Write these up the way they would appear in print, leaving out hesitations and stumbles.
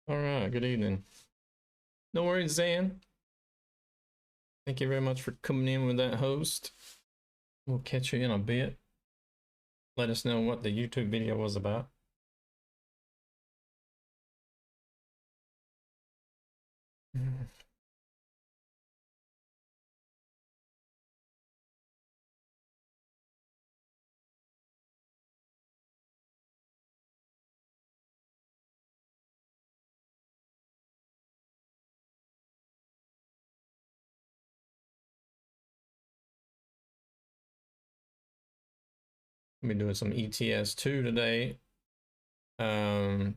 All right, good evening. No worries, Zan. Thank you very much for coming in with that host. We'll catch you in a bit. Let us know what the YouTube video was about. We'll be doing some ETS2 today. Driving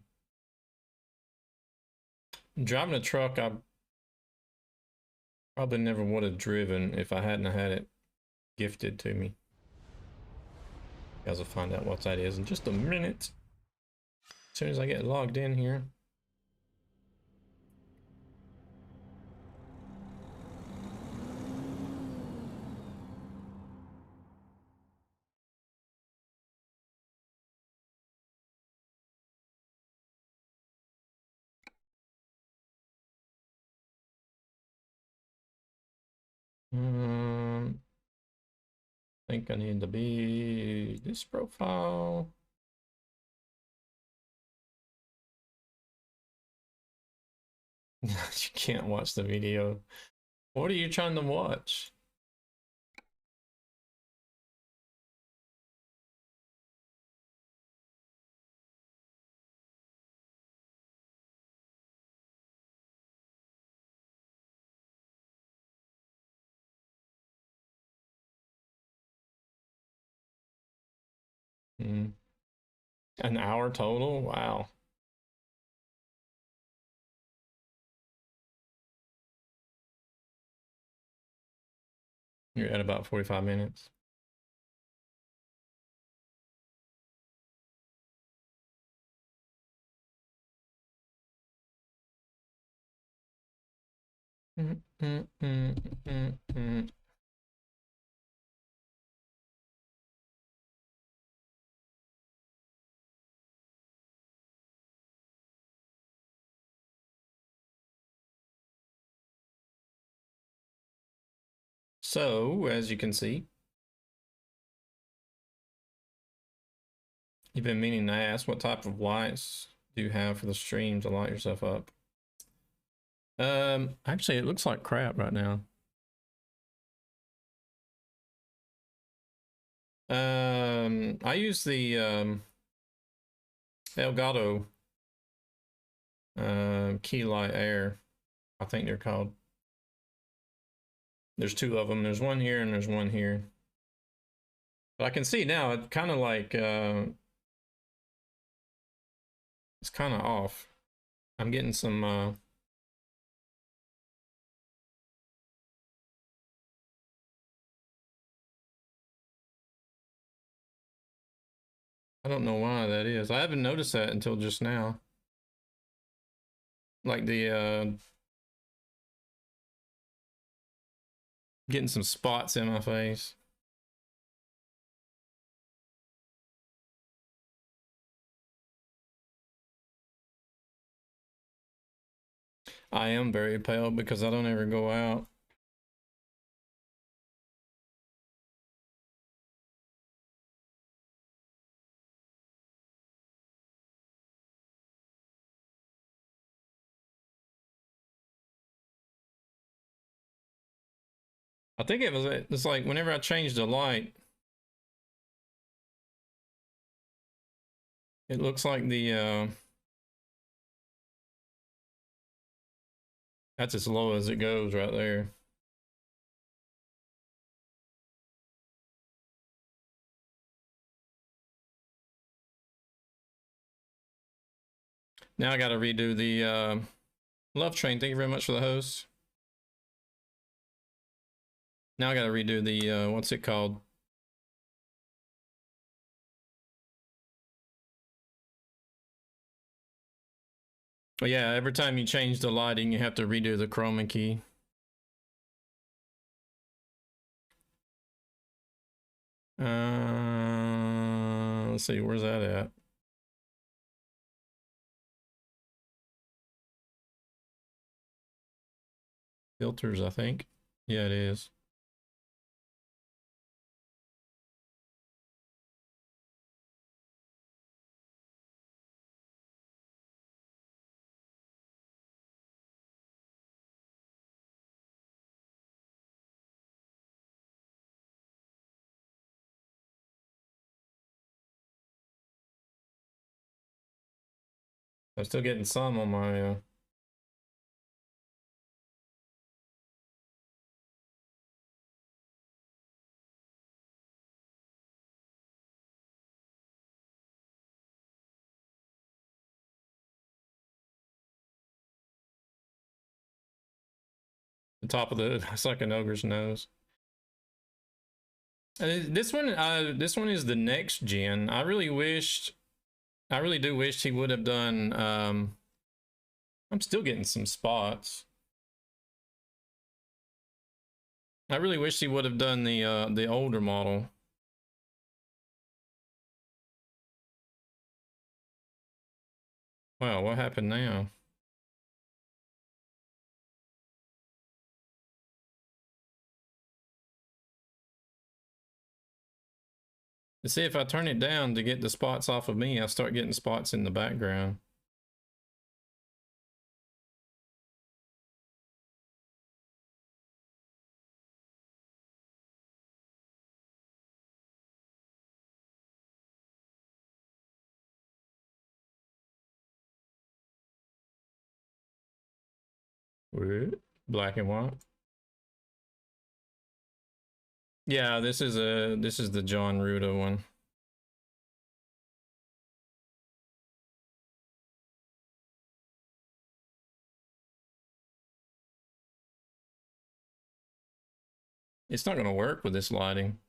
a truck, I probably never would have driven if I hadn't had it gifted to me. You guys will find out what that is in just a minute. As soon as I get logged in here. I think I need to be this profile. You can't watch the video. What are you trying to watch? An hour total? Wow. You're at about 45 minutes. So, as you can see, you've been meaning to ask what type of lights do you have for the stream to light yourself up? Actually, it looks like crap right now. I use the Elgato key light air, I think they're called. There's two of them. There's one here and there's one here. But I can see now it kind of like it's kind of off. I'm getting some I don't know why that is. I haven't noticed that until just now. Like the getting some spots in my face. I am very pale because I don't ever go out. I think it's like whenever I changed the light, it looks like the that's as low as it goes right there. Now I got to redo the love train. Thank you very much for the host. Now I got to redo the what's it called? But yeah, every time you change the lighting, you have to redo the chroma key. Let's see, where's that at? Filters, I think. Yeah, it is. I'm still getting some on my the top of the, it's like an ogre's nose. This one is the next gen. I really do wish he would have done, I'm still getting some spots. I really wish he would have done the older model. Wow, what happened now? To see if I turn it down to get the spots off of me, I start getting spots in the background. Black and white. Yeah, this is the Jon Ruda one. It's not gonna work with this lighting.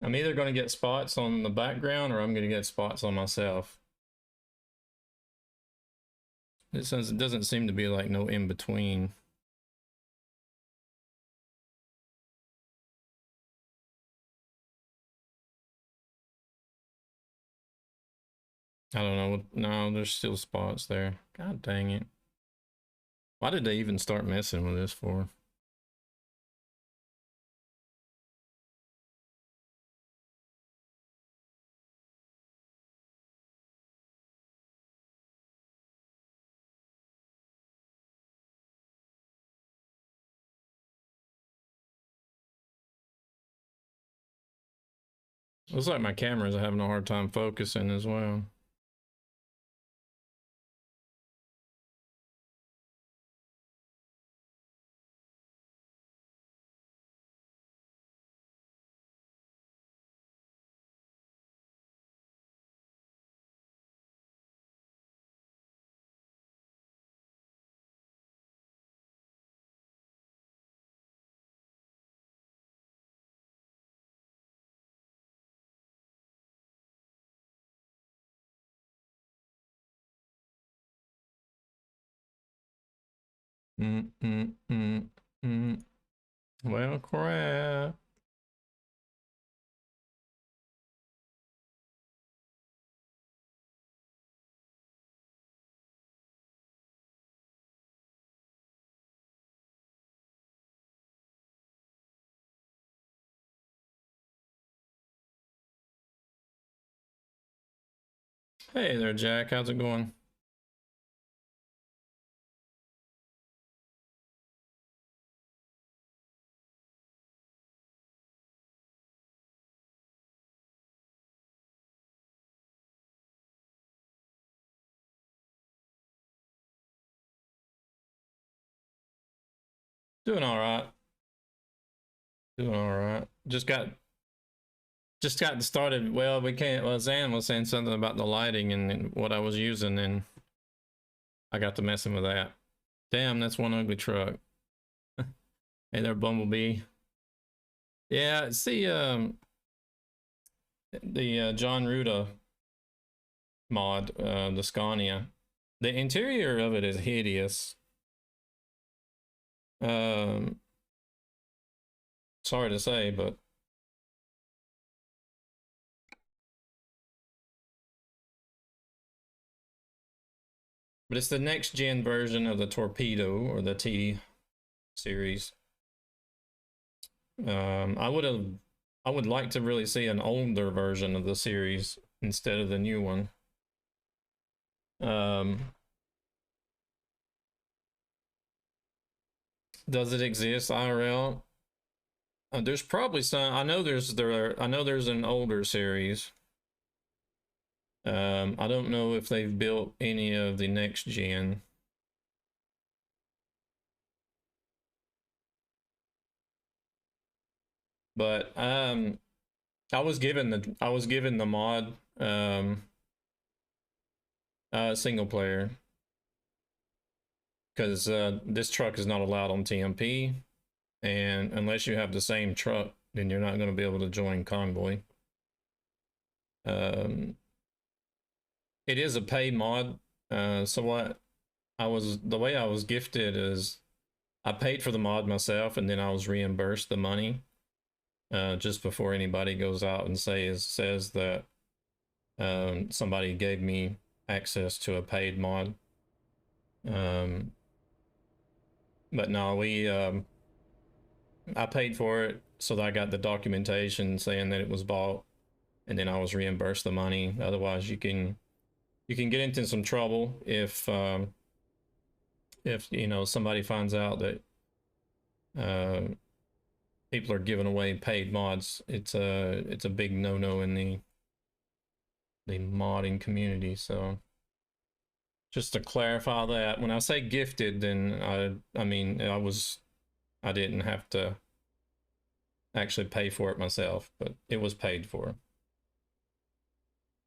I'm either going to get spots on the background or I'm going to get spots on myself. It doesn't seem to be like no in between. I don't know. No, there's still spots there. God dang it. Why did they even start messing with this for? Looks like my cameras are having a hard time focusing as well. Well, crap. Hey there, Jack. How's it going? Doing all right. Doing all right. Just got started. Well, we can't. Well, Zan was saying something about the lighting and what I was using, and I got to messing with that. Damn, that's one ugly truck. Hey there, Bumblebee. Yeah, see, the Jon Ruda mod, the Scania. The interior of it is hideous. Sorry to say, but it's the next gen version of the Torpedo or the T series. I would like to really see an older version of the series instead of the new one. Does it exist IRL? There's probably some. I know there's an older series. I don't know if they've built any of the next gen. But I was given the mod single player because this truck is not allowed on TMP, and unless you have the same truck, then you're not going to be able to join Convoy. It is a paid mod, so what the way I was gifted is I paid for the mod myself, and then I was reimbursed the money just before anybody goes out and says that somebody gave me access to a paid mod. But no, I paid for it, so that I got the documentation saying that it was bought, and then I was reimbursed the money. Otherwise, you can get into some trouble if you know, somebody finds out that people are giving away paid mods. It's a big no-no in the modding community. So just to clarify that, when I say gifted, then I mean I didn't have to actually pay for it myself, but it was paid for.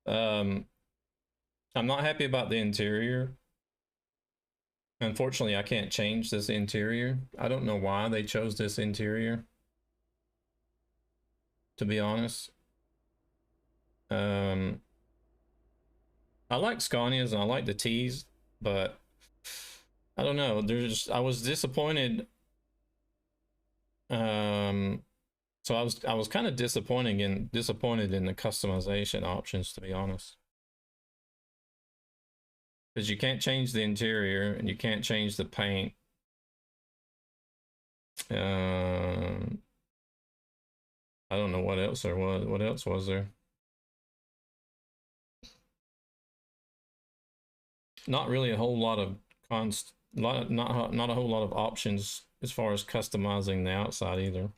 I'm not happy about the interior. Unfortunately, I can't change this interior. I don't know why they chose this interior, to be honest. I like Scanias and I like the T's, but I don't know. I was disappointed. So I was kind of disappointed in the customization options, to be honest. Because you can't change the interior and you can't change the paint. I don't know what else there was. What else was there? Not really a whole lot of not a whole lot of options as far as customizing the outside either.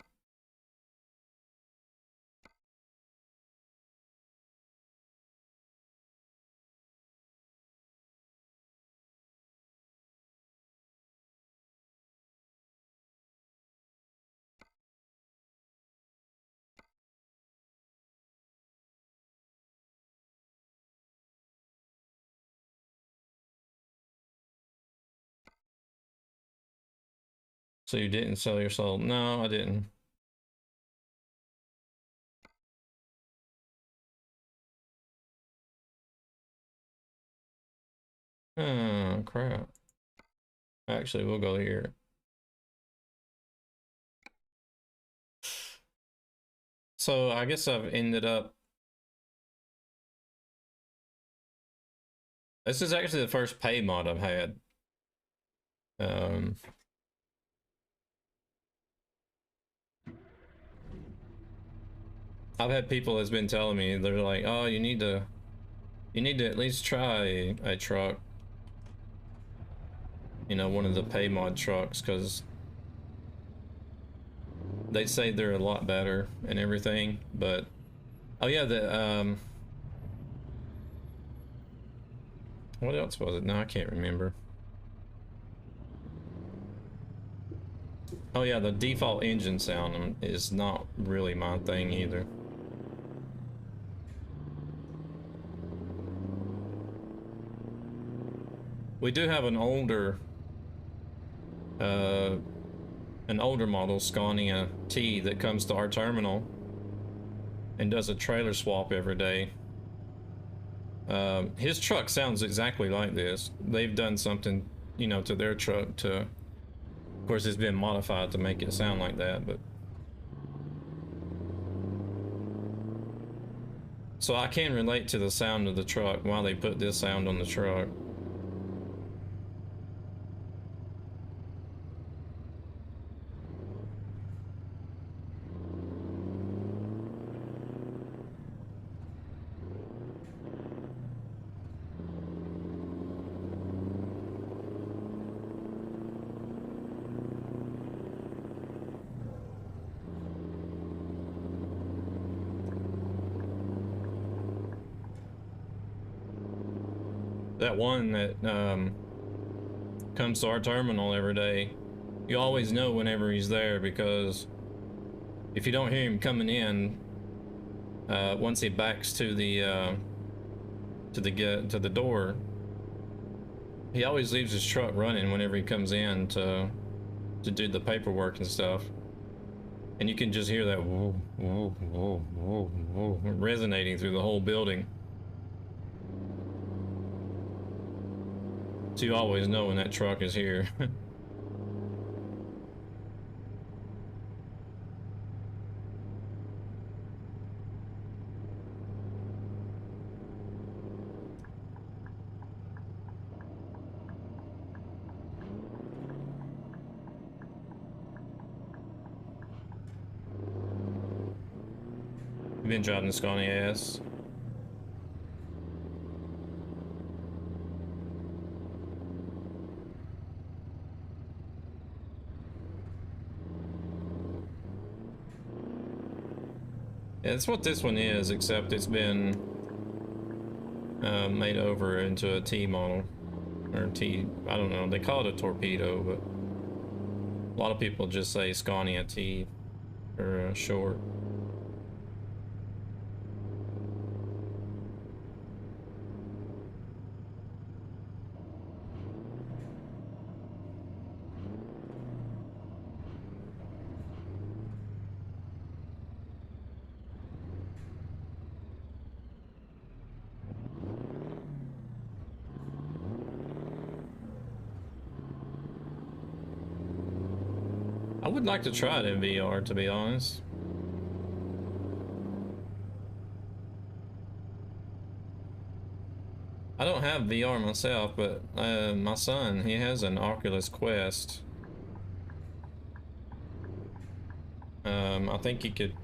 So you didn't sell your soul? No, I didn't. Oh, crap. Actually, we'll go here. So I guess I've ended up... This is actually the first pay mod I've had. I've had people that's been telling me, they're like, oh, you need to at least try a truck. You know, one of the pay mod trucks, because they say they're a lot better and everything, but oh yeah, what else was it? No, I can't remember. Oh yeah, the default engine sound is not really my thing either. We do have an older model Scania T that comes to our terminal and does a trailer swap every day. His truck sounds exactly like this. They've done something, you know, to their truck to, of course, it's been modified to make it sound like that, but so I can relate to the sound of the truck while they put this sound on the truck. That one that comes to our terminal every day, you always know whenever he's there, because if you don't hear him coming in, once he backs to the door, he always leaves his truck running whenever he comes in to do the paperwork and stuff, and you can just hear that whoa, whoa, whoa, whoa, whoa, resonating through the whole building. So you always know when that truck is here. You've been driving the Scania S. Yeah, that's what this one is, except it's been made over into a T model, or T, I don't know, they call it a torpedo, but a lot of people just say Scania T for short. I would like to try it in VR, to be honest. I don't have VR myself, but my son, he has an Oculus Quest. I think you could,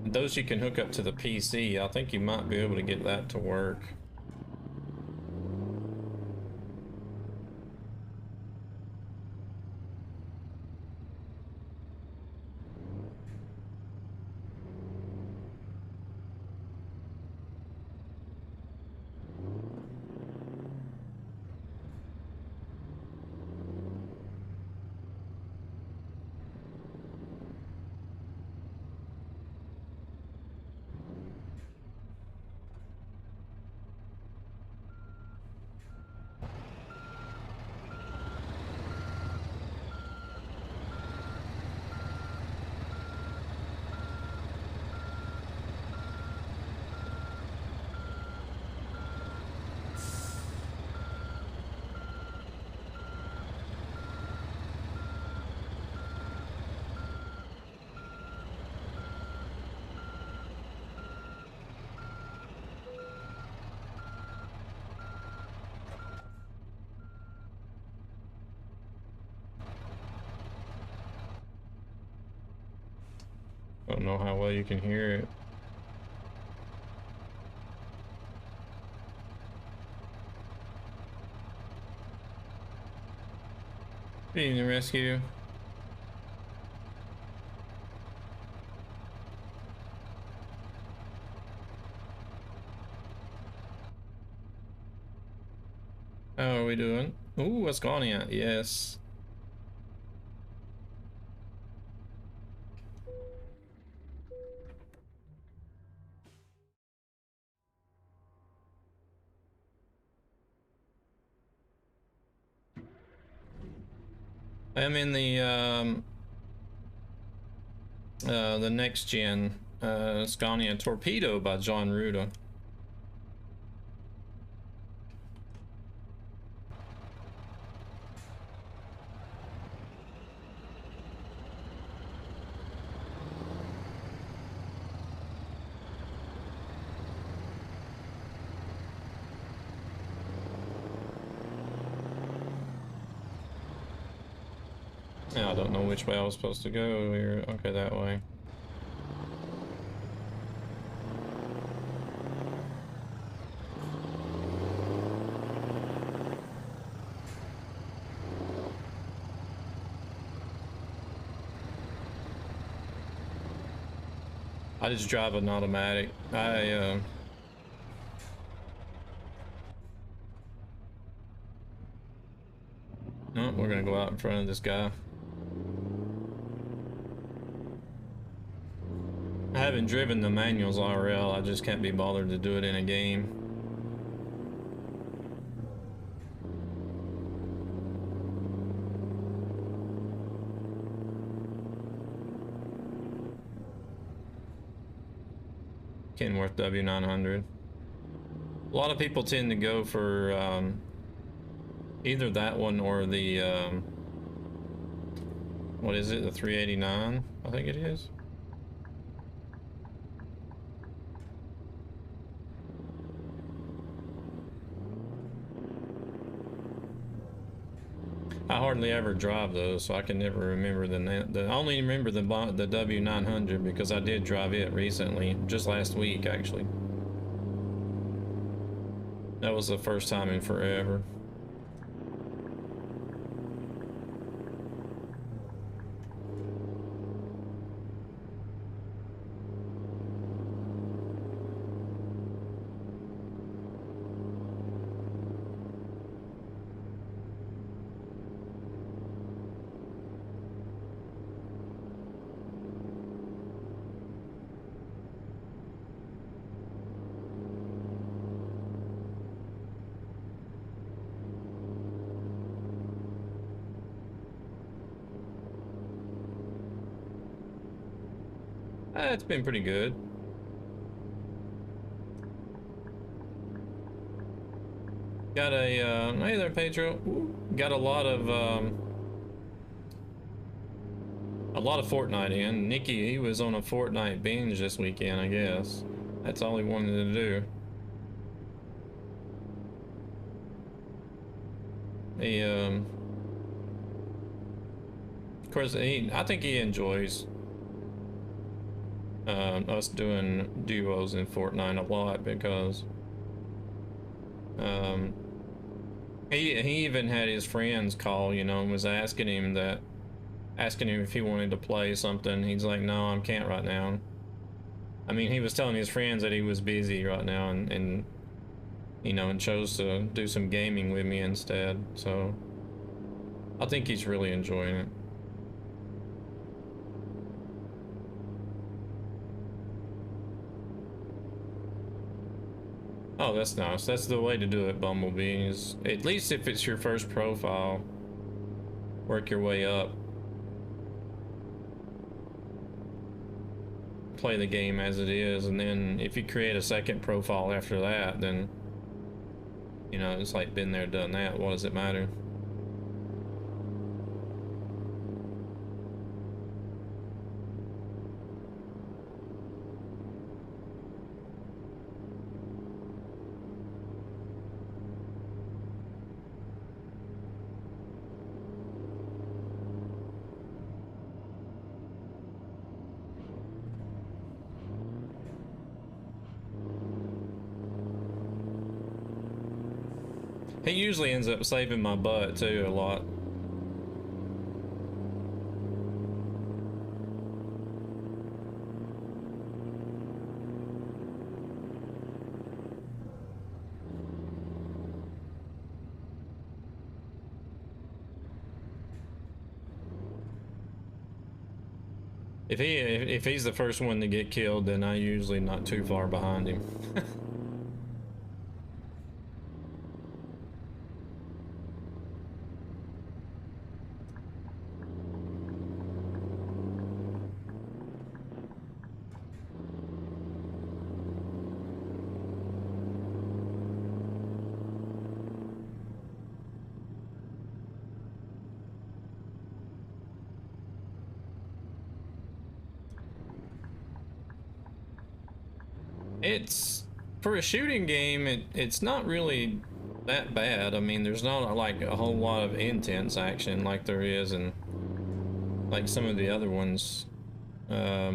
those you can hook up to the PC, I think you might be able to get that to work. I don't know how well you can hear it. Being the rescue. How are we doing? Ooh, what's going on? Yes. I'm in the Next Gen Scania Torpedo by Jon Ruda. Now I don't know which way I was supposed to go here. Okay, that way. I just drive an automatic. Oh, we're gonna go out in front of this guy. I haven't driven the manuals IRL, I just can't be bothered to do it in a game. Kenworth W900. A lot of people tend to go for either that one or the what is it, the 389, I think it is. I hardly ever drive those, so I can never remember I only remember the W900 because I did drive it recently, just last week actually. That was the first time in forever. It's been pretty good. Got a hey there, Pedro. Ooh, got a lot of Fortnite in. Nikki, he was on a Fortnite binge this weekend, I guess. That's all he wanted to do. He of course, I think he enjoys us doing duos in Fortnite a lot because he even had his friends call, you know, and was asking him if he wanted to play something. He's like, no, I can't right now. I mean, he was telling his friends that he was busy right now and you know, and chose to do some gaming with me instead. So I think he's really enjoying it. Oh, that's nice. That's the way to do it, Bumblebee. Is at least if it's your first profile, work your way up. Play the game as it is, and then if you create a second profile after that, then you know, it's like been there, done that. What does it matter? He usually ends up saving my butt too a lot. If he's the first one to get killed, then I usually not too far behind him. It's for a shooting game, it's not really that bad. I mean, there's not like a whole lot of intense action like there is in like some of the other ones. I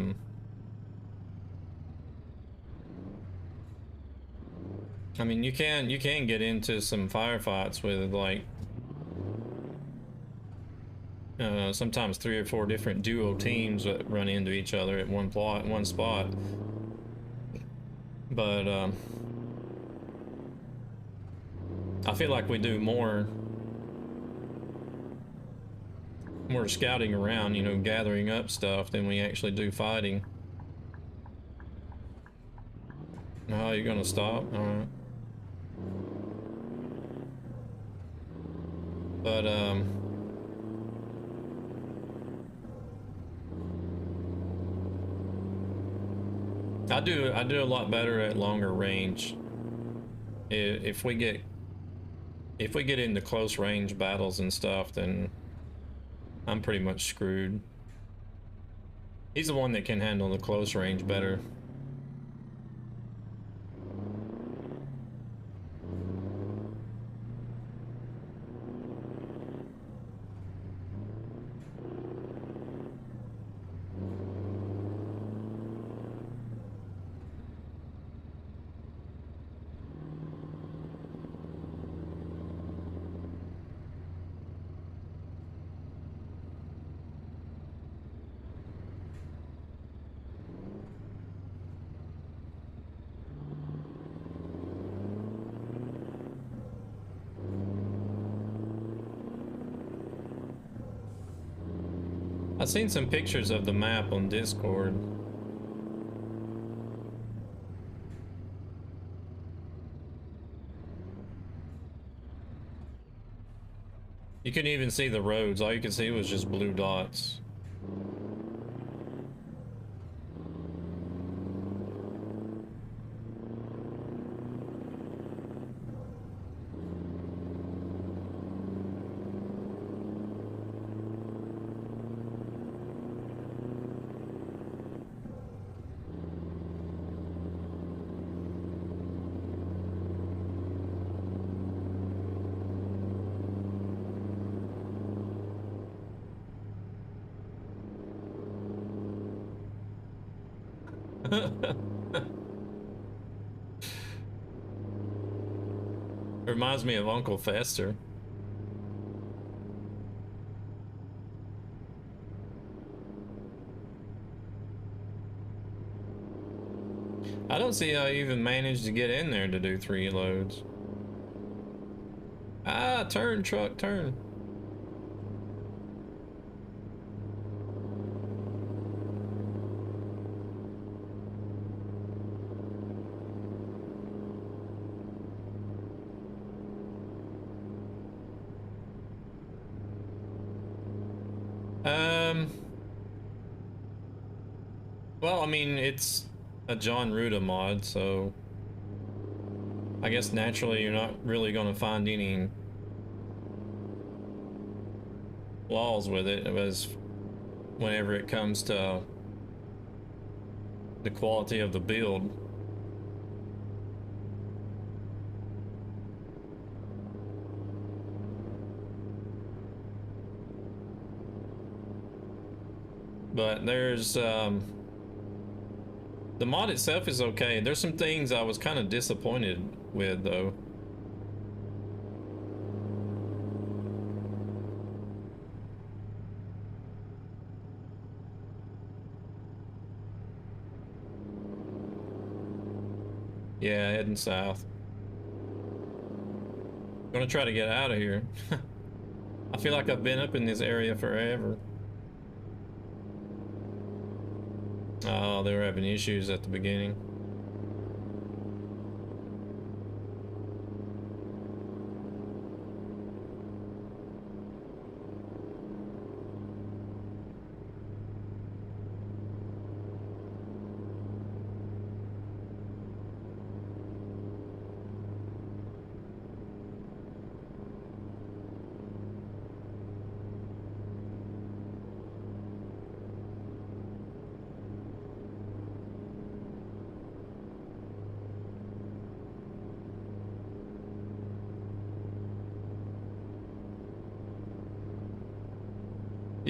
mean, you can get into some firefights with like sometimes 3 or 4 different duo teams that run into each other at one spot. But I feel like we do more scouting around, you know, gathering up stuff than we actually do fighting. Oh, you're gonna stop? All right. But I do a lot better at longer range. If we get into close range battles and stuff, then I'm pretty much screwed. He's the one that can handle the close range better. I've seen some pictures of the map on Discord. You couldn't even see the roads. All you could see was just blue dots. Reminds me of Uncle Fester. I don't see how you even managed to get in there to do 3 loads. Ah, turn, truck, turn. Well, I mean, it's a Jon Ruda mod, so I guess naturally you're not really going to find any flaws with it as whenever it comes to the quality of the build. But there's the mod itself is okay. There's some things I was kind of disappointed with though. Yeah, heading south. Gonna try to get out of here. I feel like I've been up in this area forever. Oh, they were having issues at the beginning.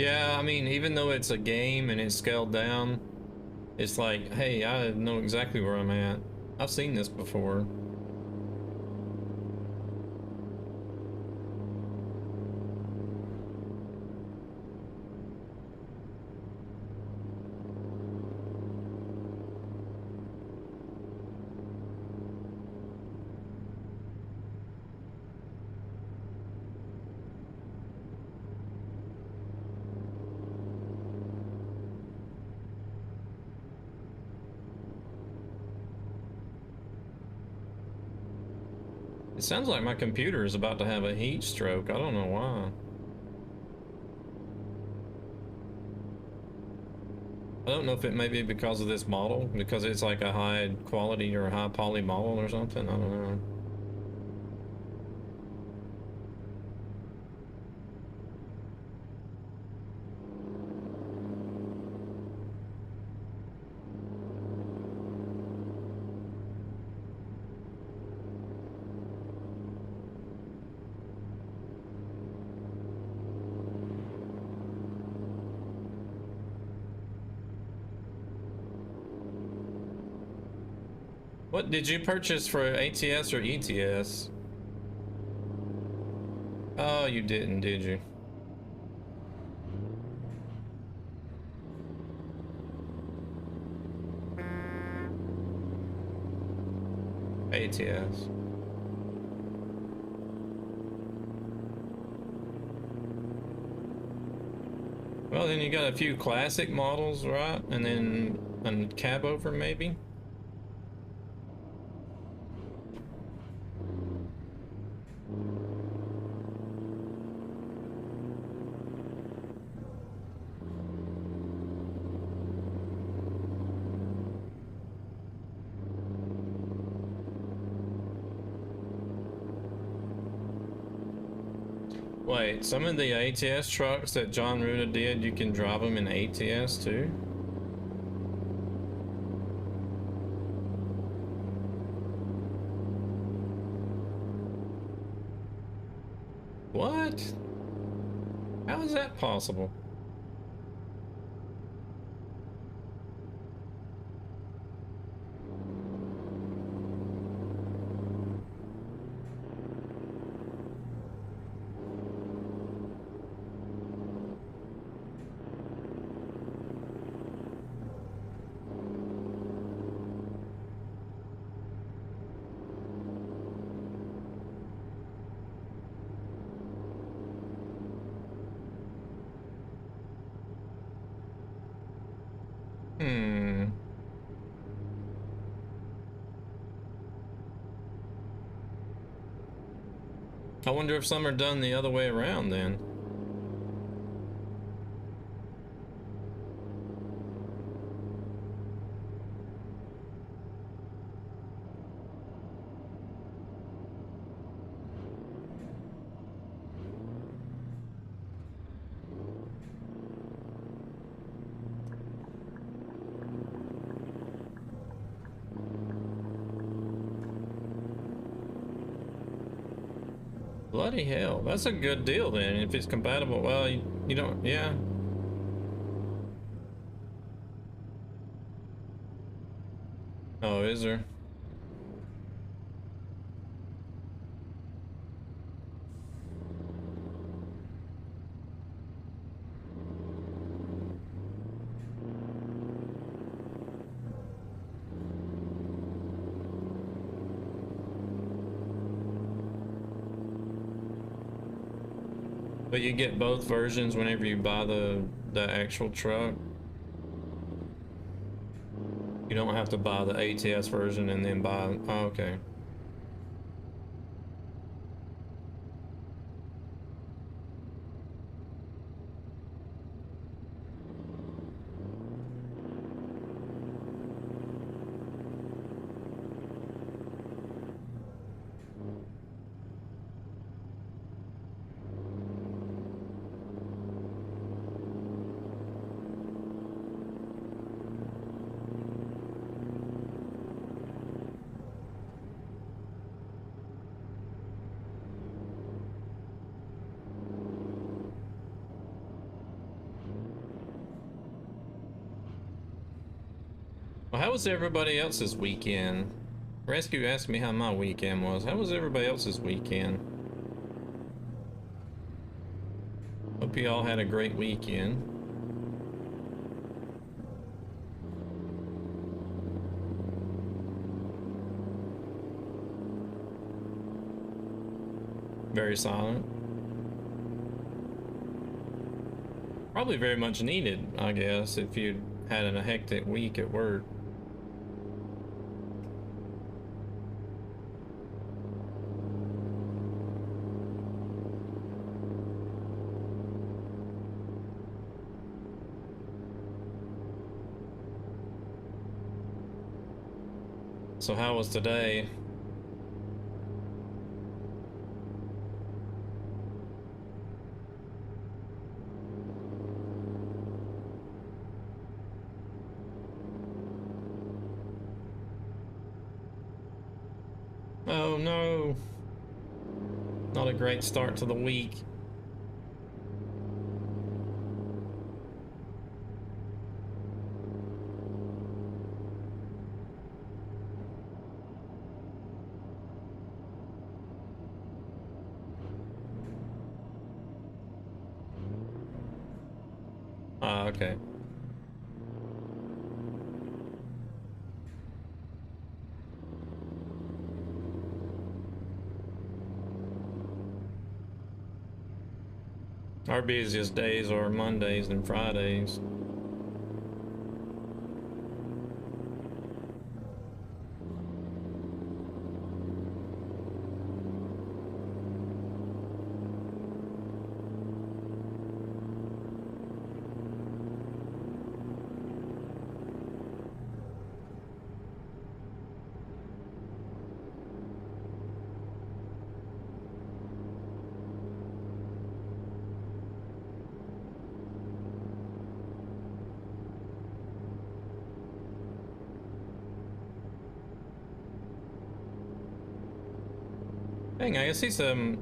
Yeah, I mean, even though it's a game and it's scaled down, it's like, hey, I know exactly where I'm at. I've seen this before. It sounds like my computer is about to have a heat stroke. I don't know why. I don't know if it may be because of this model, because it's like a high quality or high poly model or something. I don't know. What did you purchase for ATS or ETS? Oh, you didn't, did you? ATS. Well, then you got a few classic models, right? And then a cab over, maybe? Wait, some of the ATS trucks that Jon Ruda did, you can drive them in ATS too? What? How is that possible? Hmm. I wonder if some are done the other way around then. Bloody hell, that's a good deal then. If it's compatible, well, you don't, yeah. Oh, is there? But you get both versions whenever you buy the actual truck. You don't have to buy the ATS version and then buy, oh, okay. How was everybody else's weekend? Rescue asked me how my weekend was. How was everybody else's weekend? Hope you all had a great weekend. Very silent. Probably very much needed, I guess, if you'd had a hectic week at work. So how was today? Oh no. Not a great start to the week. Ah, okay. Our busiest days are Mondays and Fridays. Dang, I see some.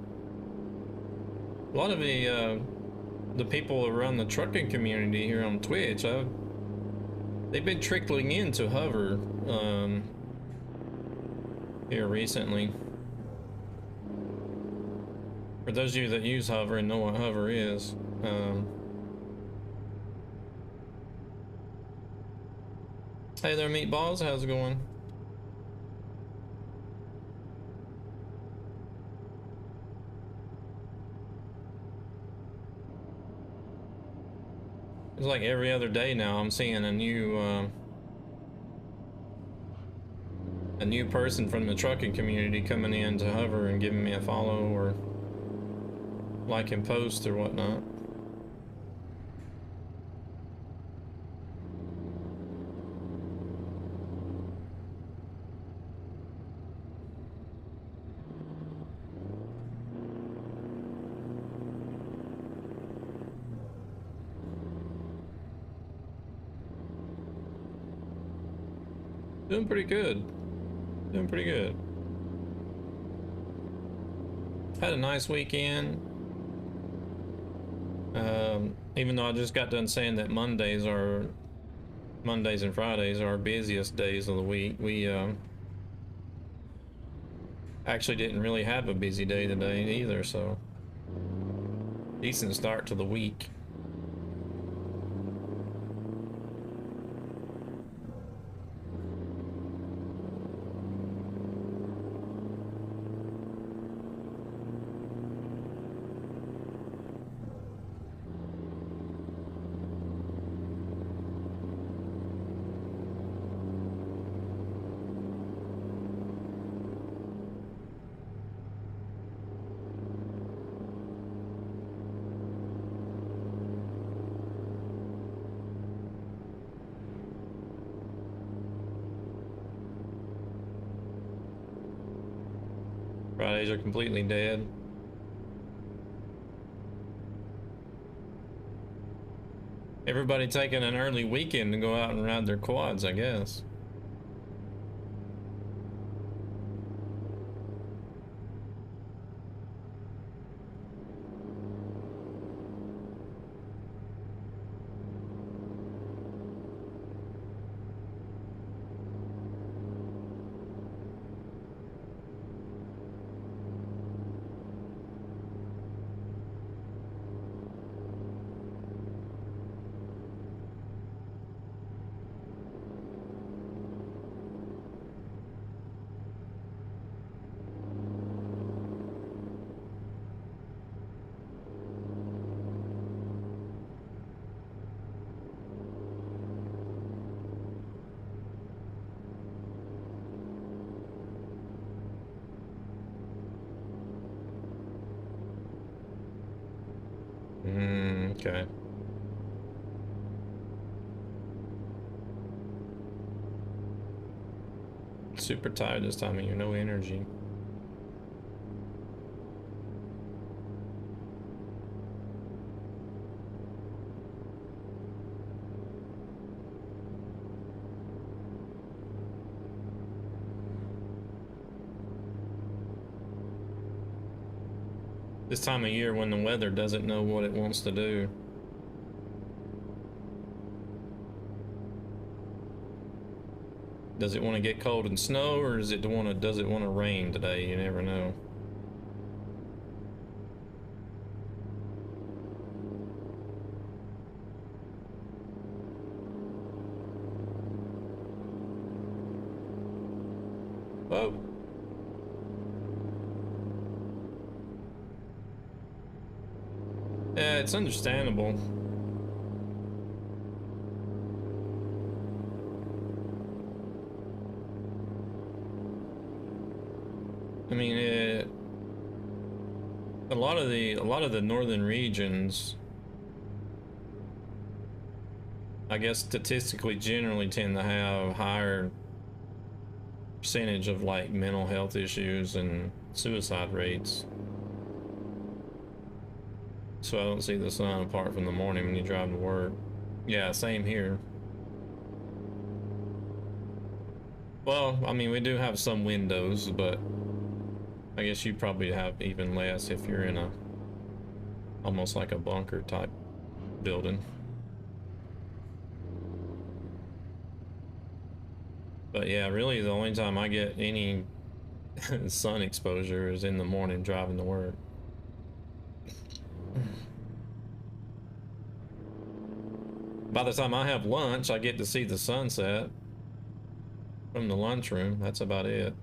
A lot of the people around the trucking community here on Twitch, they've been trickling into Hover here recently. For those of you that use Hover and know what Hover is, hey there, meatballs. How's it going? It's like every other day now I'm seeing a new person from the trucking community coming in to Hover and giving me a follow or liking posts or whatnot. Doing pretty good. Doing pretty good. Had a nice weekend. Even though I just got done saying that Mondays and Fridays are our busiest days of the week, we actually didn't really have a busy day today either, so decent start to the week. Fridays are completely dead. Everybody taking an early weekend to go out and ride their quads, I guess. Okay. Super tired this time of year, no energy. This time of year when the weather doesn't know what it wants to do. Does it want to get cold and snow, or does it want to rain today? You never know. Whoa. Yeah, it's understandable. I mean, a lot of the northern regions, I guess statistically generally tend to have higher percentage of like mental health issues and suicide rates. So I don't see the sun apart from the morning when you drive to work. Yeah, same here. Well, I mean, we do have some windows, but I guess you probably have even less if you're in a almost like a bunker type building. But yeah, really the only time I get any sun exposure is in the morning driving to work. By the time I have lunch, I get to see the sunset from the lunchroom. That's about it.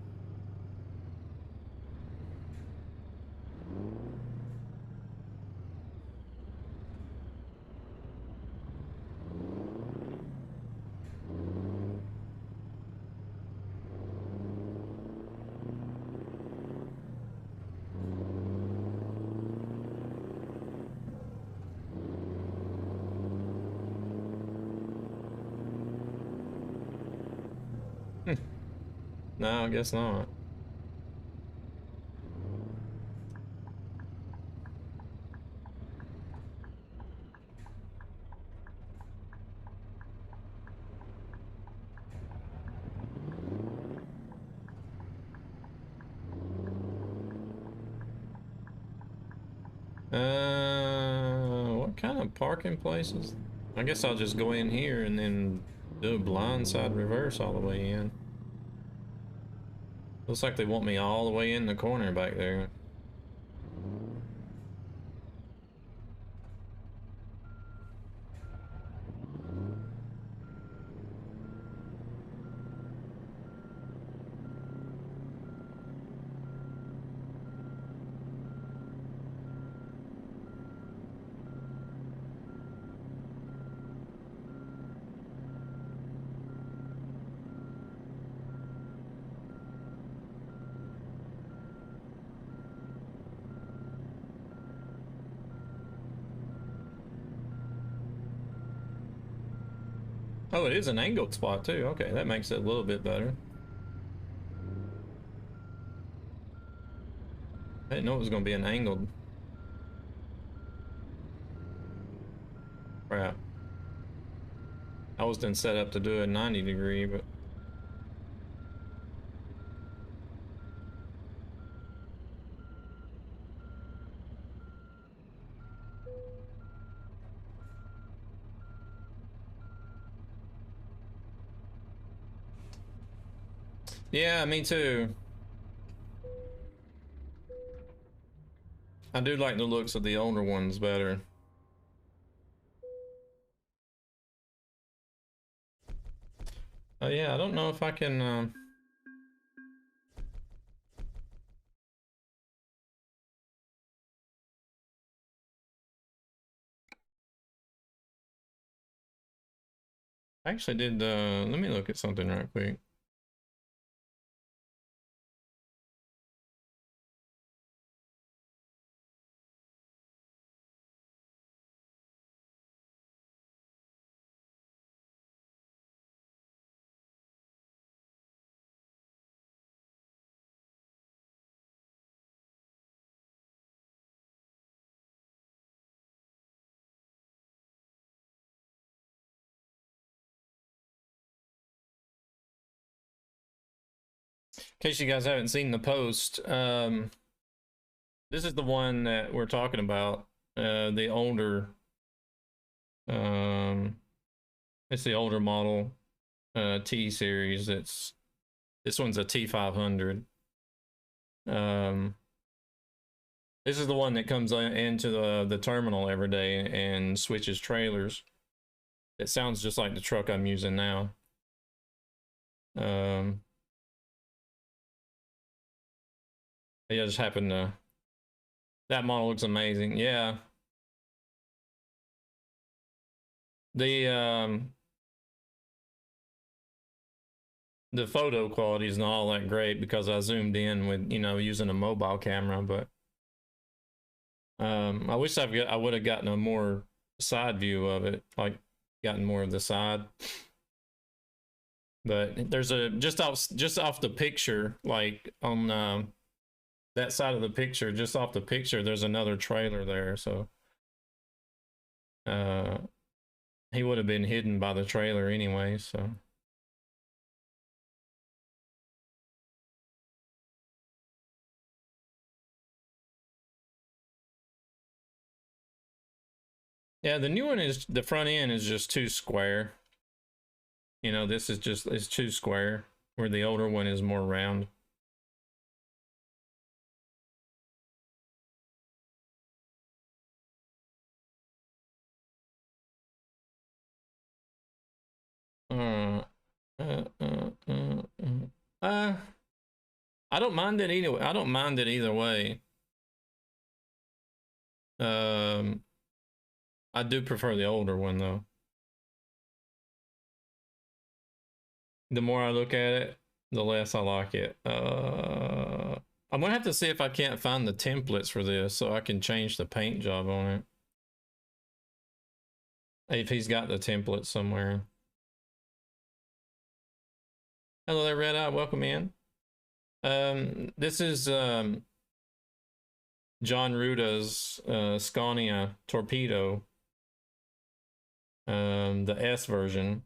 No, I guess not. What kind of parking places? I guess I'll just go in here and then do a blindside reverse all the way in. Looks like they want me all the way in the corner back there. Oh, it is an angled spot too. Okay, that makes it a little bit better. I didn't know it was going to be an angled. Crap. I was then set up to do a 90 degree, but yeah, me too. I do like the looks of the older ones better. Oh yeah, I don't know if I can. I actually did. Let me look at something right quick. case you guys haven't seen the post, this is the one that we're talking about. The older, it's the older model T series. This one's a T500. This is the one that comes into the terminal every day and switches trailers. It sounds just like the truck I'm using now. Yeah, I just happened to. That model looks amazing. Yeah. The photo quality is not all that great because I zoomed in with, you know, using a mobile camera, but I wish I would have gotten a more side view of it, like gotten more of the side. But there's a just off the picture, like on that side of the picture, just off the picture, there's another trailer there, so he would have been hidden by the trailer anyway, so. Yeah, the new one is, the front end is just too square. You know, this is just, it's too square, where the older one is more round. I don't mind it either way. I don't mind it either way. I do prefer the older one though. The more I look at it, the less I like it. I'm gonna have to see if I can't find the templates for this so I can change the paint job on it. If he's got the template somewhere. Hello there, Red Eye. Welcome in. This is Jon Ruda's Scania Torpedo, the S version,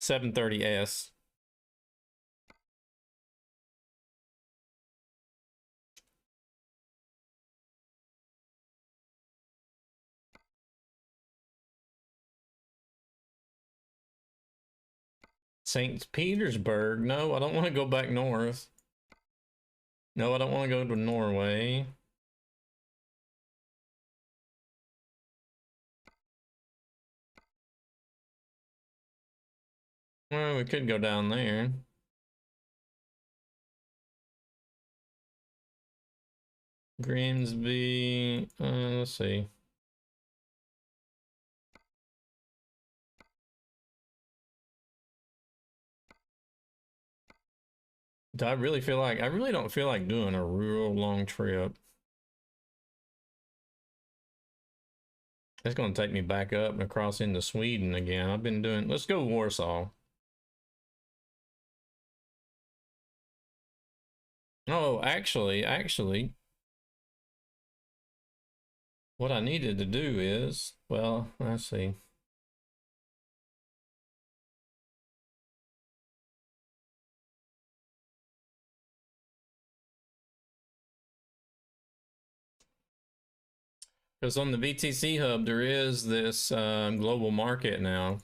730S. St. Petersburg. No, I don't want to go back north. No, I don't want to go to Norway. Well, we could go down there. Grimsby. Let's see. Do I really feel like, I really don't feel like doing a real long trip. It's going to take me back up and across into Sweden again. I've been doing, let's go Warsaw. Oh, actually, what I needed to do is, well, let's see. Because on the VTC hub, there is this global market now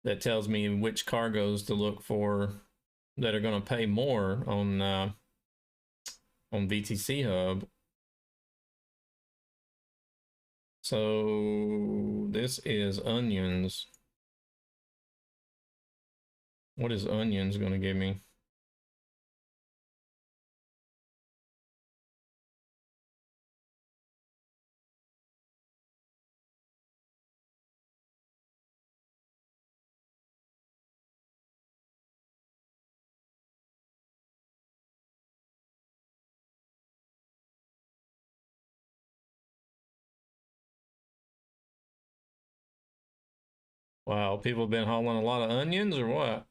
that tells me which cargoes to look for that are going to pay more on VTC hub. So this is onions. What is onions going to give me? Wow, people have been hauling a lot of onions or what?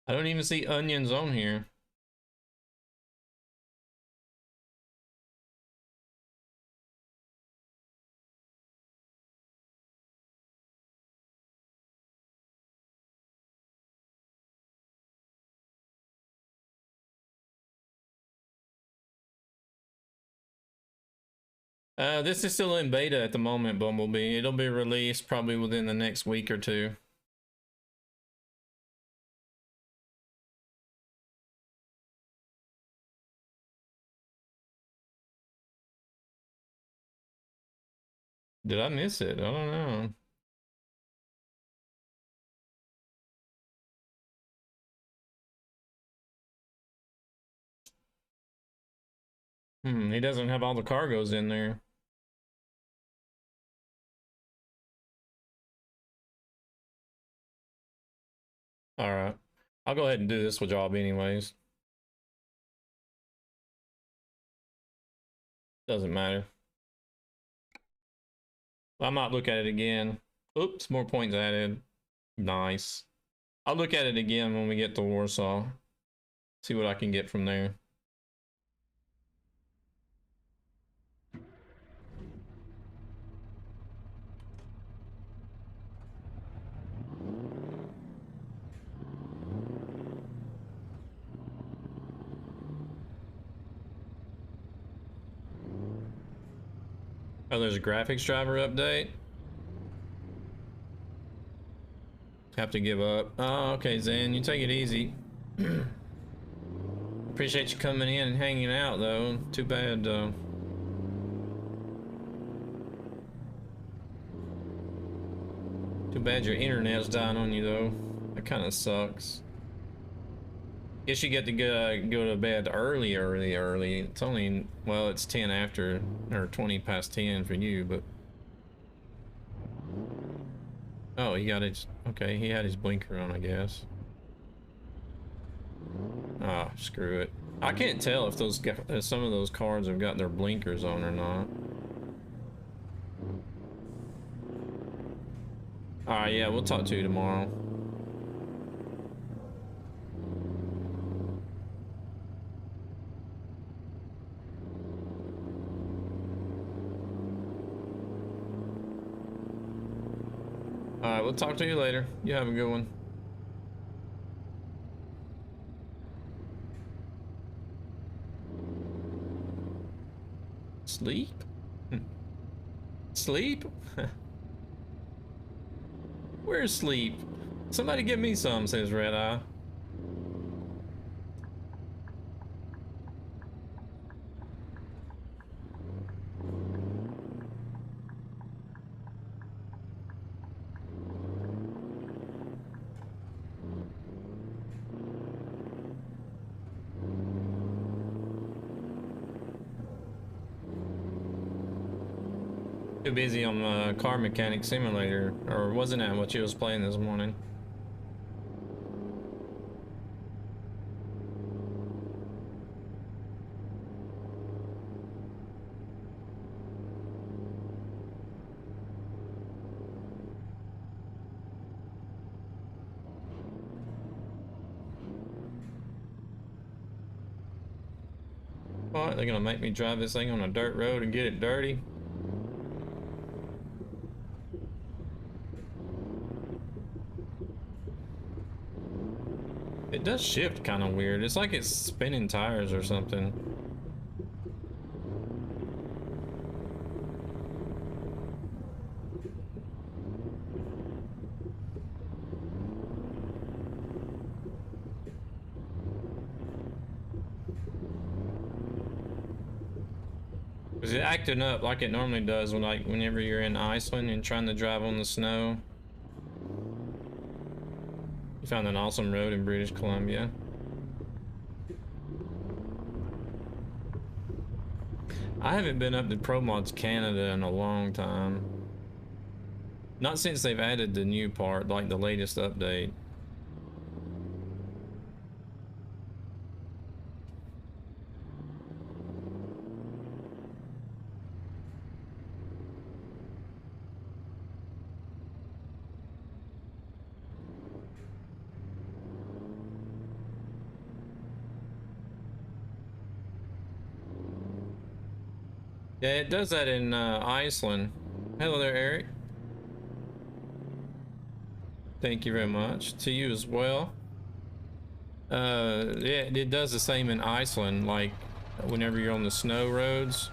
I don't even see onions on here. This is still in beta at the moment, Bumblebee. It'll be released probably within the next week or two. Did I miss it? I don't know. He doesn't have all the cargoes in there. All right. I'll go ahead and do this job anyways. Doesn't matter. I might look at it again. Oops, more points added. Nice. I'll look at it again when we get to Warsaw. See what I can get from there. Oh, there's a graphics driver update. Have to give up. Oh, okay, Zen, you take it easy. Appreciate you coming in and hanging out, though. Too bad, though. Too bad your internet's dying on you, though. That kind of sucks. Guess you get to go to bed early. It's only, well, it's 10 after, or 20 past 10 for you, but... Oh, he got his, okay, he had his blinker on, I guess. Ah, screw it. I can't tell if those, some of those cars have got their blinkers on or not. Alright, yeah, we'll talk to you tomorrow. Alright, we'll talk to you later. You have a good one. Sleep? Sleep? Where's sleep? Somebody give me some, says Red Eye. Too busy on Car Mechanic Simulator, or wasn't that what you was playing this morning? What? They're gonna make me drive this thing on a dirt road and get it dirty? It does shift kind of weird. It's like it's spinning tires or something. Is it acting up like it normally does when, like, whenever you're in Iceland and trying to drive on the snow? You found an awesome road in British Columbia. I haven't been up to Pro Mods Canada in a long time. Not since they've added the new part, like the latest update. Yeah, it does that in Iceland. Hello there, Eric. Thank you very much. To you as well. Yeah, it does the same in Iceland, like whenever you're on the snow roads.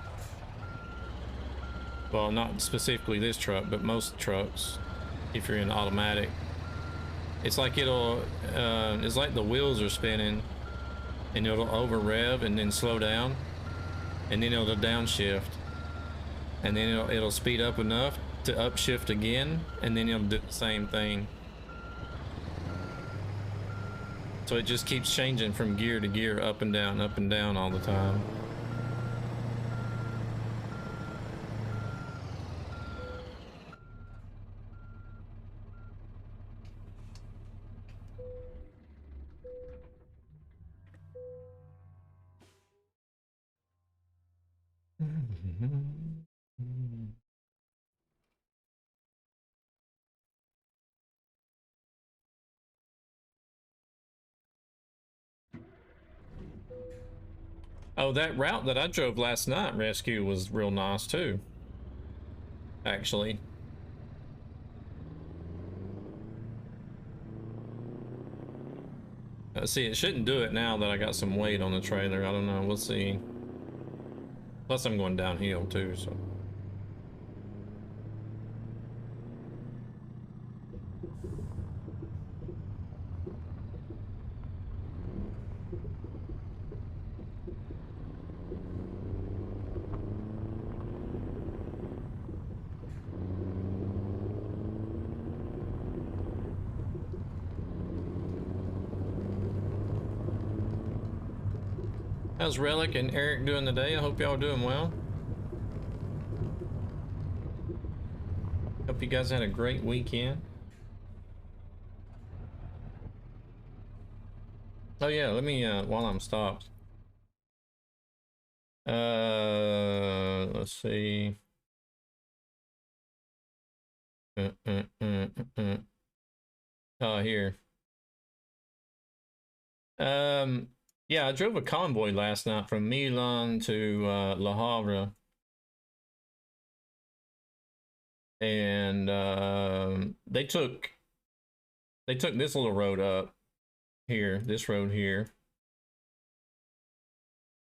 Well, not specifically this truck, but most trucks, if you're in automatic, it's like it's like the wheels are spinning and it'll over rev and then slow down and then it'll downshift and then it'll speed up enough to upshift again and then it'll do the same thing. So it just keeps changing from gear to gear, up and down all the time. Oh, that route that I drove last night, Rescue, was real nice too, actually. See, it shouldn't do it now that I got some weight on the trailer. I don't know, we'll see. Plus I'm going downhill too, so. How's Relic and Eric doing today? I hope y'all doing well. Hope you guys had a great weekend. Oh yeah, let me while I'm stopped. Let's see. Oh, here. Yeah, I drove a convoy last night from Milan to Le Havre. And they took this little road up here, this road here,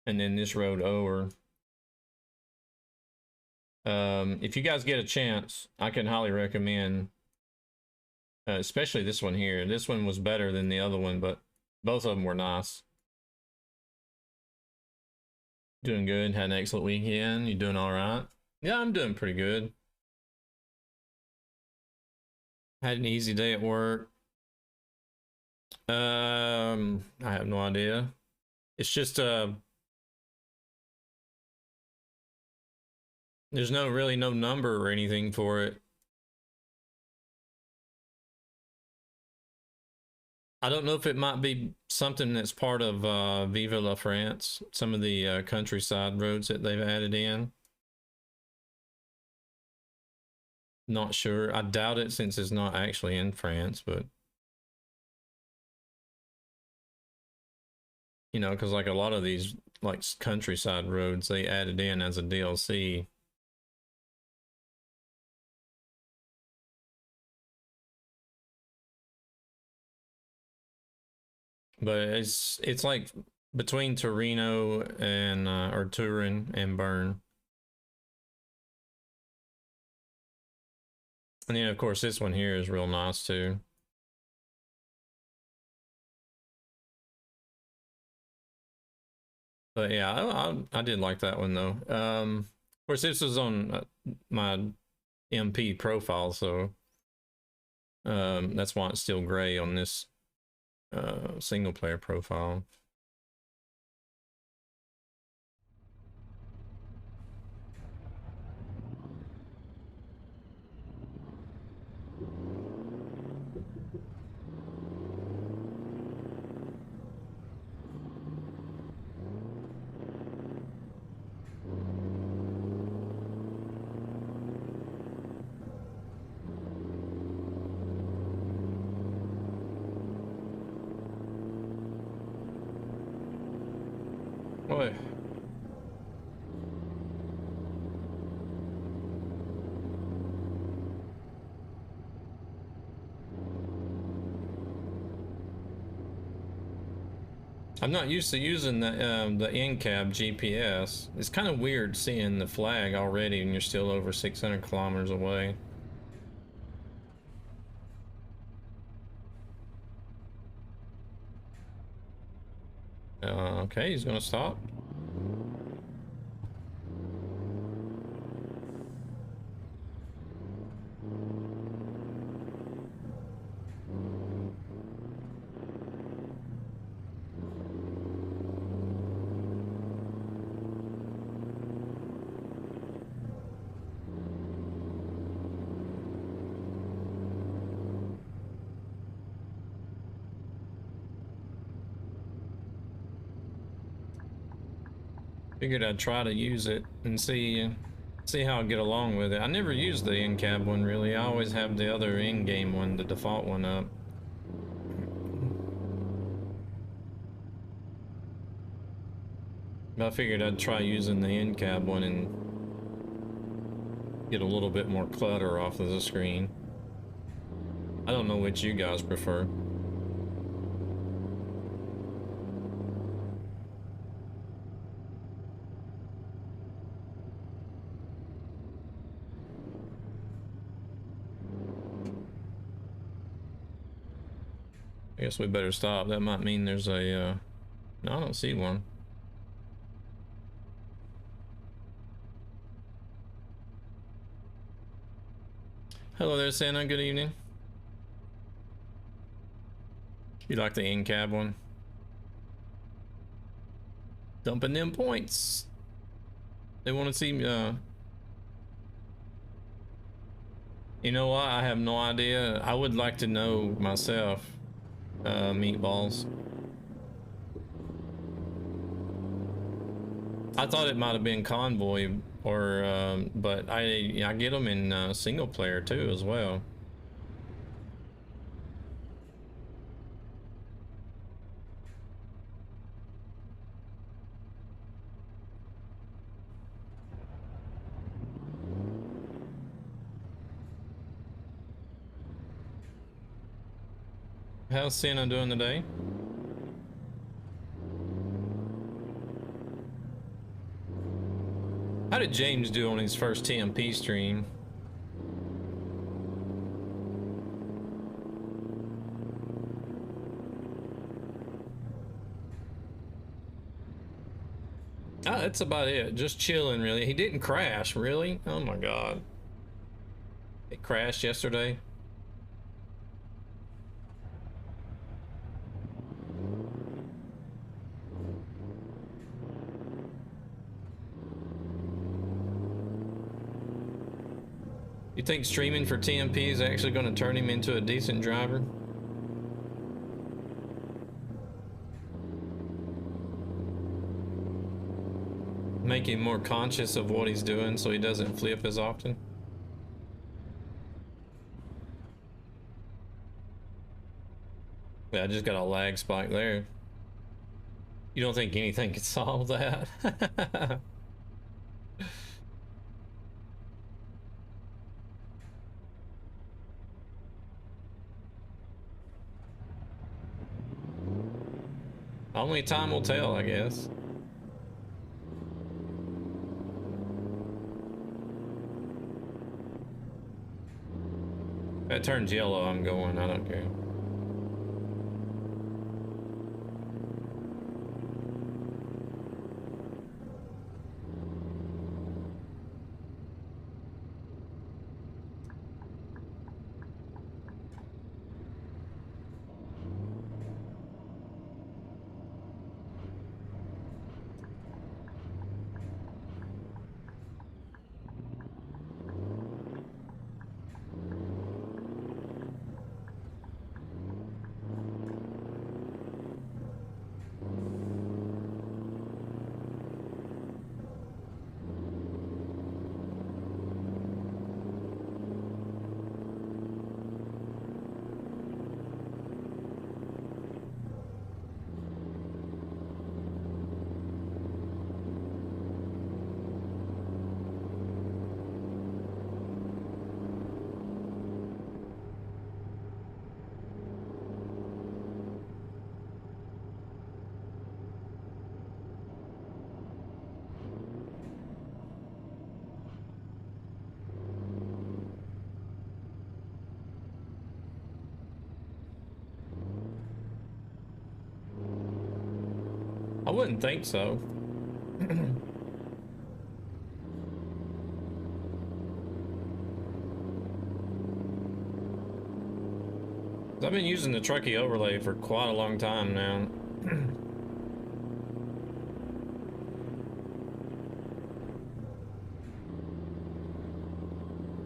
and then this road over. If you guys get a chance, I can highly recommend, especially this one here. This one was better than the other one, but both of them were nice. Doing good. Had an excellent weekend. You doing all right? Yeah, I'm doing pretty good. Had an easy day at work. I have no idea. It's just there's really no number or anything for it. I don't know if it might be something that's part of Vive la France, some of the countryside roads that they've added in. Not sure. I doubt it since it's not actually in France, but you know, because like a lot of these like countryside roads, they added in as a DLC. But it's like between Torino and or Turin and Bern. And then of course this one here is real nice too. But yeah, I did like that one though. Of course this was on my MP profile, so that's why it's still gray on this single player profile. Boy. I'm not used to using the in-cab GPS. It's kind of weird seeing the flag already and you're still over 600 kilometers away. Okay, he's gonna stop. Figured I'd try to use it and see how I get along with it. I never use the in-cab one really. I always have the other in-game one, the default one up. But I figured I'd try using the in-cab one and get a little bit more clutter off of the screen. I don't know which you guys prefer. I guess we better stop. That might mean there's a, no, I don't see one. Hello there, Santa. Good evening. You like the in-cab one? Dumping them points. They want to see, you know what? I have no idea. I would like to know myself, meatballs. I thought it might have been Convoy, or but I get them in single player too as well. How's Santa doing today? How did James do on his first TMP stream? Ah, that's about it. Just chilling, really. He didn't crash, really? Oh my god. It crashed yesterday. You think streaming for TMP is actually going to turn him into a decent driver? Make him more conscious of what he's doing so he doesn't flip as often? Yeah, I just got a lag spike there. You don't think anything could solve that? Only time will tell, I guess. If it turns yellow, I'm going. I don't care. wouldn't think so. I've been using the Trucky overlay for quite a long time now.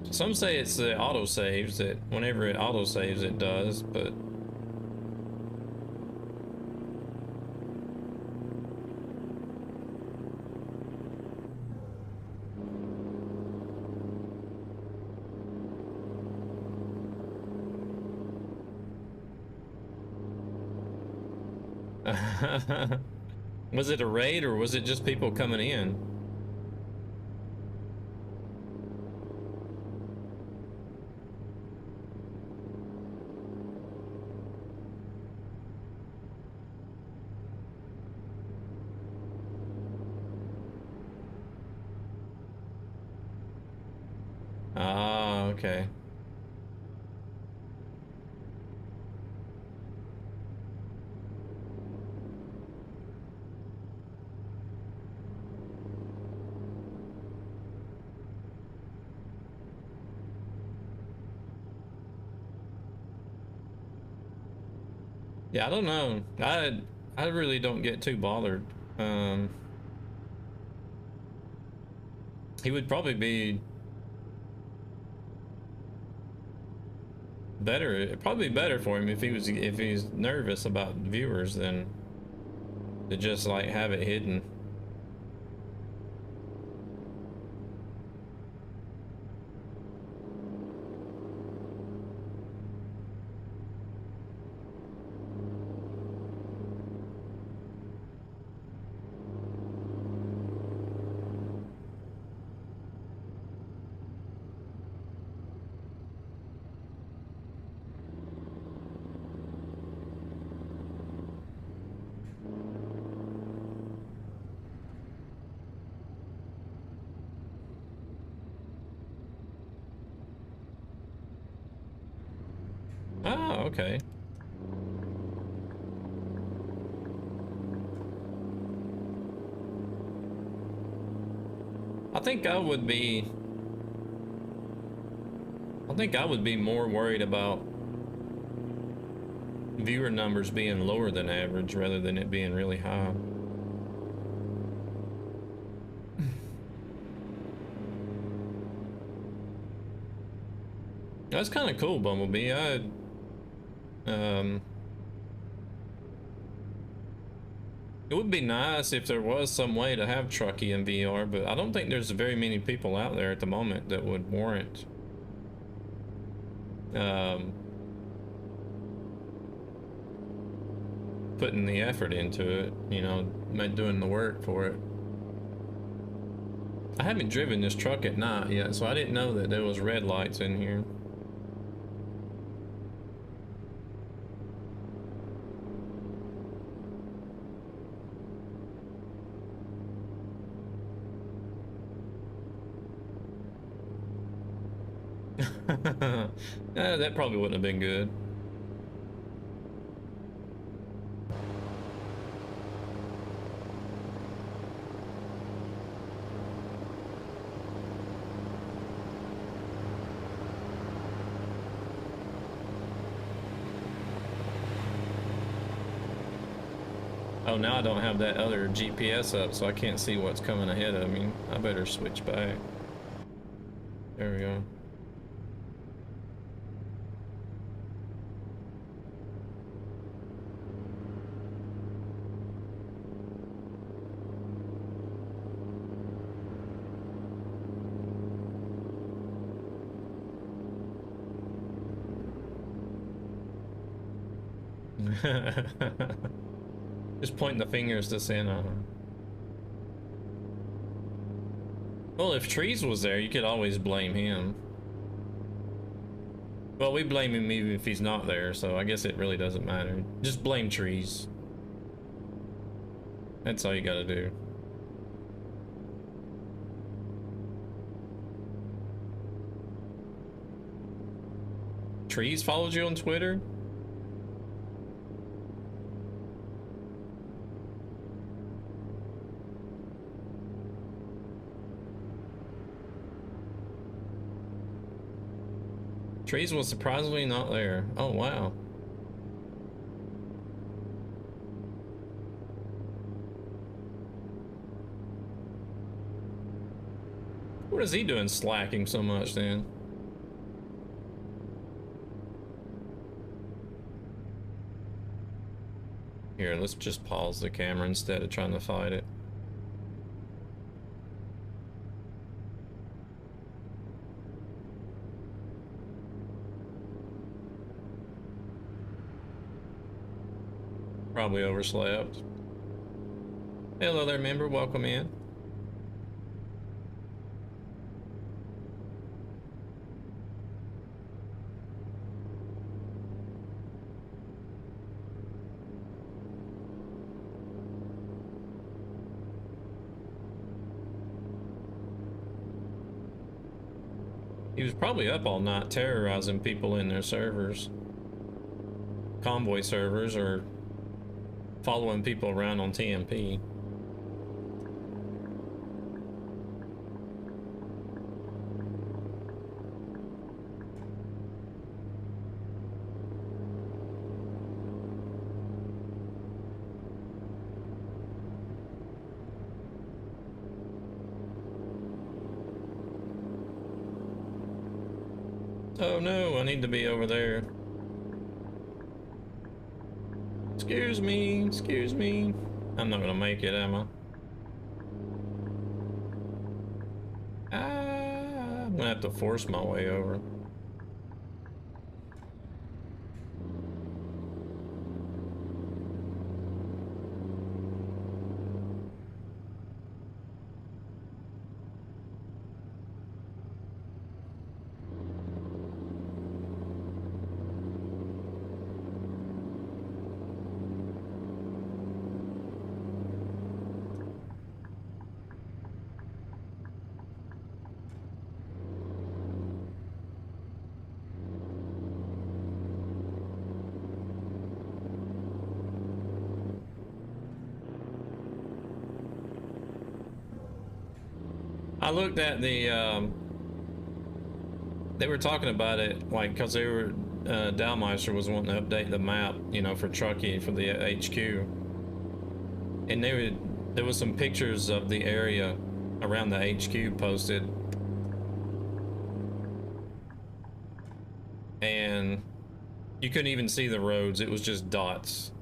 Some say it's the autosaves, that whenever it autosaves it does, but was it a raid or was it just people coming in? Ah, okay. Yeah, I don't know. I really don't get too bothered. He would probably be better. It'd probably be better for him if he's nervous about viewers than to just like have it hidden. Oh, okay. I think I would be more worried about viewer numbers being lower than average rather than it being really high. That's kind of cool, Bumblebee. It would be nice if there was some way to have Trucky in VR, but I don't think there's very many people out there at the moment that would warrant putting the effort into it, you know, doing the work for it. I haven't driven this truck at night yet, so I didn't know that there was red lights in here. That probably wouldn't have been good. Oh, now I don't have that other GPS up, so I can't see what's coming ahead of me. I better switch back. There we go. Just pointing the fingers to Santa. Well, if Trees was there, you could always blame him. Well, we blame him even if he's not there, so I guess it really doesn't matter. Just blame Trees. That's all you gotta do. Trees followed you on Twitter? Trees was surprisingly not there. Oh, wow. What is he doing slacking so much then? Here, let's just pause the camera instead of trying to fight it. Probably overslept. Hello there, member. Welcome in. He was probably up all night terrorizing people in their servers. Convoy servers, or following people around on TMP. Oh no, I need to be over there. Excuse me, excuse me. I'm not gonna make it, am I? I'm gonna have to force my way over. I looked at the, they were talking about it, like, because they were, Dalmeister was wanting to update the map, you know, for Trucky, for the HQ. And there was some pictures of the area around the HQ posted. And you couldn't even see the roads, it was just dots.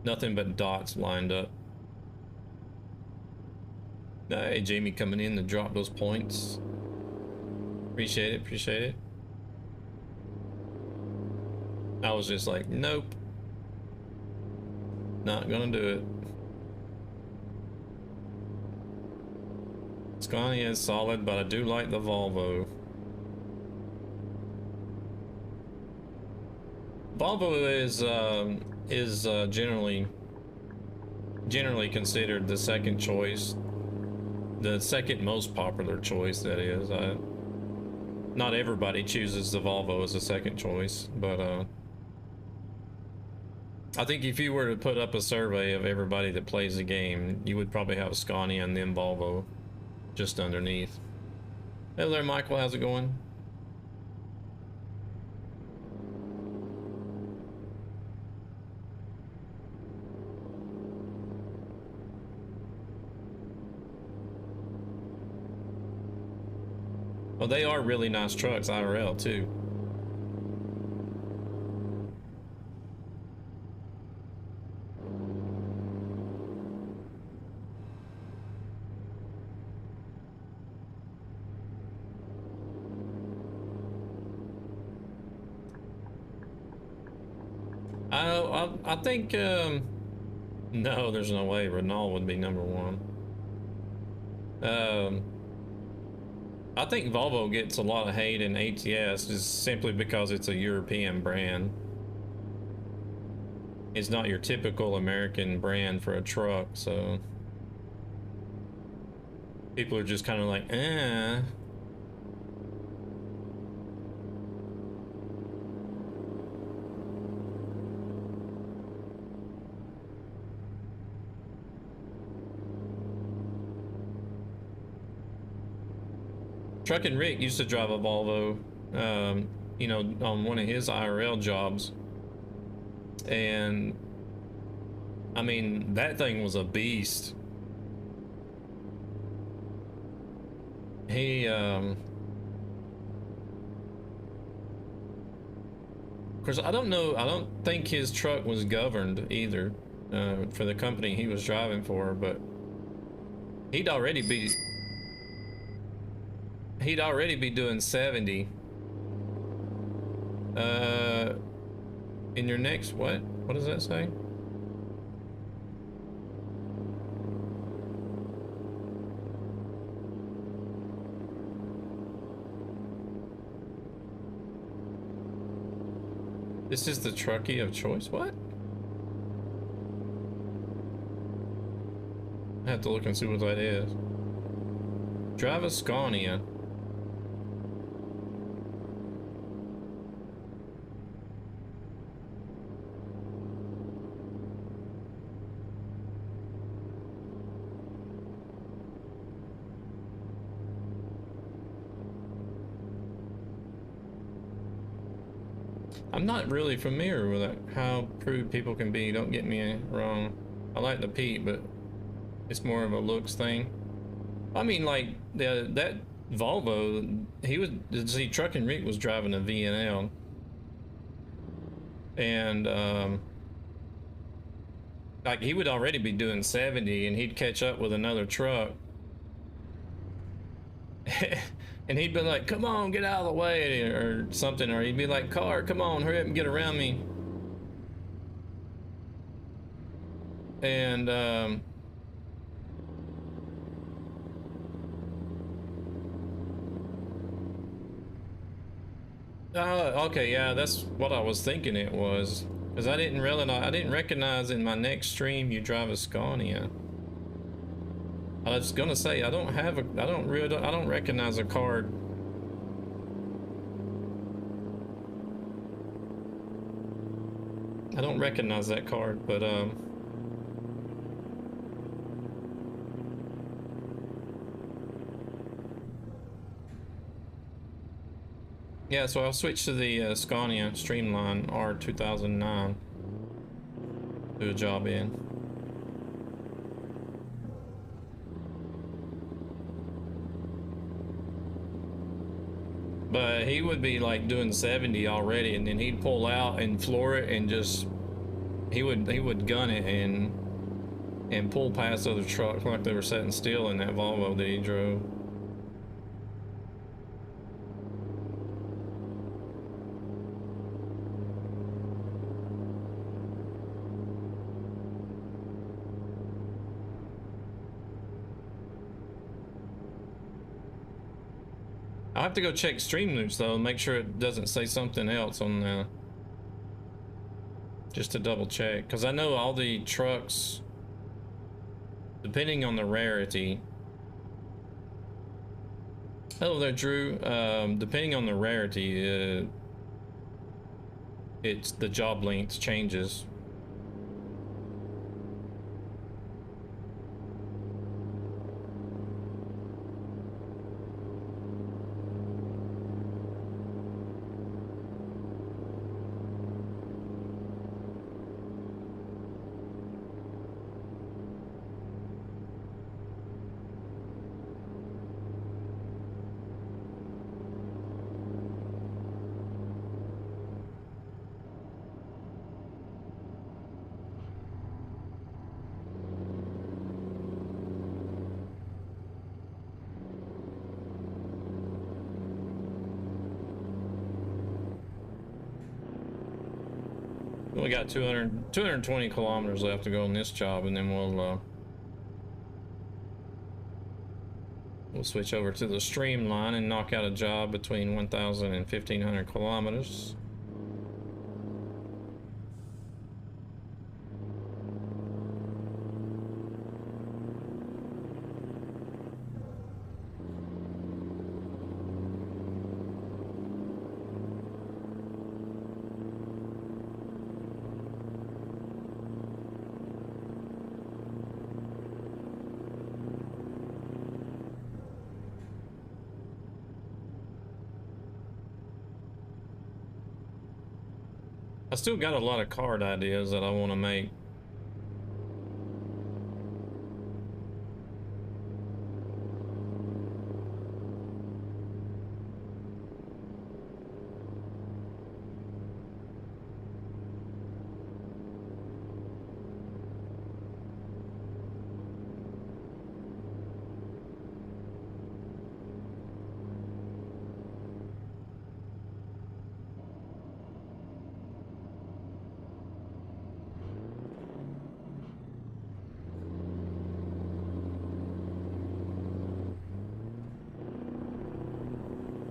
Nothing but dots lined up. Hey, Jamie coming in to drop those points. Appreciate it, appreciate it. I was just like, nope. Not gonna do it. Scania is solid, but I do like the Volvo. Volvo is generally considered the second choice. The second most popular choice, that is. Not everybody chooses the Volvo as a second choice, but I think if you were to put up a survey of everybody that plays the game, you would probably have Scania and then Volvo just underneath. Hello there, Michael. How's it going? Well, they are really nice trucks, IRL, too. I think, no, there's no way Renault would be #1. I think Volvo gets a lot of hate in ATS just simply because it's a European brand. It's not your typical American brand for a truck, so people are just kind of like, eh. Truck and Rick used to drive a Volvo. you know, on one of his IRL jobs, and I mean, that thing was a beast. He of course, I don't know, I don't think his truck was governed either, for the company he was driving for, but he'd already be doing 70. In your next, what does that say? This is the Trucky of choice? What? I have to look and see what that is. Drive a Scania. I'm not really familiar with that, how crude people can be. Don't get me wrong. I like the Pete, but it's more of a looks thing. I mean, like that Volvo, he was, see, Truck and Rick was driving a VNL, and like he would already be doing 70, and he'd catch up with another truck, and he'd be like, "Come on, get out of the way," or something, or he'd be like, "Car, come on, hurry up and get around me," and okay, yeah, that's what I was thinking it was, because I didn't recognize in my next stream you drive a Scania. I was gonna say I don't recognize a card. I don't recognize that card, but yeah, so I'll switch to the Scania Streamline R 2009. Do a job in. But he would be like doing 70 already, and then he'd pull out and floor it, and just he would gun it and pull past other trucks like they were sitting still in that Volvo that he drove. I'll have to go check stream notes though, and make sure it doesn't say something else on the, just to double check, because I know all the trucks, depending on the rarity. Hello there, Drew. Depending on the rarity, it's the job length changes. We got 220 kilometers left to go on this job, and then we'll switch over to the Streamline and knock out a job between 1,000 and 1,500 kilometers. I still got a lot of card ideas that I want to make.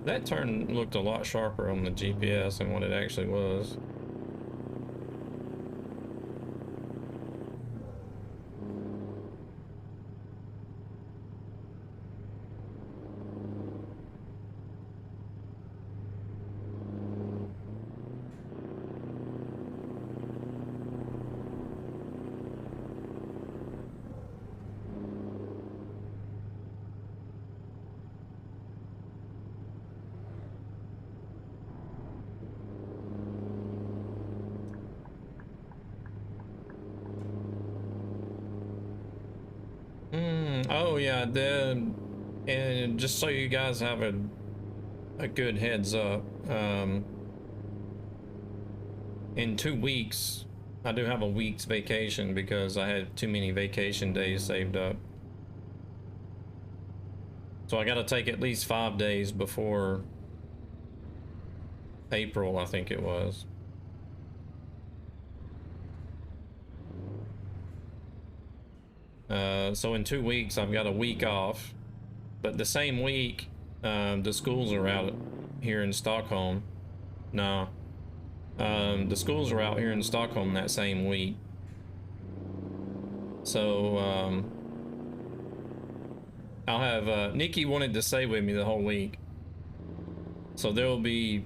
That turn looked a lot sharper on the GPS than what it actually was. Oh yeah, then, and just so you guys have a good heads up, in 2 weeks, I do have a week's vacation because I had too many vacation days saved up. So I got to take at least 5 days before April, I think it was. So in 2 weeks, I've got a week off, but the same week, the schools are out here in Stockholm. No, the schools are out here in Stockholm that same week. So I'll have Nikki wanted to stay with me the whole week, so there will be.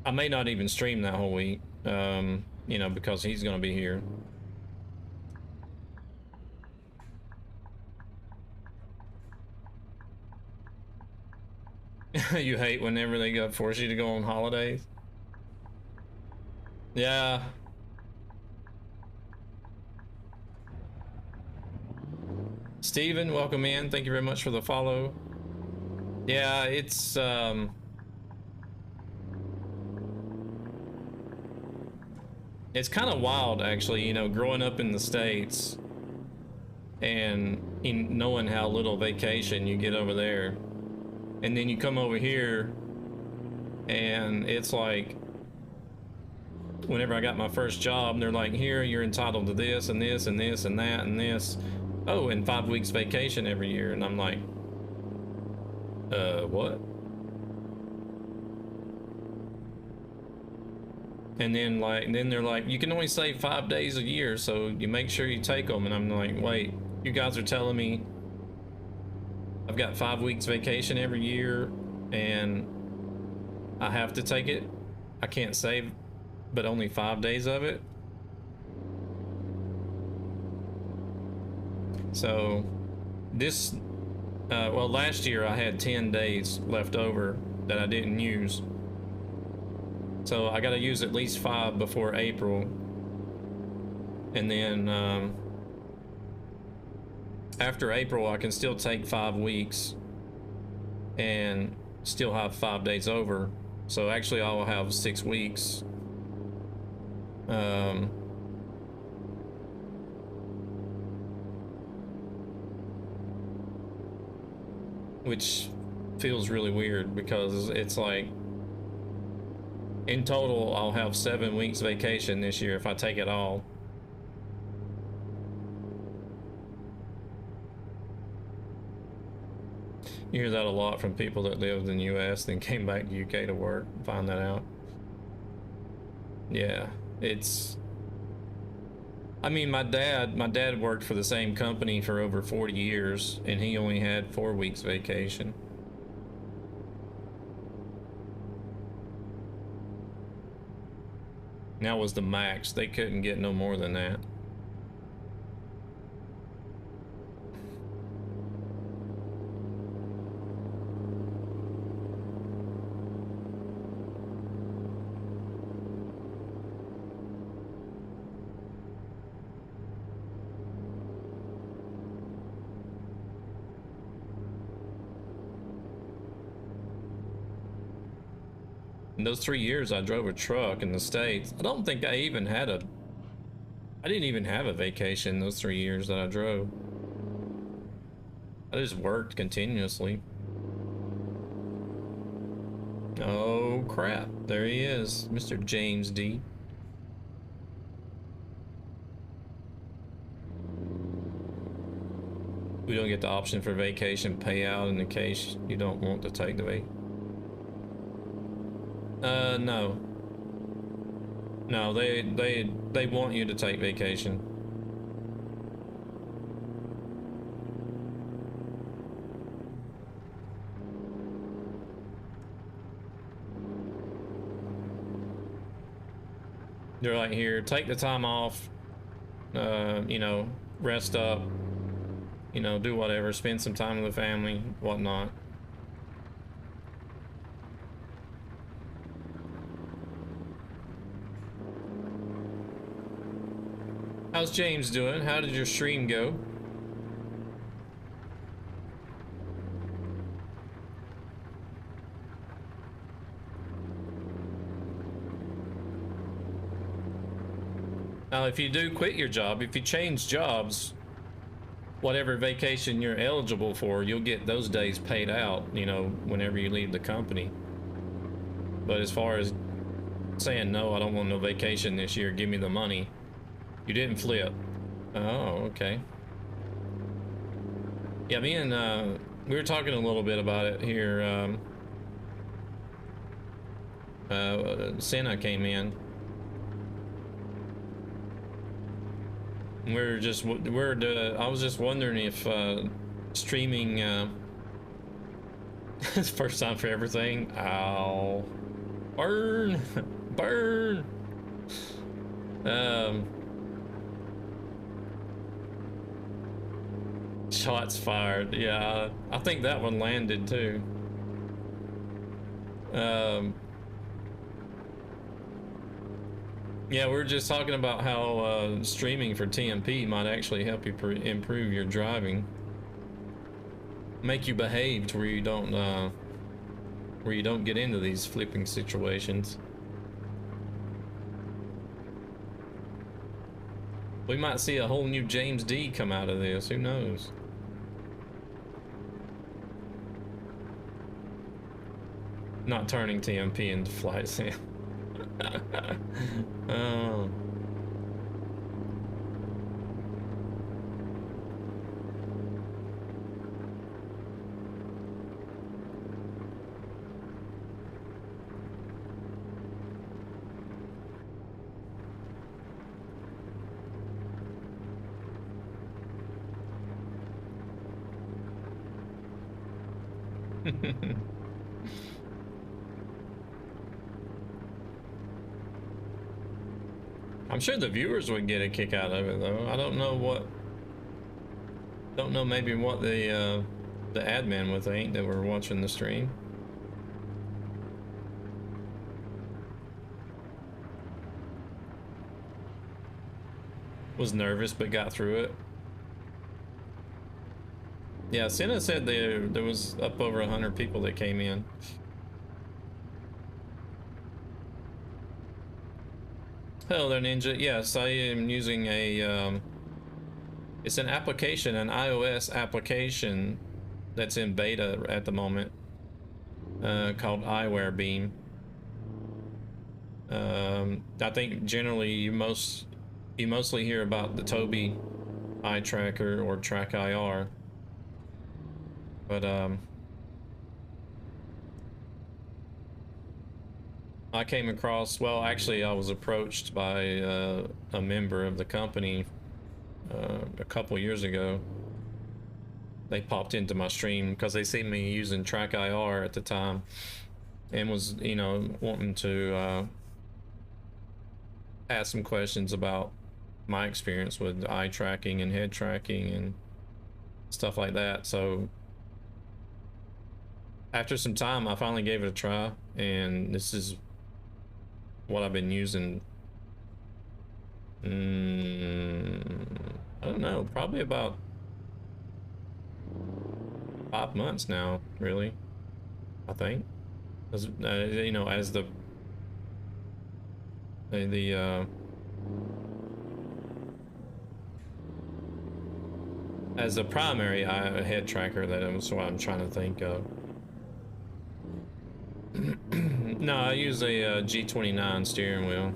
I may not even stream that whole week, you know, because he's gonna be here. You hate whenever they go force you to go on holidays. Yeah. Steven, welcome in. Thank you very much for the follow. Yeah, it's kind of wild actually, you know, growing up in the States and knowing how little vacation you get over there. And then you come over here and it's like, whenever I got my first job, they're like, here, you're entitled to this and this and this and that and this. Oh, and 5 weeks vacation every year. And I'm like, what? And then they're like, you can only save 5 days a year, so you make sure you take them. And I'm like, wait, you guys are telling me I've got 5 weeks vacation every year and I have to take it? I can't save but only 5 days of it? So this, well, last year I had 10 days left over that I didn't use. So I got to use at least 5 before April. And then after April, I can still take 5 weeks and still have 5 days over. So actually I'll have 6 weeks. Which feels really weird because it's like, in total, I'll have 7 weeks vacation this year if I take it all. You hear that a lot from people that lived in the US then came back to UK to work and find that out. Yeah, it's, I mean, my dad worked for the same company for over 40 years and he only had 4 weeks vacation. That was the max. They couldn't get no more than that. In those 3 years I drove a truck in the States, I don't think I didn't even have a vacation those 3 years that I drove. I just worked continuously. Oh crap, there he is, Mr. James D. We don't get the option for vacation payout in the case you don't want to take the vacation. No. No, they want you to take vacation. They're like, here, take the time off, you know, rest up, you know, do whatever, spend some time with the family, whatnot. How's James doing? How did your stream go? Now, if you do quit your job, if you change jobs, whatever vacation you're eligible for, you'll get those days paid out, you know, whenever you leave the company. But as far as saying, no, I don't want no vacation this year, give me the money, you didn't flip. Oh, okay. Yeah, me and we were talking a little bit about it here. Senna came in. I was just wondering if streaming it's first time for everything. Ow. Burn. Burn. Shots fired. Yeah, I think that one landed too. Yeah, we were just talking about how streaming for TMP might actually help you improve your driving, make you behave to where you don't get into these flipping situations. We might see a whole new James D come out of this. Who knows? Not turning TMP into flight sim. Oh. I'm sure the viewers would get a kick out of it, though. I don't know maybe what the admin would think that were watching the stream. Was nervous but got through it. Yeah, Senna said there was up over 100 people that came in. Hello there, Ninja. Yes, I am using a it's an application, an iOS application that's in beta at the moment, called Eyeware Beam. I think generally you mostly hear about the Tobii eye tracker or TrackIR, but I came across, well, actually I was approached by a member of the company a couple years ago. They popped into my stream because they seen me using TrackIR at the time and was, you know, wanting to ask some questions about my experience with eye tracking and head tracking and stuff like that. So after some time I finally gave it a try, and this is what I've been using. I don't know, probably about 5 months now, really. I think, as you know, as the As a primary head tracker, that was what I'm trying to think of. No, I use a G29 steering wheel.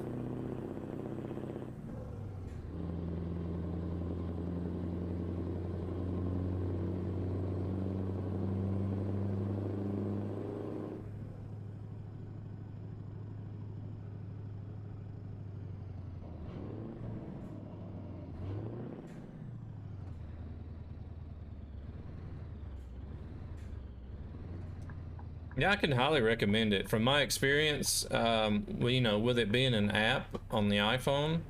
Yeah, I can highly recommend it. From my experience, well, you know, with it being an app on the iPhone,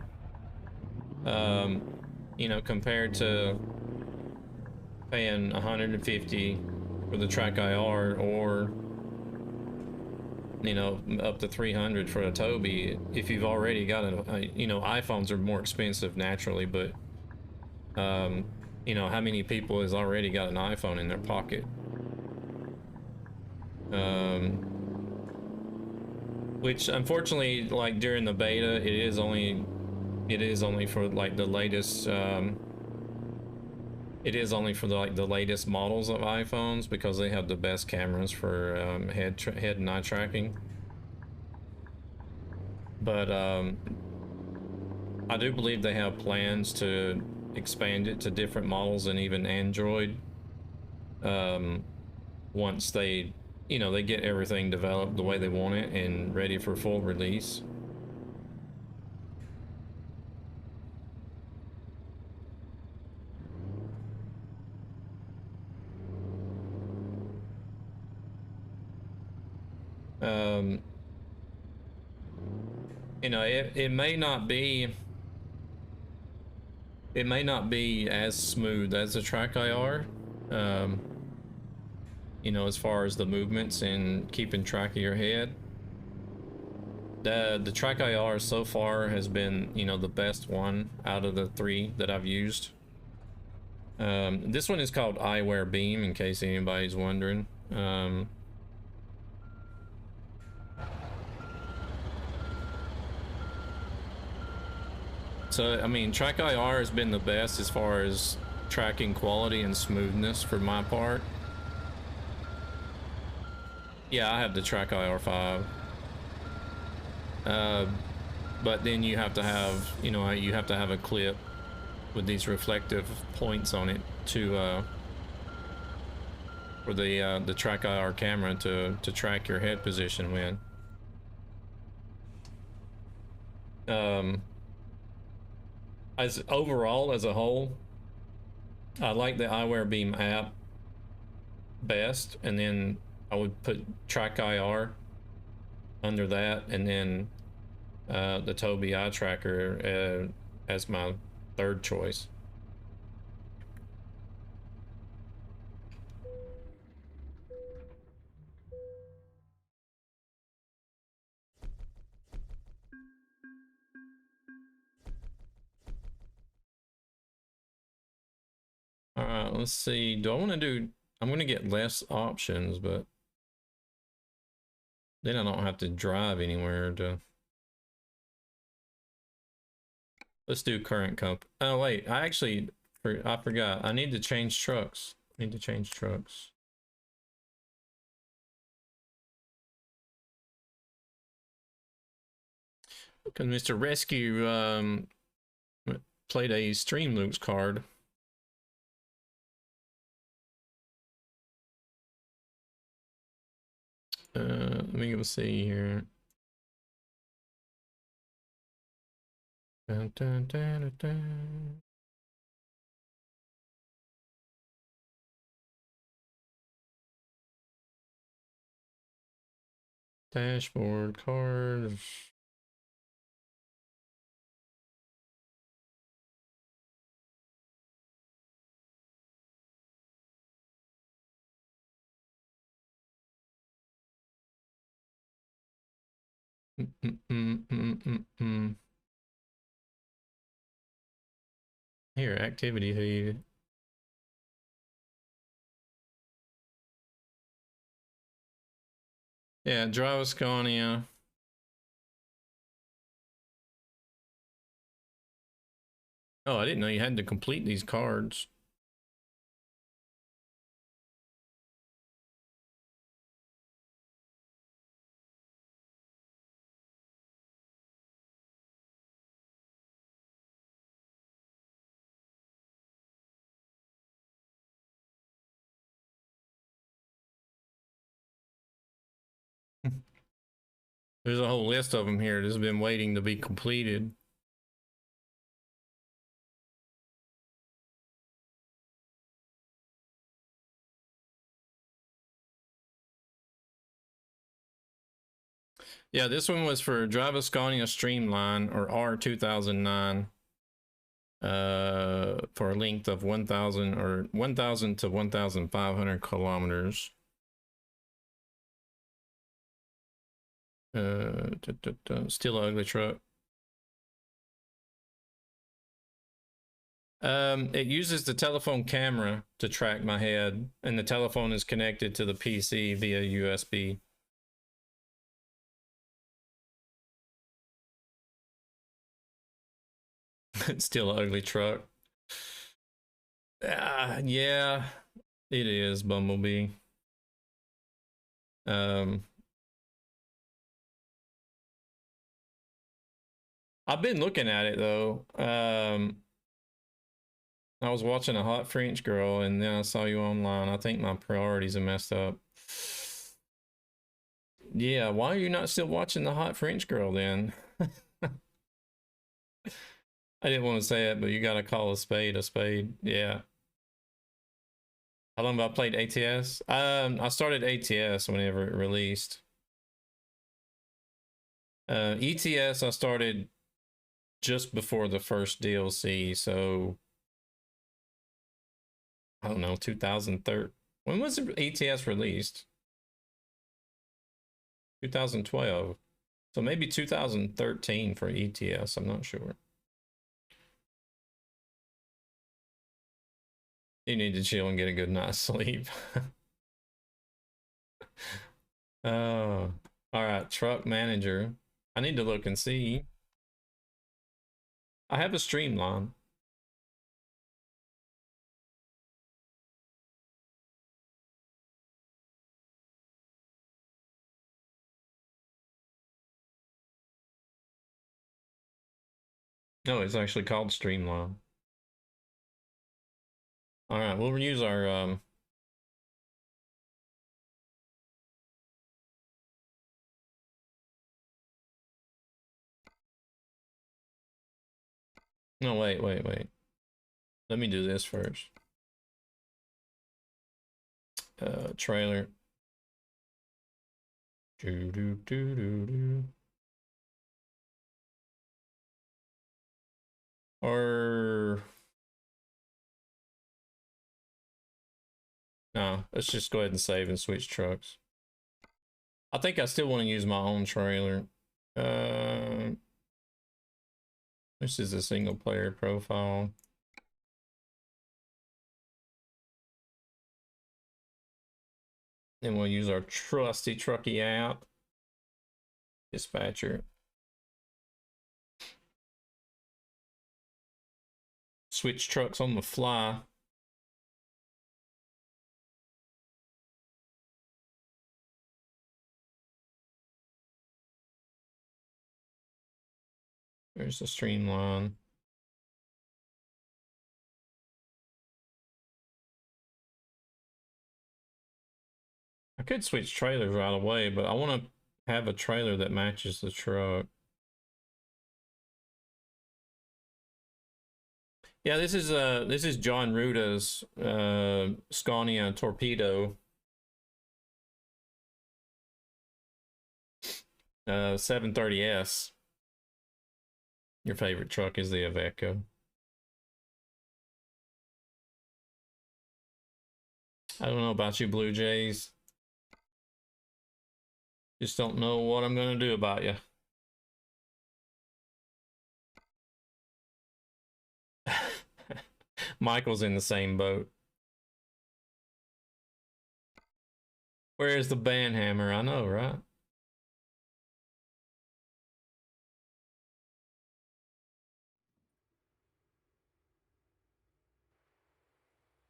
you know, compared to paying 150 for the TrackIR or, you know, up to 300 for a Tobii, if you've already got you know, iPhones are more expensive naturally, but, you know, how many people has already got an iPhone in their pocket? Which unfortunately, like during the beta, it is only for like the latest, it is only for like the latest models of iPhones because they have the best cameras for head and eye tracking. But I do believe they have plans to expand it to different models and even Android, once they, you know, they get everything developed the way they want it and ready for full release. You know, it may not be, it may not be as smooth as the TrackIR, you know, as far as the movements and keeping track of your head. The TrackIR so far has been, you know, the best one out of the three that I've used. This one is called Eyeware Beam, in case anybody's wondering. So, I mean, TrackIR has been the best as far as tracking quality and smoothness for my part. Yeah, I have the TrackIR 5. But then you have to have, you know, you have to have a clip with these reflective points on it to for the TrackIR camera to track your head position with. As overall, as a whole, I like the Eyeware Beam app best, and then I would put TrackIR under that, and then the Tobii eye tracker as my third choice. All right, let's see. Do I want to do? I'm going to get less options, but then I don't have to drive anywhere to. Let's do current comp. Oh wait, I forgot. I need to change trucks. I need to change trucks. Because Mr. Rescue played a Stream Loops card. Let me go see here. Dun, dun, dun, dun, dun. Dashboard card. Here, activity feed. Yeah, drive a Scania. Oh, I didn't know you had to complete these cards. There's a whole list of them here that's been waiting to be completed. Yeah, this one was for Drive a Scania Streamline or R2009 for a length of 1,000 or 1,000 to 1,500 kilometers. Still an ugly truck. It uses the telephone camera to track my head, and the telephone is connected to the PC via USB. It's still an ugly truck. Yeah, it is Bumblebee. I've been looking at it though. I was watching a hot French girl and then I saw you online. I think my priorities are messed up. Yeah, why are you not still watching the hot French girl then? I didn't want to say it, but you gotta call a spade a spade. Yeah. How long have I played ATS? I started ATS whenever it released. ETS I started just before the first DLC, so I don't know, 2013. When was ETS released? 2012. So maybe 2013 for ETS, I'm not sure. You need to chill and get a good night's sleep. Oh, all right, truck manager. I need to look and see. I have a streamline. No, it's actually called streamline. All right, we'll use our no, wait. Let me do this first. Trailer. Do. Or no, let's just go ahead and save and switch trucks. I think I still want to use my own trailer. This is a single player profile. Then we'll use our trusty Trucky app. Dispatcher. Switch trucks on the fly. There's the streamline. I could switch trailers right away, but I want to have a trailer that matches the truck. Yeah, this is Jon Ruda's Scania Torpedo. 730S. Your favorite truck is the Iveco. I don't know about you Blue Jays. Just don't know what I'm gonna do about you. Michael's in the same boat. Where's the band hammer? I know, right?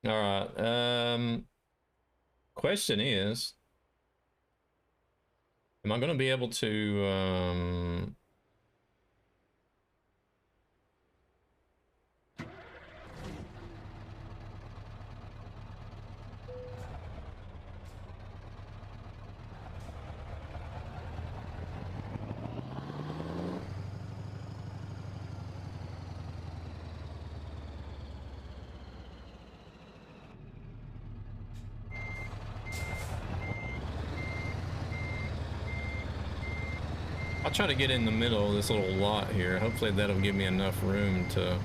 All right. Question is, am I going to be able to I'll try to get in the middle of this little lot here. Hopefully that'll give me enough room to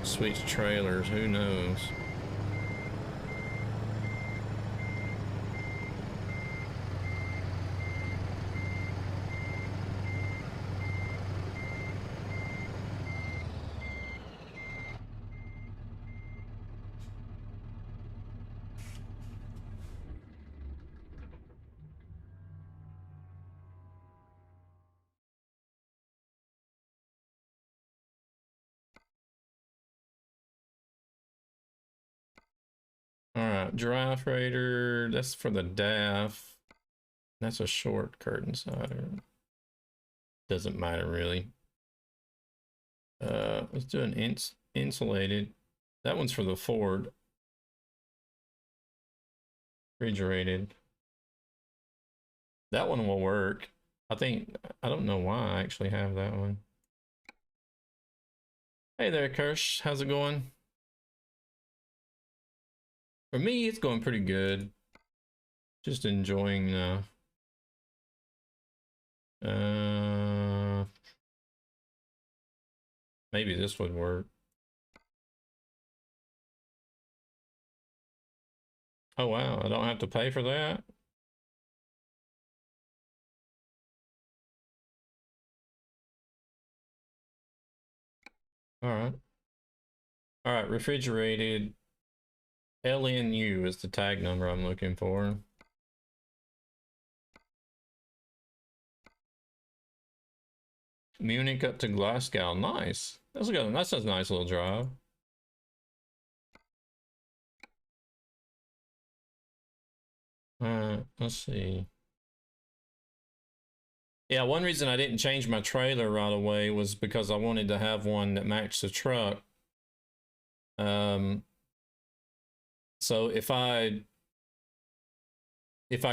switch trailers. Who knows? All right, Giraffe Raider. That's for the DAF. That's a short curtain sider. Doesn't matter really. Let's do an insulated. That one's for the Ford. Refrigerated. That one will work. I don't know why I actually have that one. Hey there, Kirsch. How's it going? For me, it's going pretty good. Just enjoying maybe this would work. Oh wow, I don't have to pay for that. All right. All right, refrigerated LNU is the tag number I'm looking for. Munich up to Glasgow. Nice. That's a nice little drive. Let's see. Yeah, one reason I didn't change my trailer right away was because I wanted to have one that matched the truck. So if I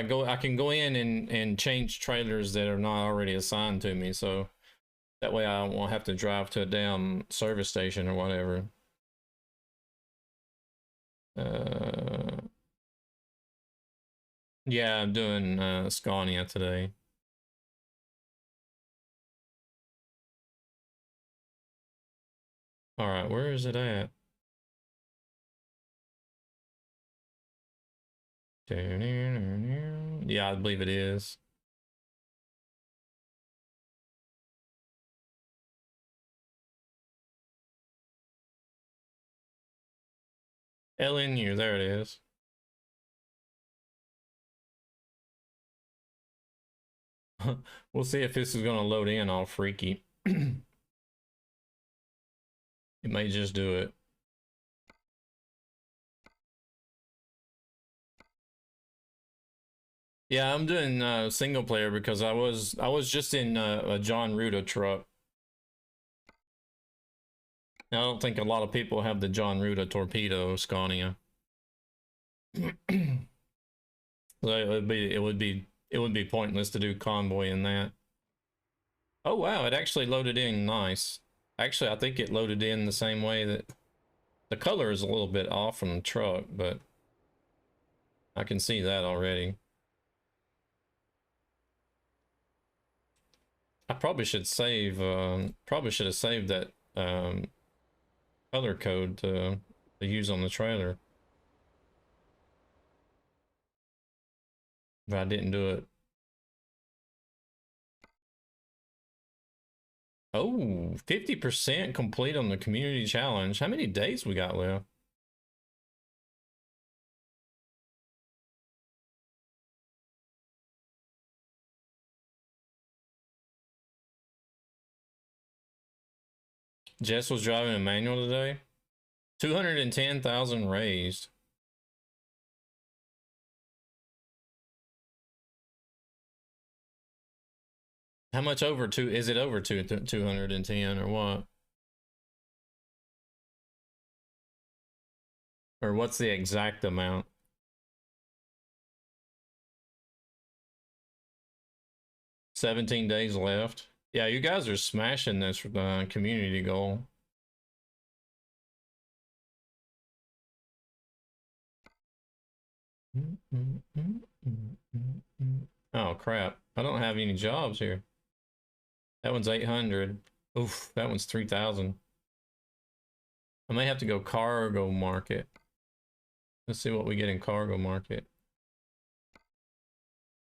go, I can go in and change trailers that are not already assigned to me. So that way I won't have to drive to a damn service station or whatever. Yeah, I'm doing Scania today. All right, where is it at? Yeah, I believe it is. LNU, there it is. We'll see if this is going to load in all freaky. It may just do it. Yeah, I'm doing single player because I was just in a Jon Ruda truck. I don't think a lot of people have the Jon Ruda Torpedo Scania. So it would be pointless to do convoy in that. Oh wow, it actually loaded in nice. Actually, I think it loaded in the same way that the color is a little bit off from the truck, but I can see that already. I probably should save, probably should have saved that color code to use on the trailer. But I didn't do it. Oh, 50% complete on the community challenge. How many days we got left? Jess was driving a manual today. 210,000 raised. How much over two? Is it over 210 or what? Or what's the exact amount? $17 days left. Yeah, you guys are smashing this community goal. Oh crap! I don't have any jobs here. That one's 800. Oof, that one's 3,000. I may have to go cargo market. Let's see what we get in cargo market.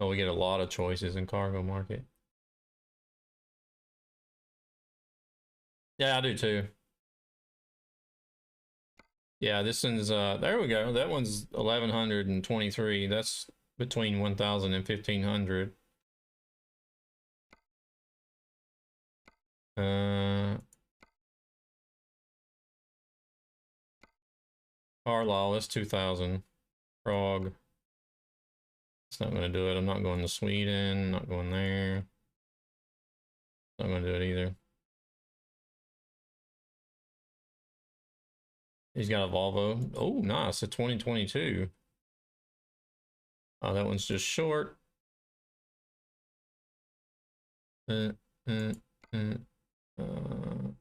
Oh, we get a lot of choices in cargo market. Yeah, I do too. Yeah, this one's there we go. That one's 1,123. That's between 1,000 and 1,500. Carlisle, that's 2,000. Prague. It's not gonna do it. I'm not going to Sweden, not going there. Not gonna do it either. He's got a Volvo. Oh, nice. A 2022. Oh, that one's just short. Uh, uh, uh, uh.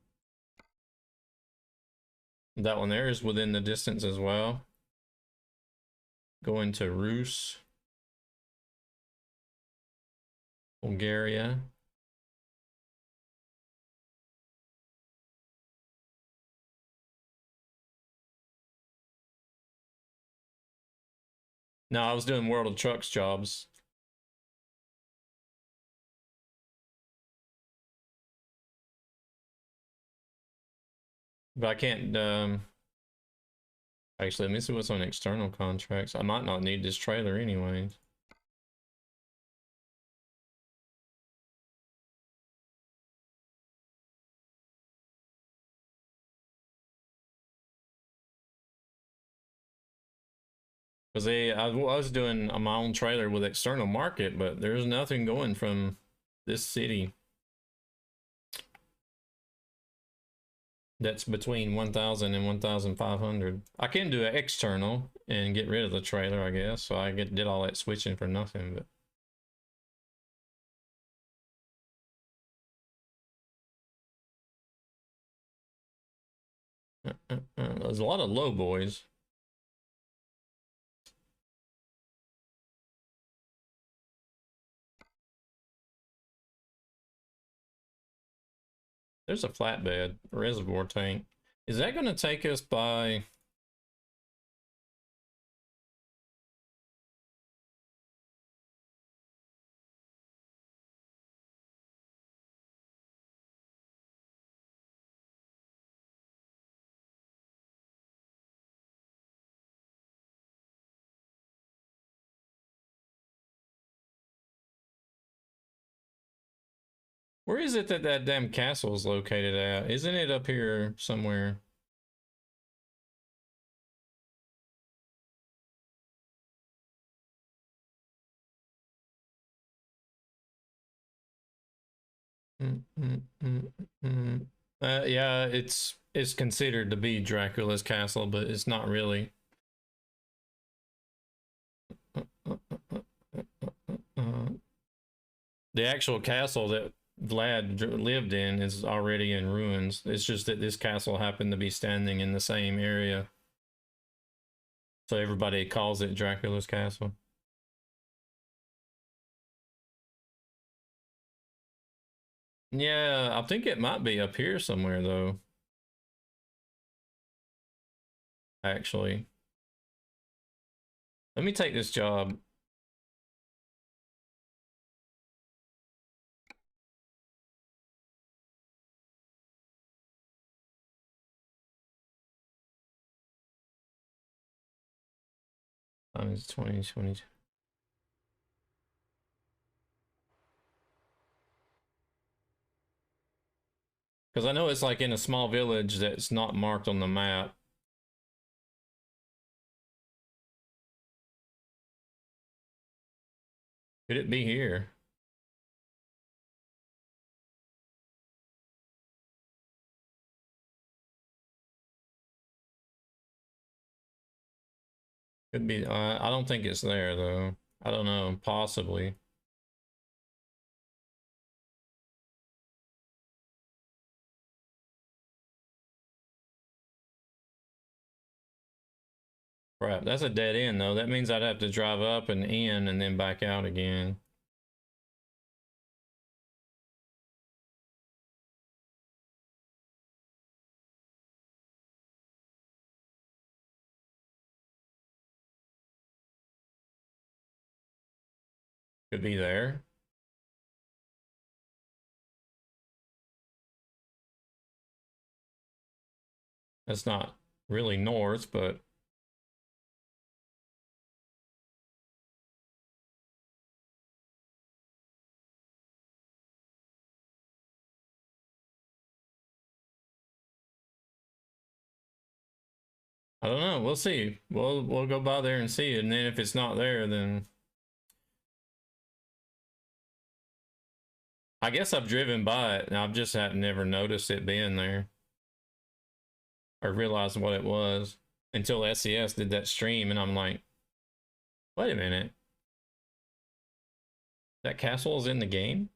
That one there is within the distance as well. Going to Rus, Bulgaria. No, I was doing World of Trucks jobs. But I can't, actually, let me see what's on external contracts. I might not need this trailer anyways. Because I was doing my own trailer with external market, but there's nothing going from this city that's between 1,000 and 1,500. I can do an external and get rid of the trailer, I guess. So I did all that switching for nothing, but. There's a lot of low boys. There's a flatbed reservoir tank. Is that going to take us by? Where is it that that damn castle is located at? Isn't it up here somewhere? Yeah, it's considered to be Dracula's castle, but it's not really. The actual castle that Vlad lived in is already in ruins. It's just that this castle happened to be standing in the same area. So everybody calls it Dracula's castle. Yeah, I think it might be up here somewhere though. Actually. Let me take this job. It's 2022. Because I know it's like in a small village that's not marked on the map. Could it be here? Could be. I don't think it's there though. I don't know. Possibly. Crap, that's a dead end though. That means I'd have to drive up and in and then back out again. Could be there. That's not really north, but I don't know. We'll see. We'll go by there and see it, and then if it's not there, then I guess I've driven by it and I've just had never noticed it being there or realized what it was until SES did that stream, and I'm like, wait a minute, that castle is in the game?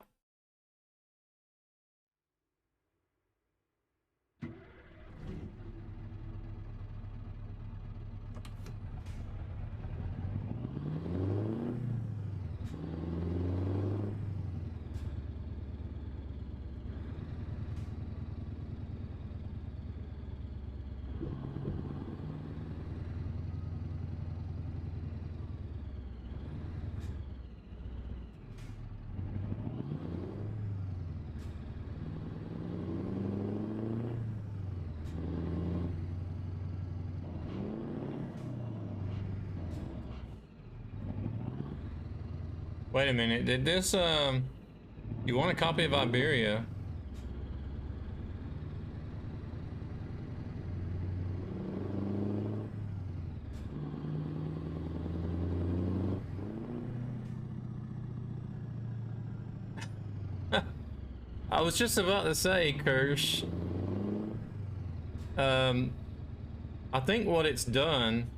Wait a minute, did this, you want a copy of Iberia? I was just about to say, Kirsch, I think what it's done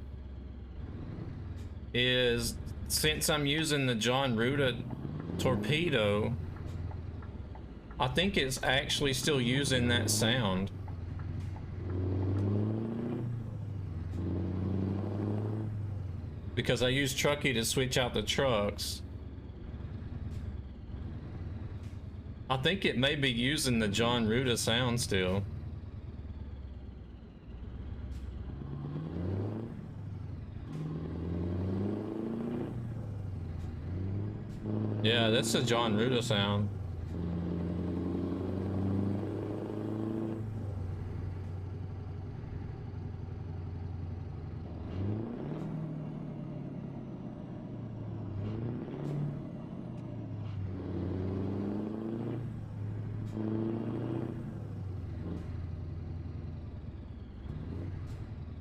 is, since I'm using the Jon Ruda Torpedo, I think it's actually still using that sound. Because I use Trucky to switch out the trucks. I think it may be using the Jon Ruda sound still. Yeah, that's the Jon Ruda sound.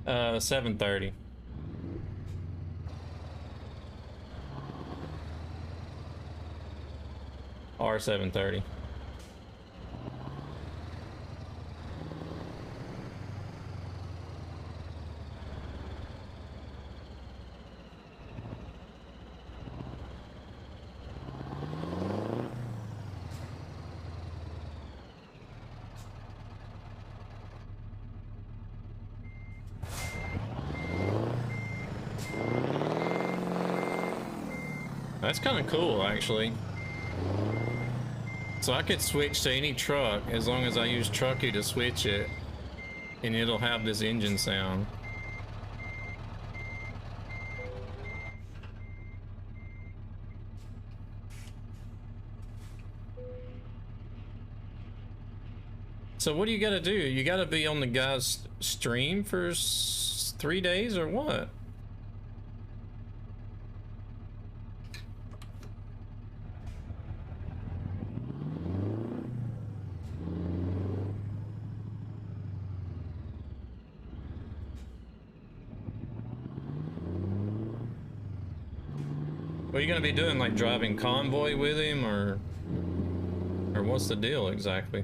Uh, 7:30. Or 7:30. That's kind of cool, actually. So I could switch to any truck as long as I use Trucky to switch it, and it'll have this engine sound. So what do you gotta do? You gotta be on the guy's stream for 3 days or what? Are you gonna be doing, like driving convoy with him, or what's the deal exactly?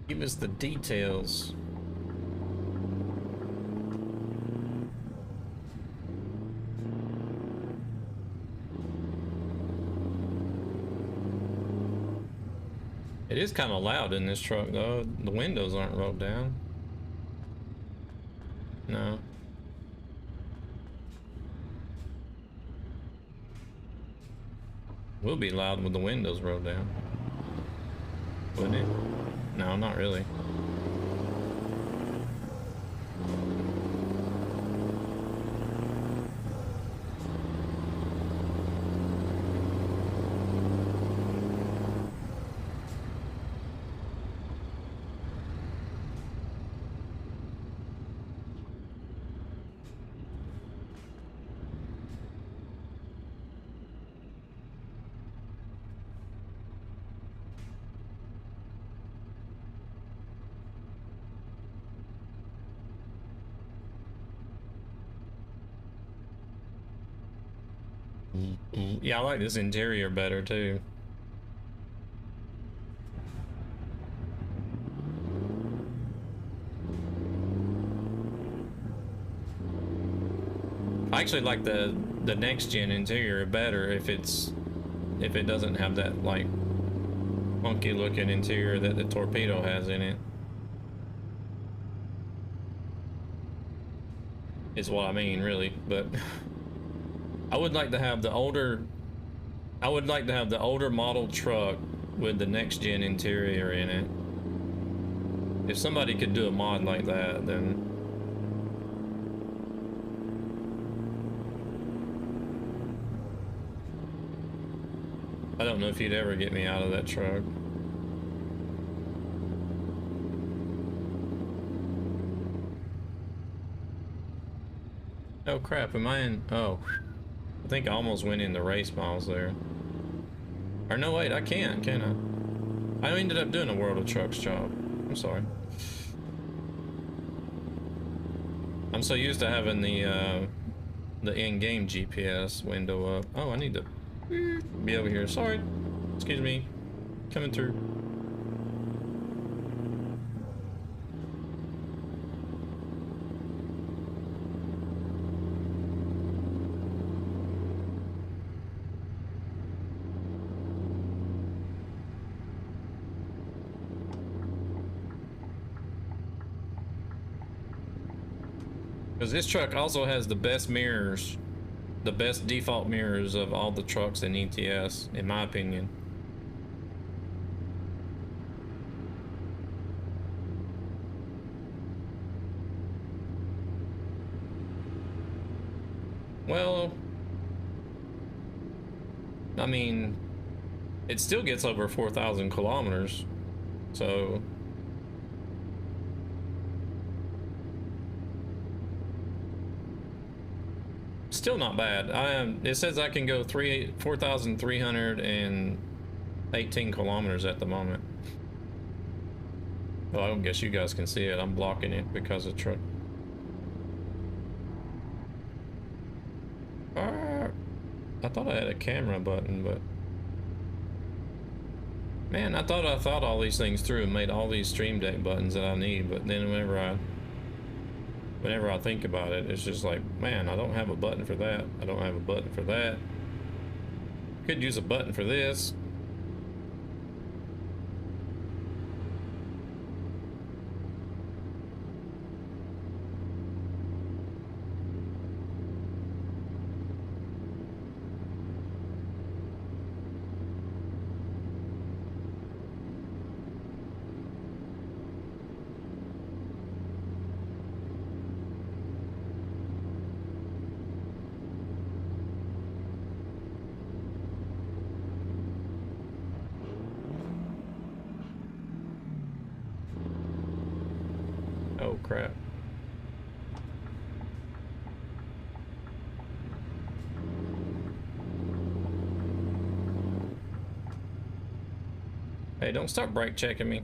Give us the details. It is kind of loud in this truck though. The windows aren't rolled down. No. Will be loud with the windows rolled down. Wouldn't it? No, not really. Yeah, I like this interior better too. I actually like the next gen interior better if it doesn't have that like funky looking interior that the Torpedo has in it. Is what I mean, really, but I would like to have the older model truck with the next gen interior in it. If somebody could do a mod like that, then I don't know if you'd ever get me out of that truck. Oh crap, am I in? Oh, I think I almost went into race miles there. Or no, wait, I can I? I ended up doing a World of Trucks job. I'm sorry. I'm so used to having the in-game GPS window up. Oh, I need to be over here. Sorry. Excuse me. Coming through. Because this truck also has the best mirrors, the best default mirrors of all the trucks in ETS, in my opinion. Well, I mean, it still gets over 4,000 kilometers, so still not bad. It says I can go 4,318 kilometers at the moment. Well, I don't guess you guys can see it. I'm blocking it because of truck. I thought I had a camera button, but man, I thought all these things through and made all these Stream Deck buttons that I need, but then whenever I think about it, it's just like, man, I don't have a button for that. I don't have a button for that. Could use a button for this. Oh crap. Hey, don't start brake checking me.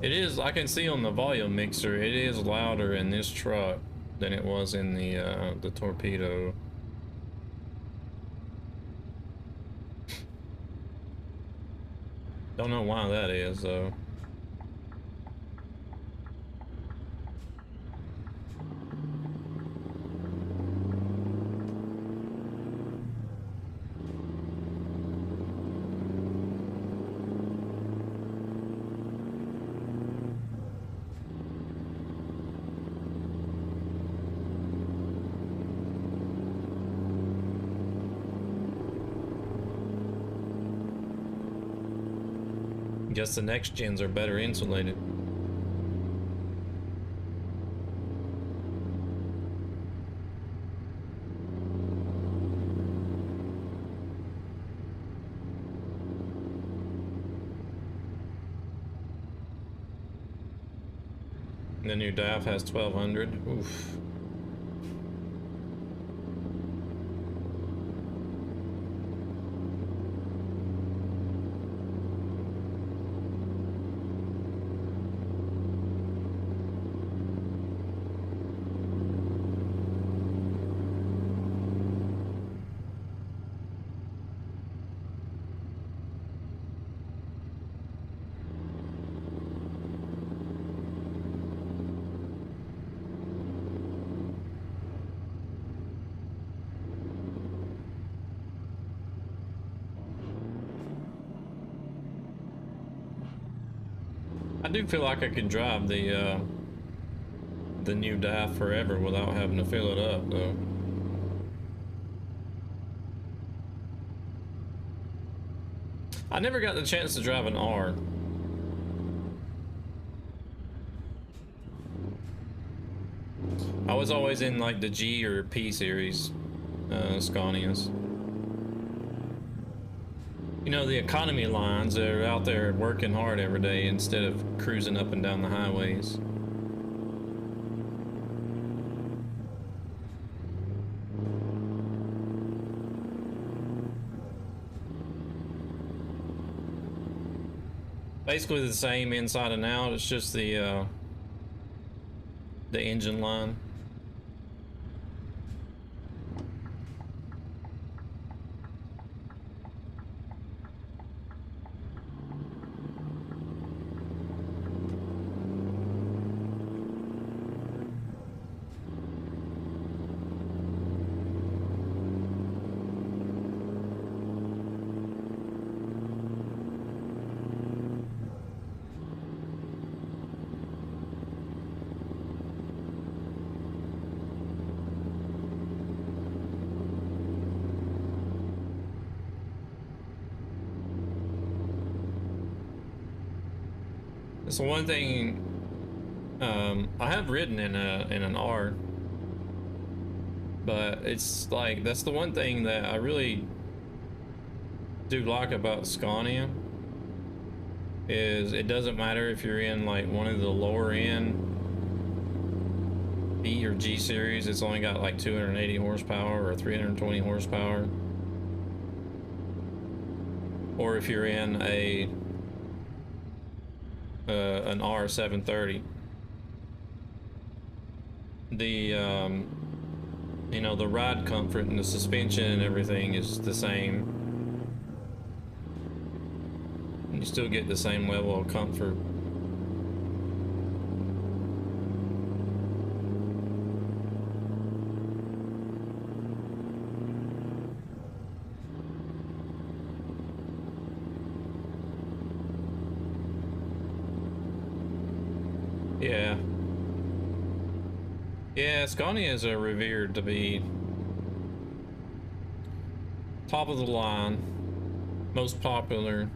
It is, I can see on the volume mixer, it is louder in this truck than it was in the Torpedo. Don't know why that is though. Guess the next gens are better insulated. The new DAF has 1200. Oof. I do feel like I could drive the new DAF forever without having to fill it up though. I never got the chance to drive an R. I was always in like the G or P series Scanias. You know, the economy lines that are out there working hard every day instead of cruising up and down the highways. Basically the same inside and out, it's just the engine line. So one thing I have ridden in an R, but it's like that's the one thing that I really do like about Scania is it doesn't matter if you're in like one of the lower end B or G series. It's only got like 280 horsepower or 320 horsepower, or if you're in an R730, the you know, the ride comfort and the suspension and everything is the same. You still get the same level of comfort. Yeah. Yeah, Scanias are revered to be top of the line, most popular.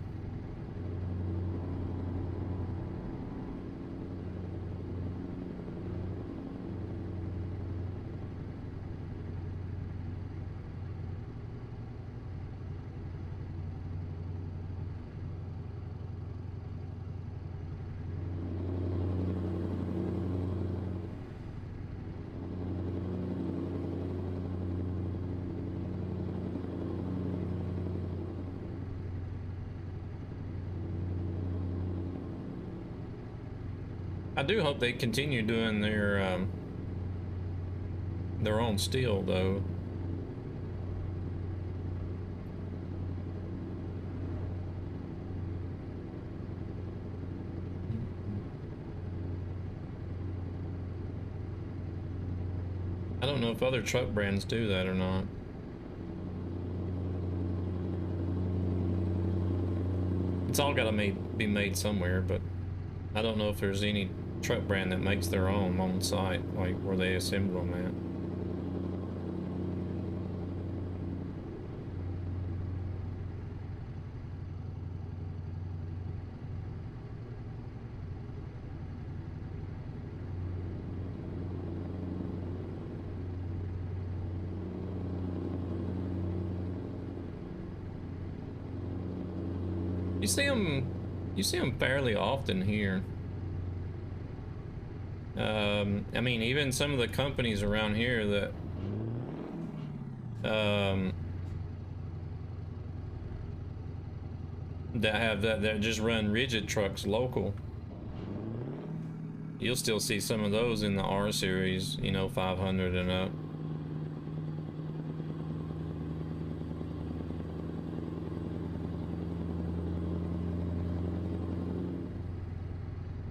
I do hope they continue doing their own steel though. I don't know if other truck brands do that or not. It's all got to be made somewhere, but I don't know if there's any truck brand that makes their own on site, like where they assemble them at. You see them fairly often here. I mean, even some of the companies around here that that just run rigid trucks local, you'll still see some of those in the R series, you know, 500 and up.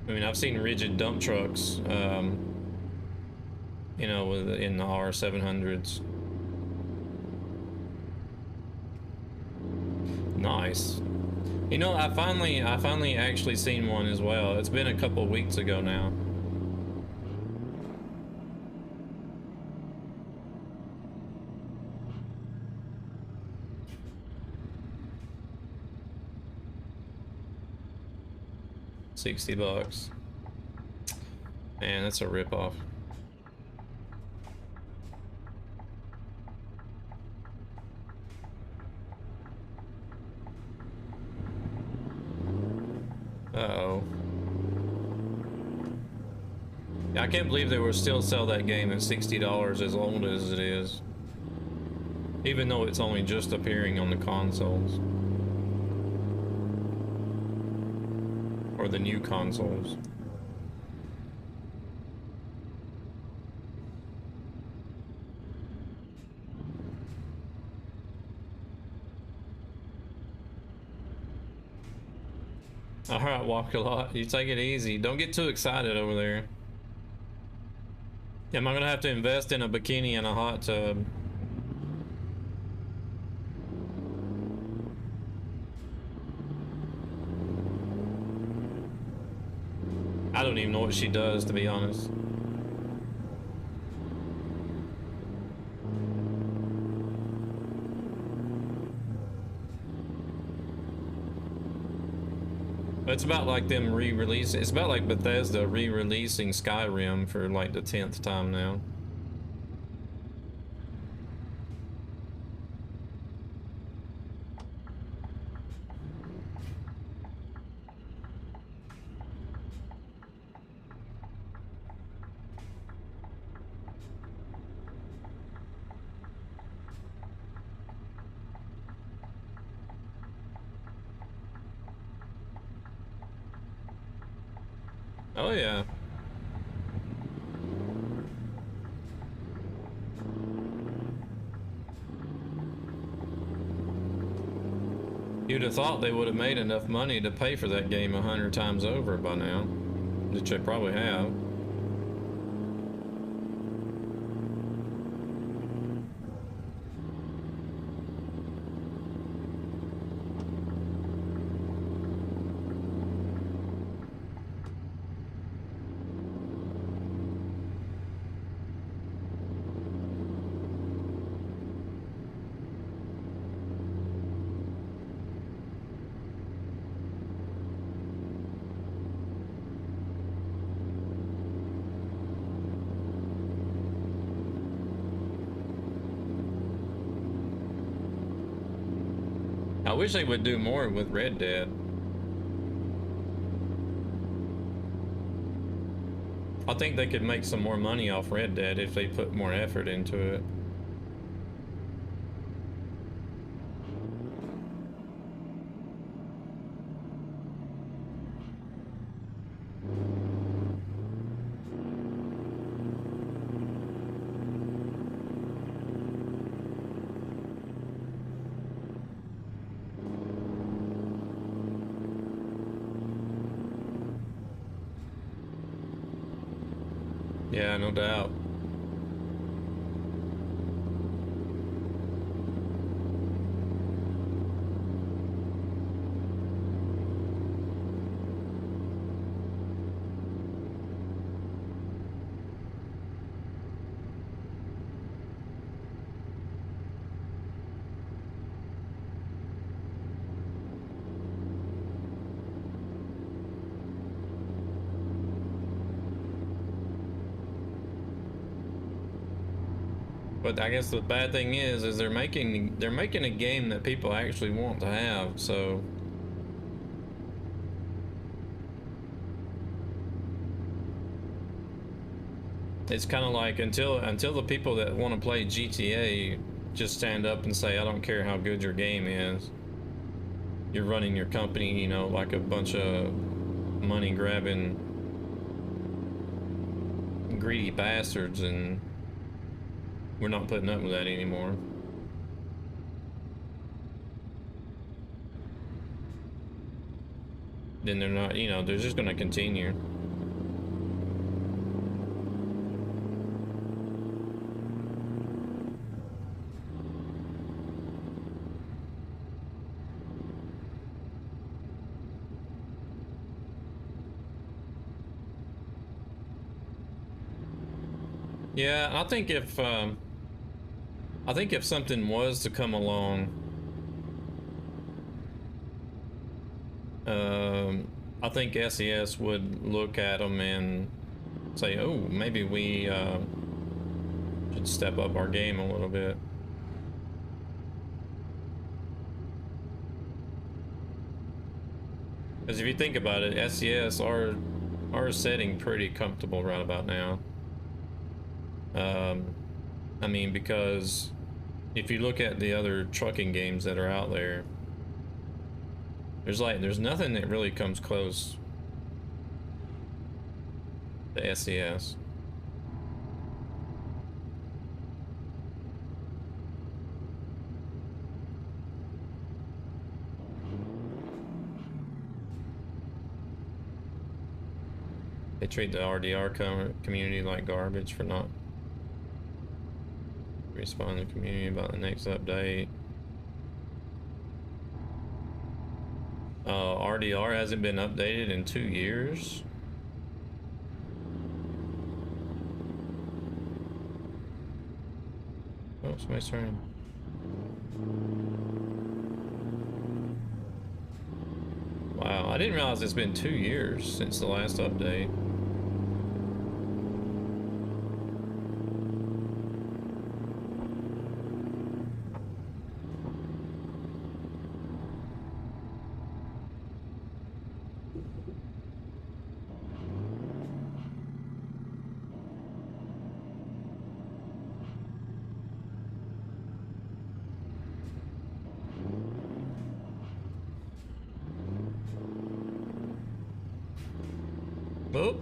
I mean, I've seen rigid dump trucks, you know, in the R700s. Nice. You know, I finally actually seen one as well. It's been a couple weeks ago now. $60. Man, that's a ripoff. Uh-oh. I can't believe they will still sell that game at $60 as old as it is. Even though it's only just appearing on the consoles. Or the new consoles. Alright, walk a lot. You take it easy. Don't get too excited over there. Am I gonna have to invest in a bikini and a hot tub? I don't even know what she does, to be honest. It's about like them re-releasing. It's about like Bethesda re-releasing Skyrim for like the 10th time now. Oh yeah. You'd have thought they would have made enough money to pay for that game 100 times over by now. Which they probably have. I wish they would do more with Red Dead. I think they could make some more money off Red Dead if they put more effort into it. Yeah, no doubt. But I guess the bad thing is they're making a game that people actually want to have, so it's kind of like until the people that want to play GTA just stand up and say, I don't care how good your game is. You're running your company, you know, like a bunch of money grabbing greedy bastards, and we're not putting up with that anymore. Then they're not, you know, they're just going to continue. Yeah, I think if something was to come along, I think SES would look at them and say, oh, maybe we should step up our game a little bit. Because if you think about it, SES are setting pretty comfortable right about now. I mean, because if you look at the other trucking games that are out there, there's nothing that really comes close to SES. They treat the RDR community like garbage for not responding to the community about the next update. RDR hasn't been updated in 2 years. Oh, somebody's turning. Wow, I didn't realize it's been 2 years since the last update. Oh.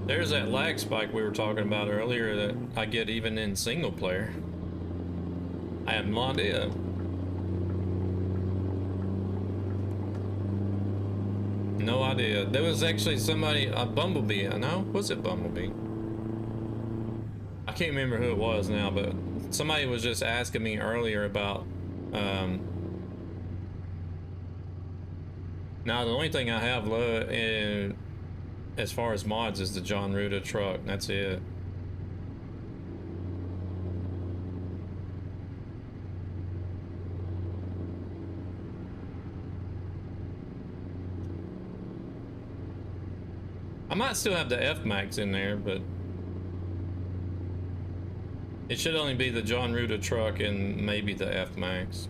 There's that lag spike we were talking about earlier that I get even in single player. I have no idea. No idea. There was actually somebody, a Bumblebee, I know, was it Bumblebee? I can't remember who it was now, but somebody was just asking me earlier about, now the only thing I have as far as mods is the Jon Ruda truck, that's it. I might still have the F-Max in there, but it should only be the Jon Ruda truck and maybe the F-Max.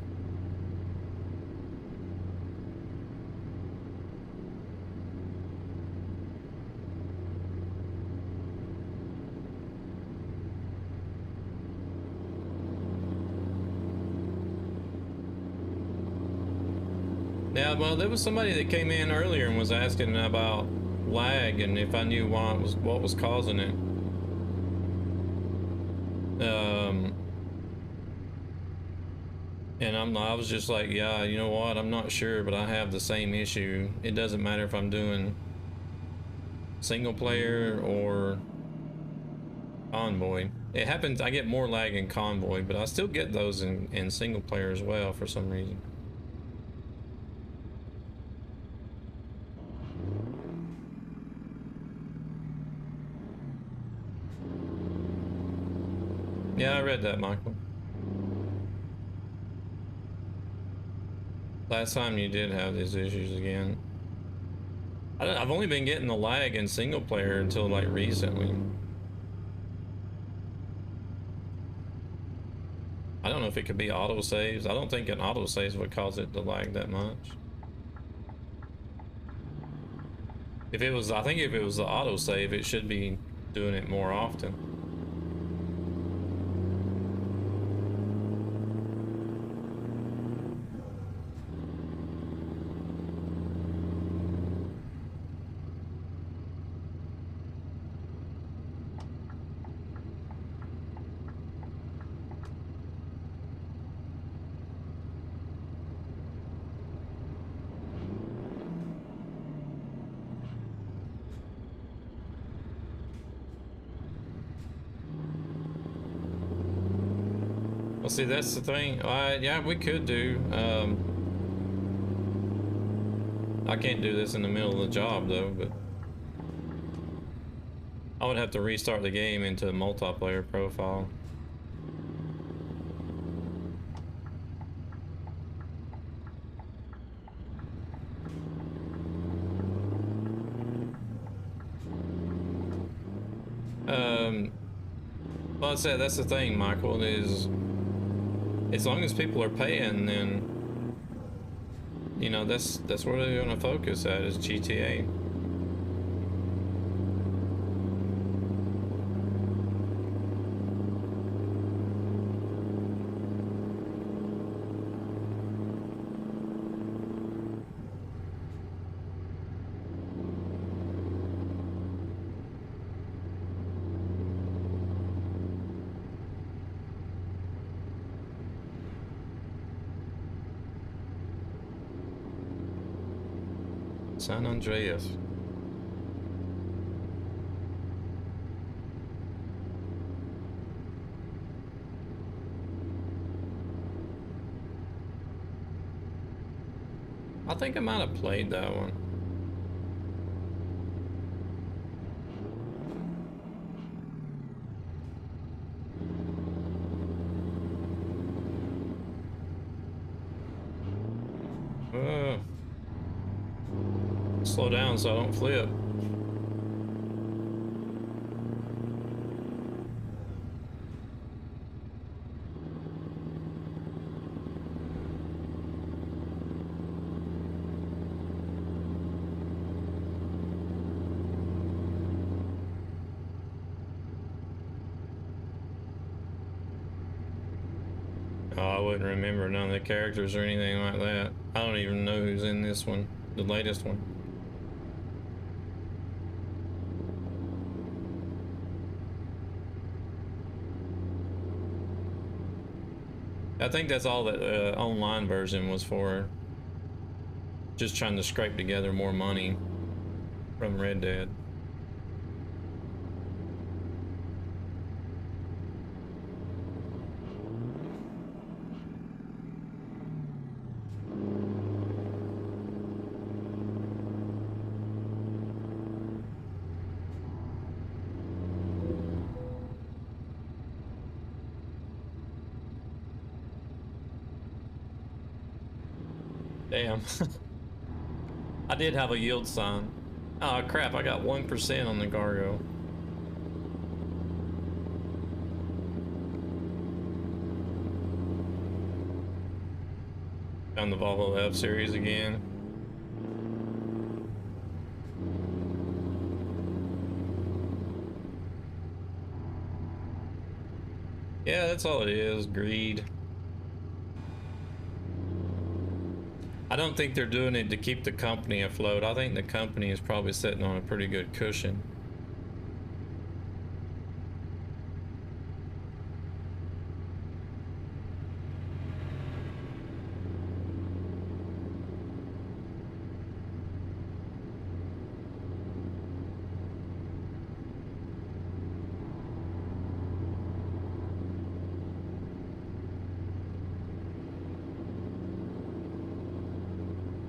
Yeah, well, there was somebody that came in earlier and was asking about lag and if I knew what was causing it. And I was just like, yeah, you know what? I'm not sure, but I have the same issue. It doesn't matter if I'm doing single player or convoy. It happens, I get more lag in convoy, but I still get those in single player as well for some reason. Yeah, I read that, Michael. Last time you did have these issues again. I've only been getting the lag in single player until like recently. I don't know if it could be auto saves. I don't think an auto saves would cause it to lag that much. If it was, I think if it was the auto save, it should be doing it more often. Well, see, that's the thing. Yeah, we could do. I can't do this in the middle of the job though, but I would have to restart the game into multiplayer profile. Well, I said that's the thing, Michael, is as long as people are paying, then you know that's where they're gonna focus at is GTA. San Andreas. I think I might have played that one. Slow down so I don't flip. Oh, I wouldn't remember none of the characters or anything like that. I don't even know who's in this one, the latest one. I think that's all that online version was for. Just trying to scrape together more money from Red Dead. Damn. I did have a yield sign. Oh crap, I got 1% on the cargo. Found the Volvo F series again. Yeah, that's all it is, greed. I don't think they're doing it to keep the company afloat. I think the company is probably sitting on a pretty good cushion.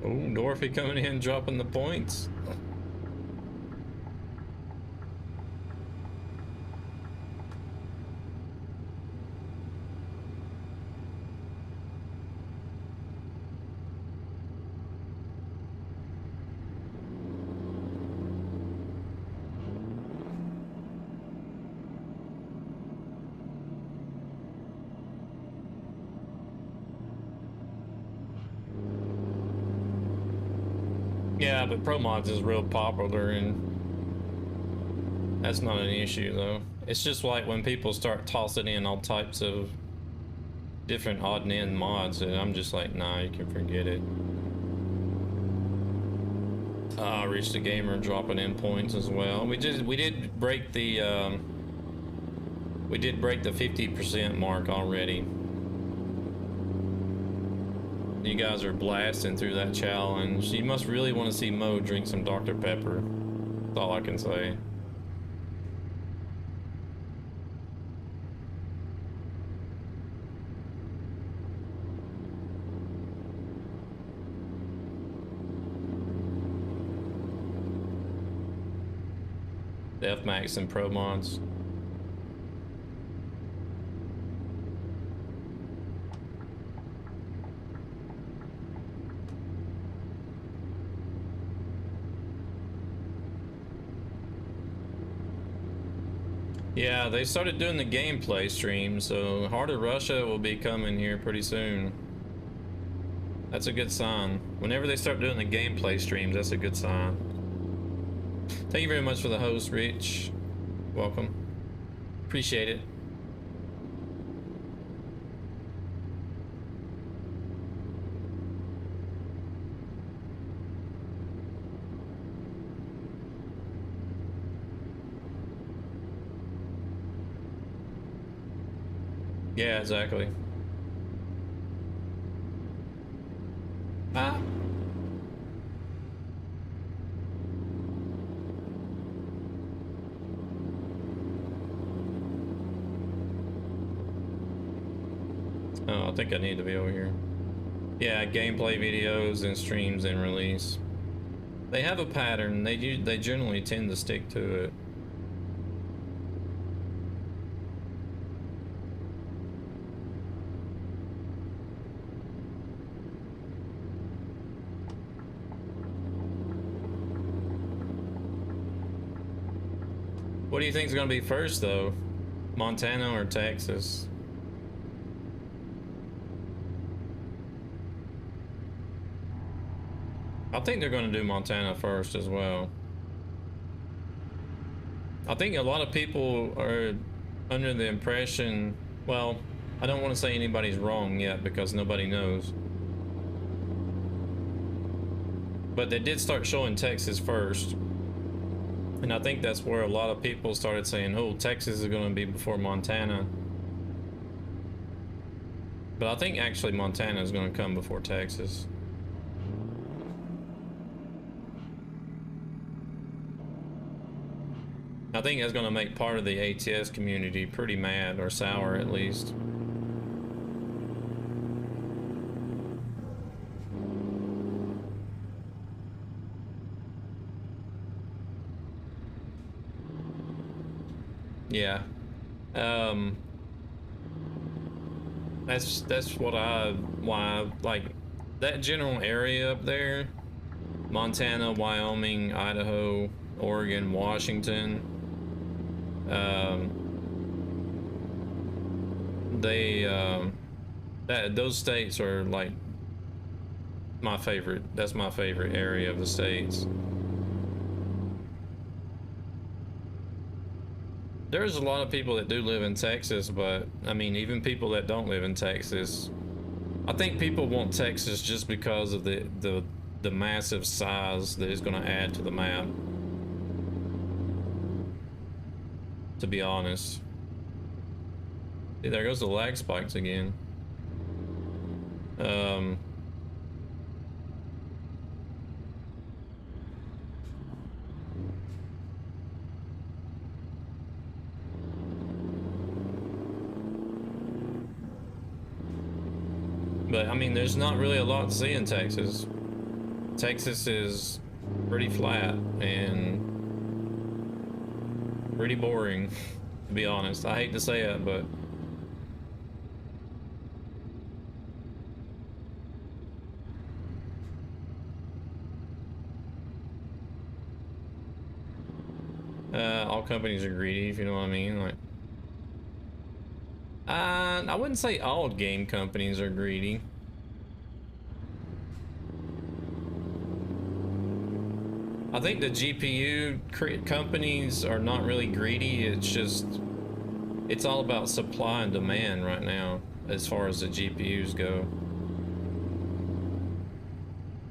Oh, Dorothy coming in, dropping the points. Yeah, but Pro Mods is real popular, and that's not an issue though. It's just like when people start tossing in all types of different odd and end mods, and I'm just like, nah, you can forget it. Reached the gamer dropping in points as well. We did break the 50% mark already. You guys are blasting through that challenge. You must really want to see Mo drink some Dr. Pepper. That's all I can say. The F-Max and Pro Mods. Yeah, they started doing the gameplay stream, so Heart of Russia will be coming here pretty soon. That's a good sign. Whenever they start doing the gameplay streams, that's a good sign. Thank you very much for the host, Rich. Welcome. Appreciate it. Yeah, exactly. Ah. Oh, I think I need to be over here. Yeah, gameplay videos and streams and release. They have a pattern. They generally tend to stick to it. What do you think is going to be first, though? Montana or Texas? I think they're going to do Montana first as well. I think a lot of people are under the impression, well, I don't want to say anybody's wrong yet because nobody knows. But they did start showing Texas first. And I think that's where a lot of people started saying, oh, Texas is going to be before Montana. But I think actually Montana is going to come before Texas. I think that's going to make part of the ATS community pretty mad, or sour at least. Yeah. That's why like that general area up there, Montana, Wyoming, Idaho, Oregon, Washington, those states are like my favorite. That's my favorite area of the states. There's a lot of people that do live in Texas, but I mean, even people that don't live in Texas, I think people want Texas just because of the massive size that is going to add to the map. To be honest. See, there goes the lag spikes again. But I mean, there's not really a lot to see in Texas. Texas is pretty flat and pretty boring, to be honest. I hate to say it, but all companies are greedy, if you know what I mean. Like, I wouldn't say all game companies are greedy. I think the GPU companies are not really greedy. It's just, it's all about supply and demand right now as far as the GPUs go.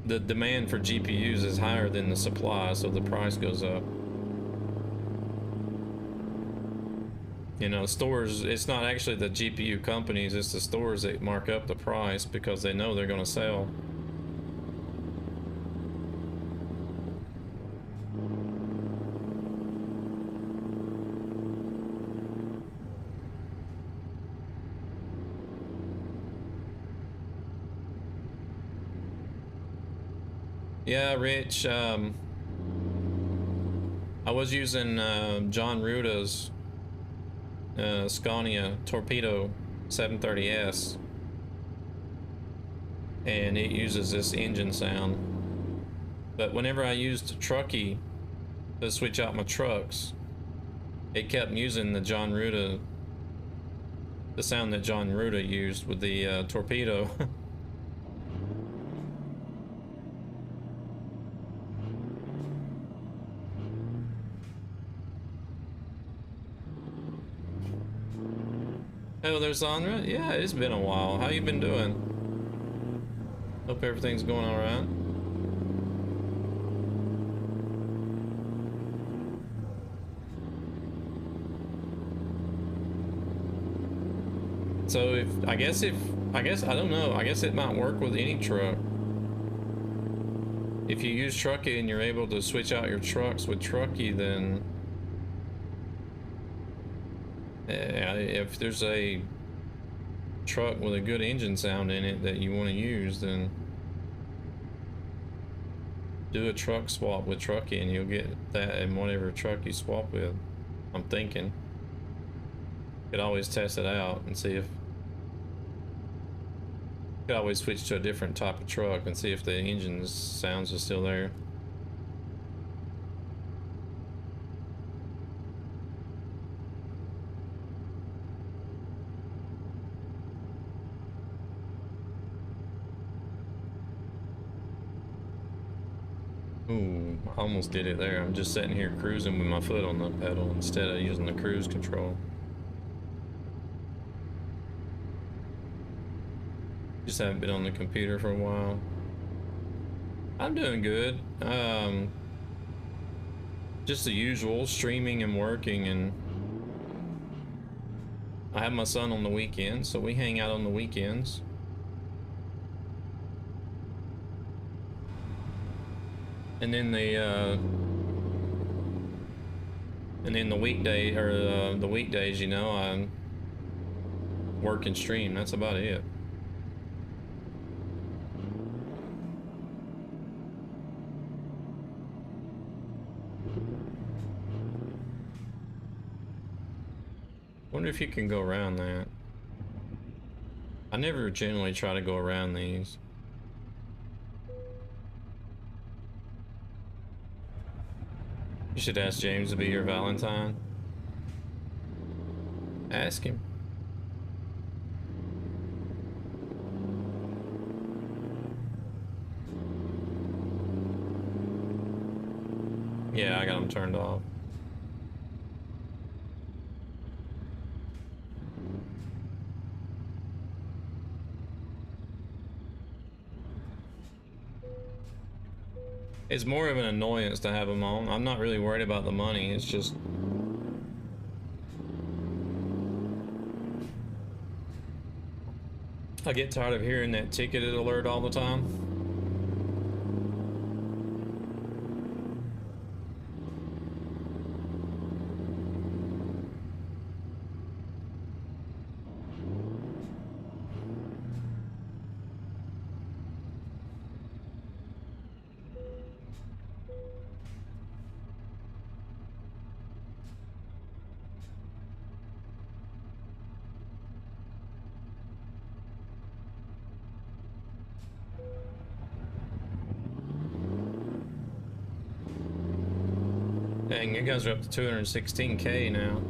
The demand for GPUs is higher than the supply, so the price goes up. You know, stores, it's not actually the GPU companies, it's the stores that mark up the price because they know they're going to sell. Yeah, Rich, I was using Jon Ruda's Scania Torpedo 730S, and it uses this engine sound. But whenever I used Trucky to switch out my trucks, it kept using the Jon Ruda, the sound that Jon Ruda used with the Torpedo. Oh, there's Sandra? Yeah, it's been a while. How you been doing? Hope everything's going all right. So I guess I don't know. I guess it might work with any truck. If you use Trucky and you're able to switch out your trucks with Trucky, then if there's a truck with a good engine sound in it that you want to use, then do a truck swap with Trucky and you'll get that in whatever truck you swap with. I'm thinking. Could always test it out and see if, could always switch to a different type of truck and see if the engine sounds are still there. Ooh, I almost did it there. I'm just sitting here cruising with my foot on the pedal instead of using the cruise control. Just haven't been on the computer for a while. I'm doing good. Just the usual, streaming and working, and I have my son on the weekends, so we hang out on the weekends. And then the weekday, or the weekdays, you know, I work and stream. That's about it. Wonder if you can go around that. I never generally try to go around these. You should ask James to be your Valentine. Ask him. Yeah, I got him turned off. It's more of an annoyance to have them on. I'm not really worried about the money. It's just I get tired of hearing that ticketed alert all the time. Dang, you guys are up to 216K now.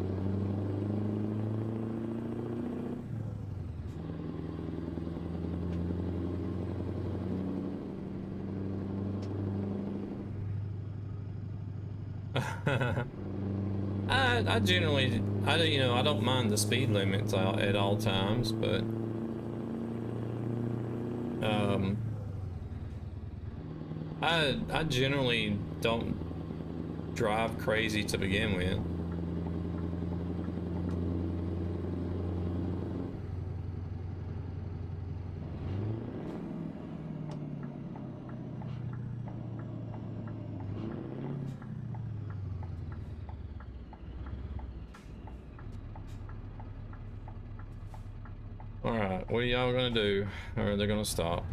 I generally, you know, I don't mind the speed limits at all times, but I generally don't drive crazy to begin with. Alright, what are y'all gonna do? Or are they gonna stop?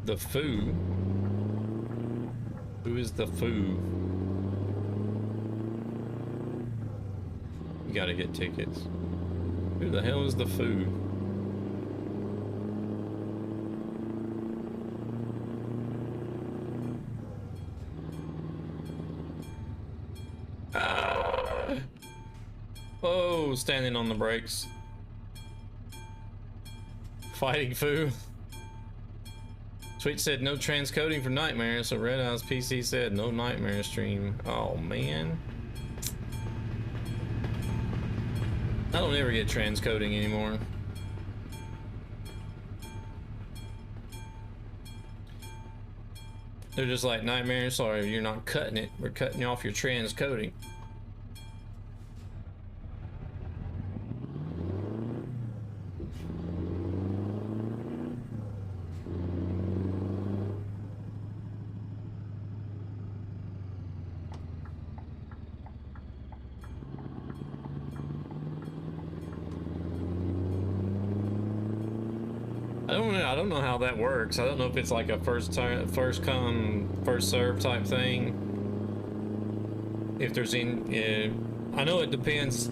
The foo? Who is the foo? You gotta get tickets. Who the hell is the foo? Ah. Oh, standing on the brakes. Fighting foo. Twitch said no transcoding for Nightmare, so Red Eyes PC said no Nightmare stream. Oh man. I don't ever get transcoding anymore. They're just like, Nightmare, sorry, you're not cutting it. We're cutting you off your transcoding. I don't know how that works. I don't know if it's like a first come, first serve type thing. If there's I know it depends.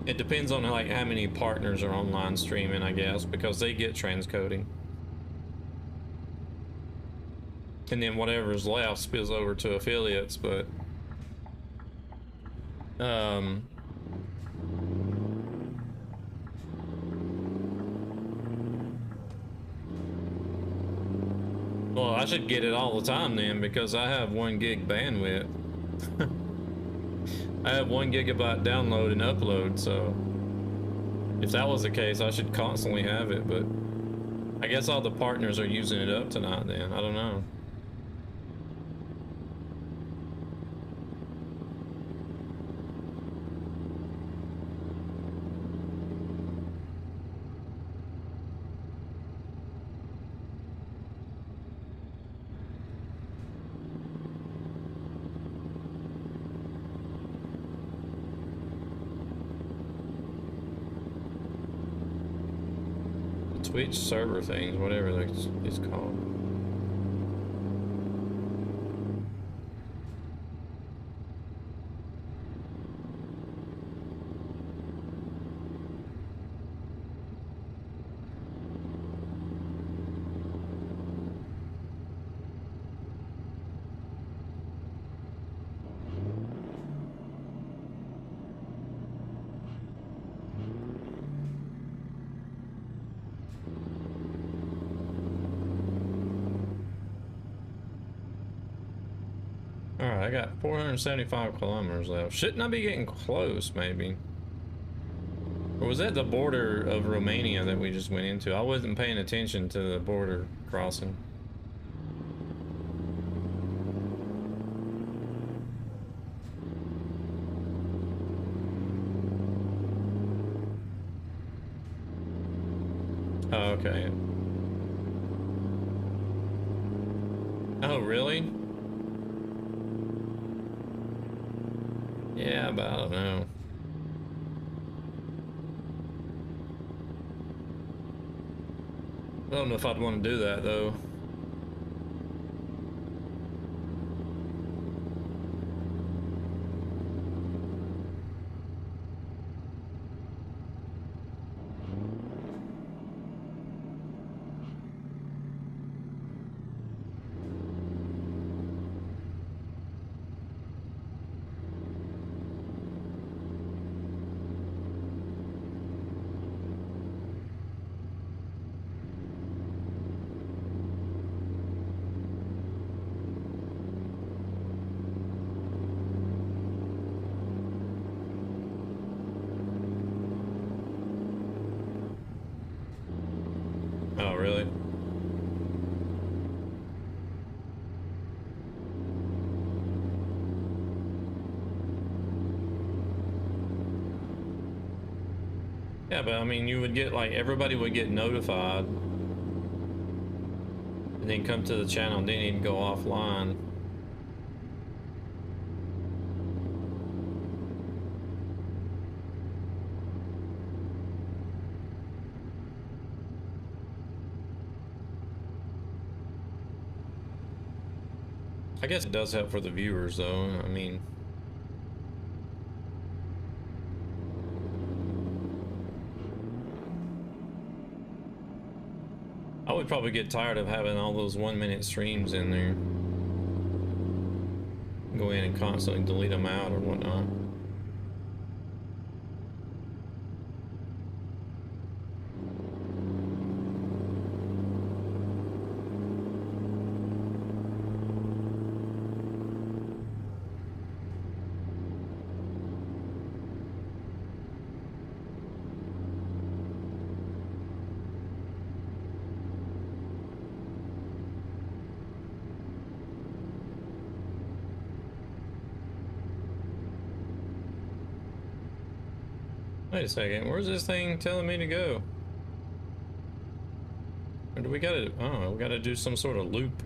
It depends on like how many partners are online streaming, I guess, because they get transcoding, and then whatever's left spills over to affiliates. But well, I should get it all the time then, because I have 1 gig bandwidth. I have 1 gigabyte download and upload, so if that was the case, I should constantly have it. But I guess all the partners are using it up tonight then. I don't know. Twitch server things, whatever it's called. Alright, I got 475 kilometers left. Shouldn't I be getting close, maybe? Or was that the border of Romania that we just went into? I wasn't paying attention to the border crossing. Oh, okay. Oh, really? Yeah, but I don't know. I don't know if I'd want to do that, though. Oh, really? Yeah, but I mean, you would get like everybody would get notified and then come to the channel and didn't even go offline. I guess it does help for the viewers though. I mean, I would probably get tired of having all those 1-minute streams in there. Go in and constantly delete them out or whatnot. Wait a second, where's this thing telling me to go? Or do we gotta, oh, we gotta do some sort of loop.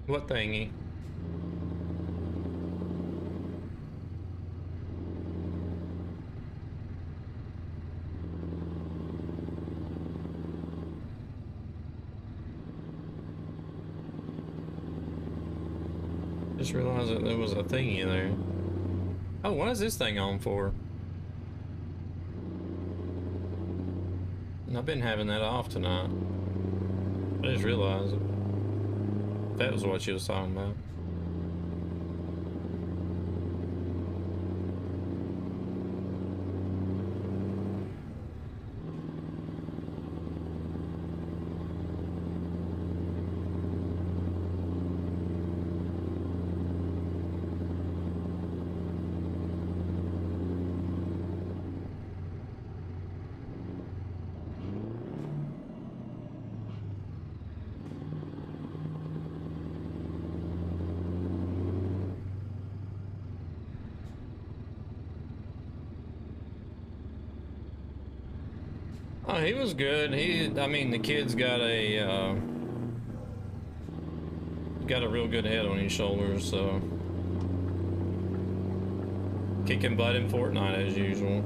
What thingy? Just realized that there was a thingy there. Oh, what is this thing on for? I've been having that off tonight. I just realized it. That was what she was talking about. Oh, he was good. I mean, the kid's got got a real good head on his shoulders, so kicking butt in Fortnite as usual.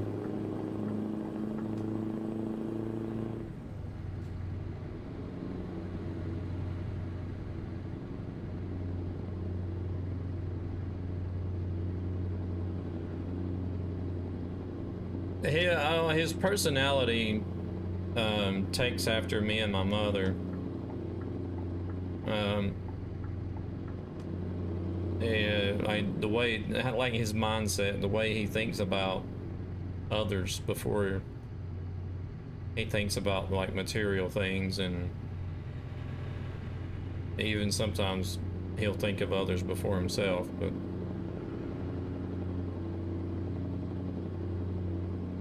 His personality takes after me and my mother. Like the way, like his mindset, the way he thinks about others before he thinks about like material things, and even sometimes he'll think of others before himself.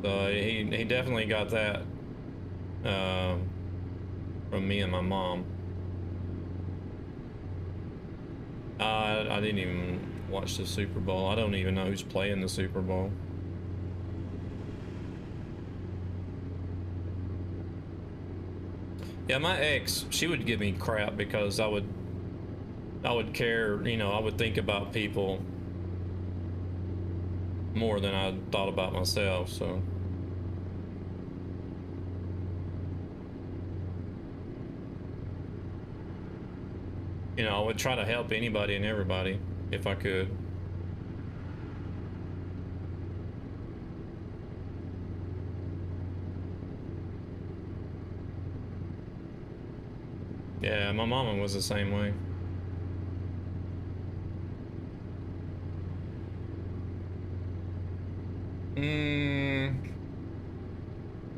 But he definitely got that from me and my mom. I didn't even watch the Super Bowl. I don't even know who's playing the Super Bowl. Yeah, my ex, she would give me crap because I would care, you know, I would think about people more than I thought about myself, so. You know, I would try to help anybody and everybody if I could. Yeah, my mama was the same way.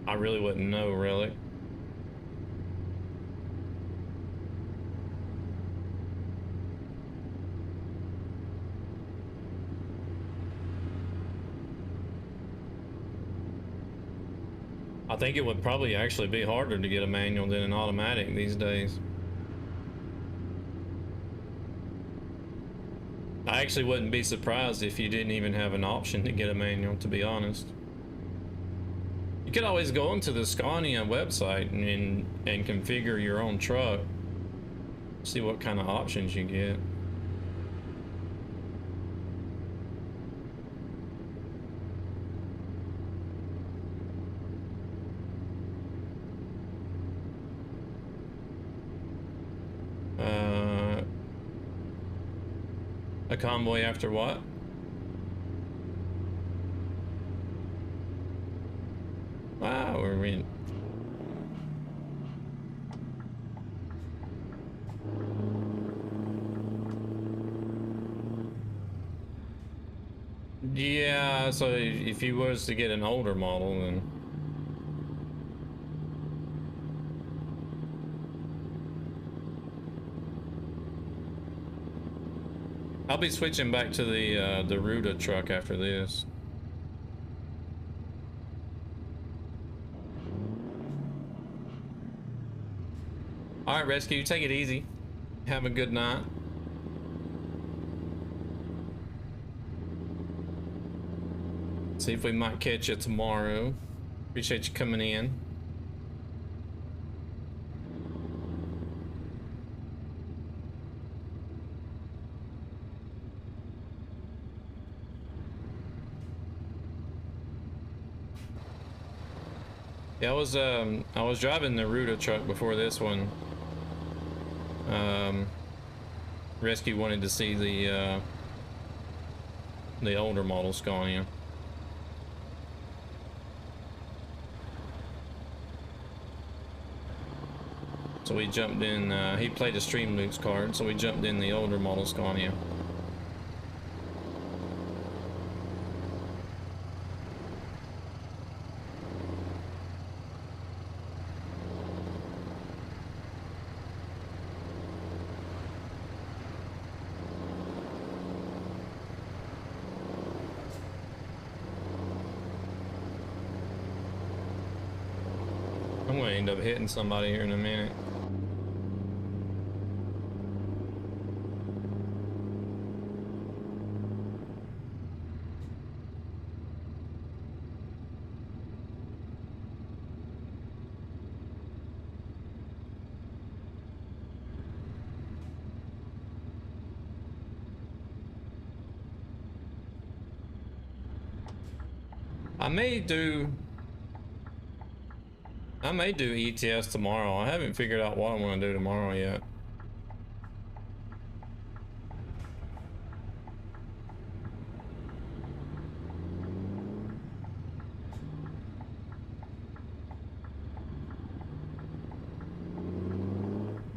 I really wouldn't know, really. I think it would probably actually be harder to get a manual than an automatic these days. I actually wouldn't be surprised if you didn't even have an option to get a manual, to be honest. You could always go onto the Scania website and configure your own truck. See what kind of options you get. A convoy after what? Wow, we're in. Yeah, so if you was to get an older model, then I'll be switching back to the Ruda truck after this. All right, Rescue, take it easy. Have a good night. See if we might catch you tomorrow. Appreciate you coming in. Yeah, I was driving the Ruda truck before this one. Rescue wanted to see the older model Scania. So we jumped in, he played a Stream Loots card, so we jumped in the older model Scania. I'm gonna end up hitting somebody here in a minute. I may do ETS tomorrow. I haven't figured out what I want to do tomorrow yet.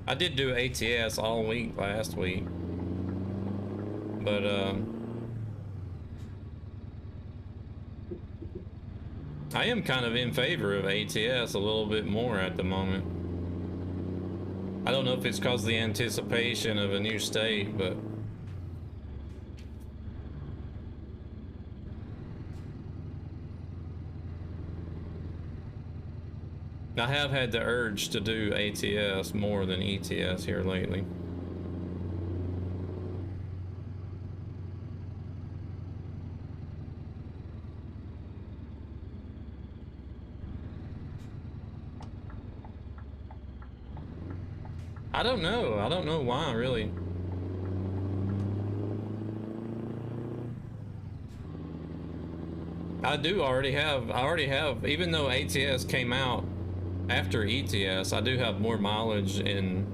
I did do ATS all week last week, but I am kind of in favor of ATS a little bit more at the moment. I don't know if it's because of the anticipation of a new state, but I have had the urge to do ATS more than ETS here lately. I don't know. I don't know why, really. I already have, even though ATS came out after ETS, I do have more mileage and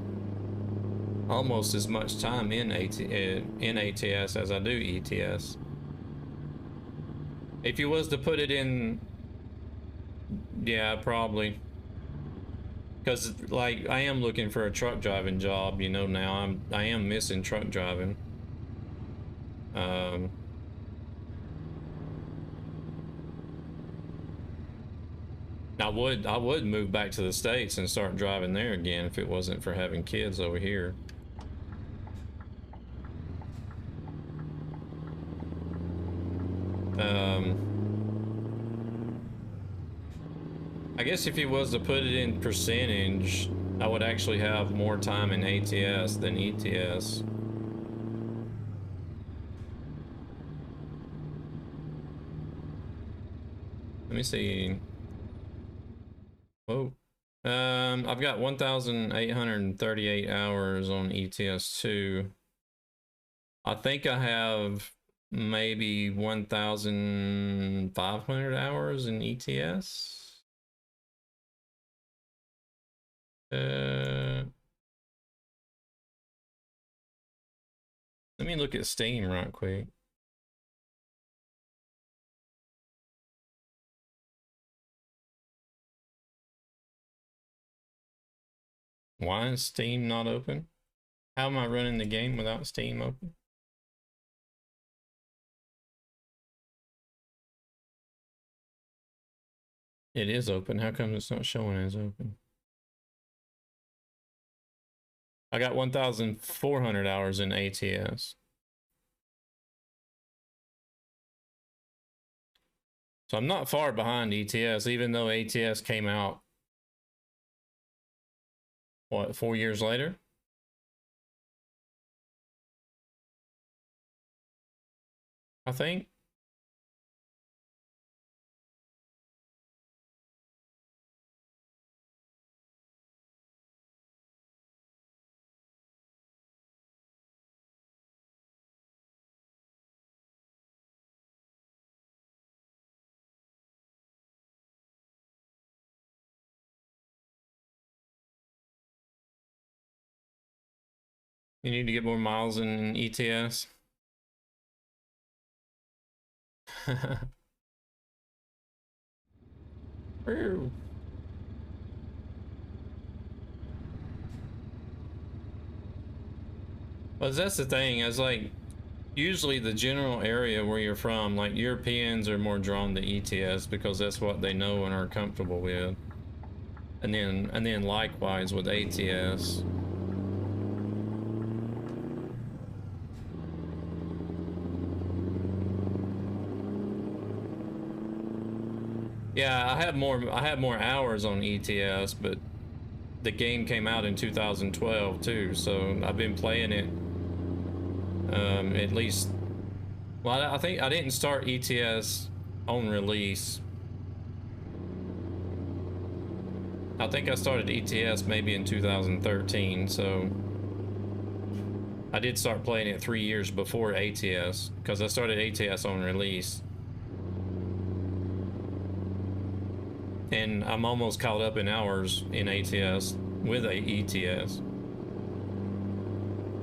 almost as much time in ATS as I do ETS. If you was to put it in, yeah, probably. Because like I am looking for a truck driving job, you know. Now I am missing truck driving. I would move back to the States and start driving there again if it wasn't for having kids over here. I guess if he was to put it in percentage, I would actually have more time in ATS than ETS. Let me see. Whoa. I've got 1,838 hours on ETS2. I think I have maybe 1,500 hours in ETS. Let me look at Steam right quick. Why is Steam not open? How am I running the game without Steam open? It is open. How come it's not showing as open? I got 1,400 hours in ATS. So I'm not far behind ETS, even though ATS came out, what, 4 years later? I think. You need to get more miles in ETS. Well, that's the thing. It's like usually the general area where you're from, like Europeans are more drawn to ETS because that's what they know and are comfortable with. And then likewise with ATS. Yeah, I have more hours on ETS, but the game came out in 2012 too, so I've been playing it at least. Well, I think I didn't start ETS on release. I think I started ETS maybe in 2013, so I did start playing it 3 years before ATS because I started ATS on release. And I'm almost caught up in hours in ATS with a ETS.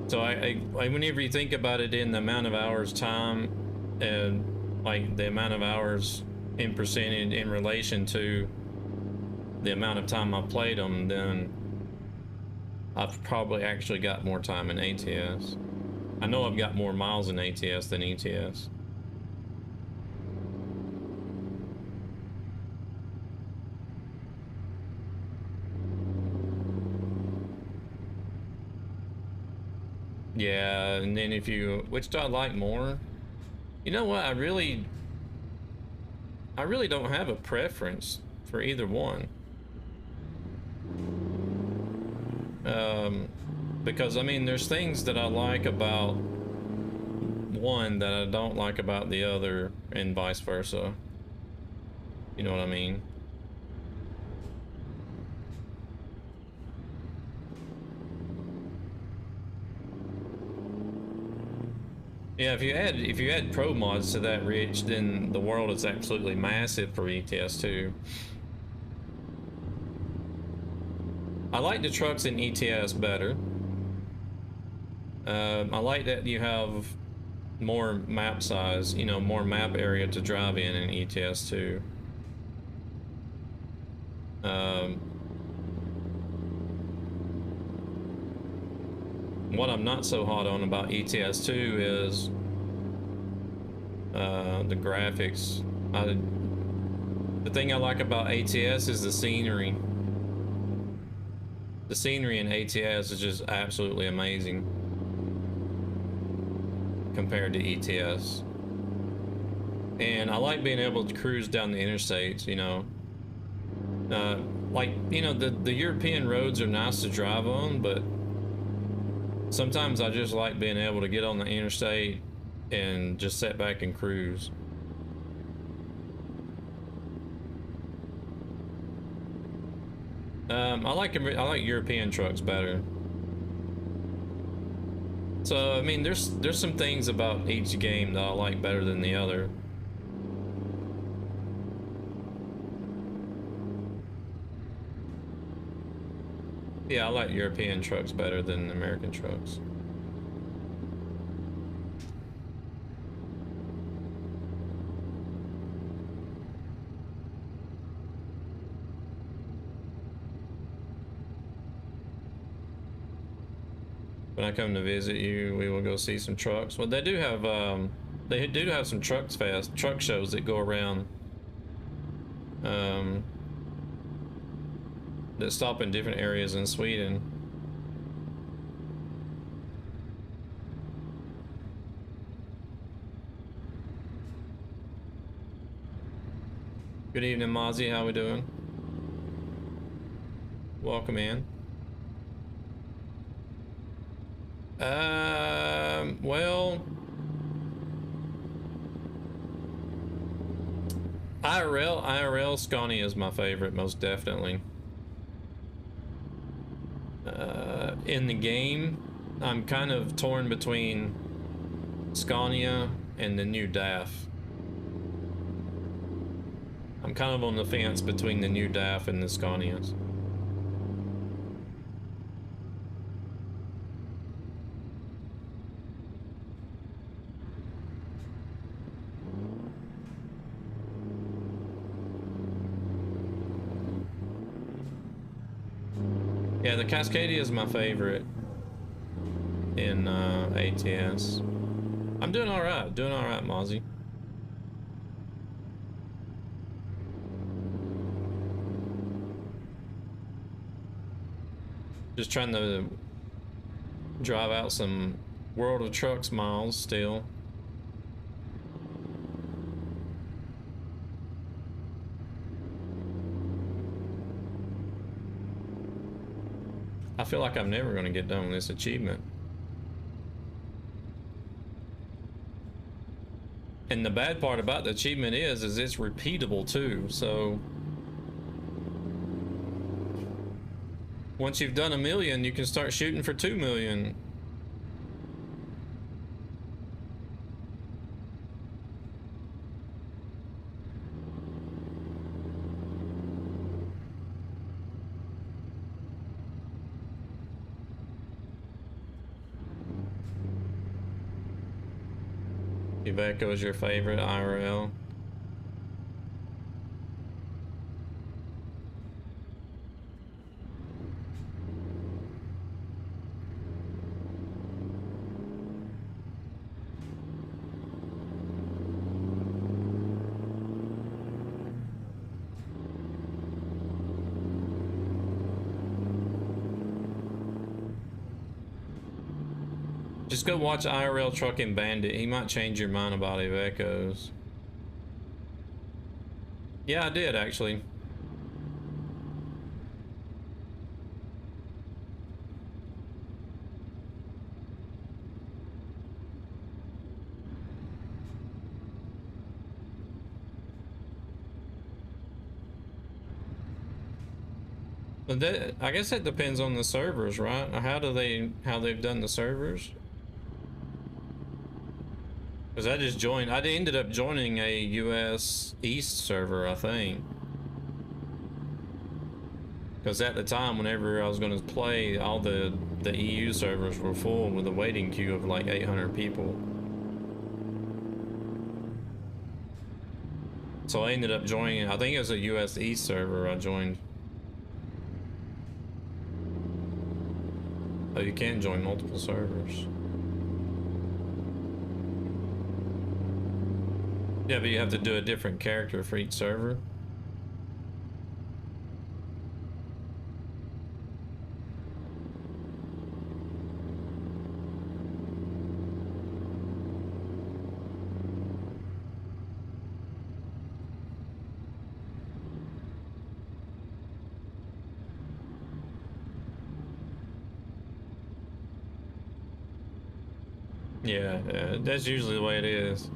So I whenever you think about it in the amount of hours time and like the amount of hours in percentage in relation to the amount of time I played them, then I've probably actually got more time in ATS. I know I've got more miles in ATS than ETS. Yeah, and then which do I like more? You know what? I really don't have a preference for either one. Because I mean, there's things that I like about one that I don't like about the other, and vice versa. You know what I mean? Yeah, if you add pro mods to that, Rich, then the world is absolutely massive for ETS 2. I like the trucks in ETS better. I like that you have more map size, you know, more map area to drive in ETS 2. What I'm not so hot on about ETS2 is the graphics. The thing I like about ATS is the scenery. The scenery in ATS is just absolutely amazing compared to ETS. And I like being able to cruise down the interstates, you know. Like, you know, the European roads are nice to drive on, but sometimes I just like being able to get on the interstate and just sit back and cruise. I like European trucks better. So I mean, there's some things about each game that I like better than the other. Yeah, I like European trucks better than American trucks. When I come to visit you, we will go see some trucks. Well, they do have some truck shows that go around, that stop in different areas in Sweden. Good evening, Mozzie. How we doing? Welcome in. Well, IRL Scania is my favorite, most definitely. In the game, I'm kind of torn between Scania and the new DAF. I'm kind of on the fence between the new DAF and the Scanias. Yeah, the Cascadia is my favorite in ATS. I'm doing all right, Mozzie. Just trying to drive out some World of Trucks miles still. I feel like I'm never going to get done with this achievement. And the bad part about the achievement is it's repeatable too, so once you've done 1 million, you can start shooting for 2 million. Iveco is your favorite IRL? Just go watch IRL Trucking Bandit. He might change your mind about Ivecos. Yeah, I did actually. But that, I guess that depends on the servers, right? How they've done the servers? Because I ended up joining a US East server, I think. Because at the time, whenever I was going to play, all the EU servers were full with a waiting queue of like 800 people. So I ended up joining, I think it was a US East server I joined. Oh, you can join multiple servers. Yeah, but you have to do a different character for each server. Yeah, that's usually the way it is.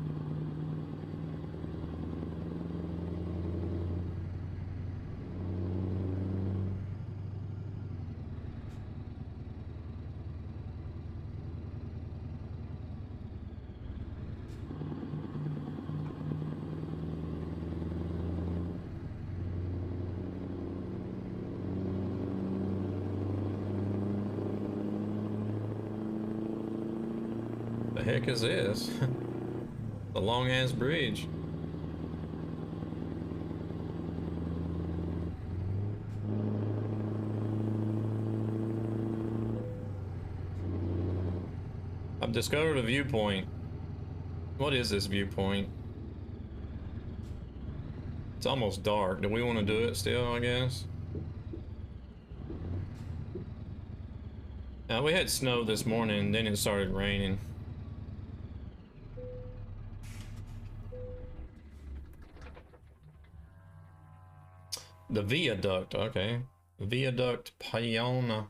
The heck is this? The long ass bridge. I've discovered a viewpoint. What is this viewpoint? It's almost dark. Do we want to do it still, I guess? Now, we had snow this morning, then it started raining. The viaduct, okay. Viaduct Payana.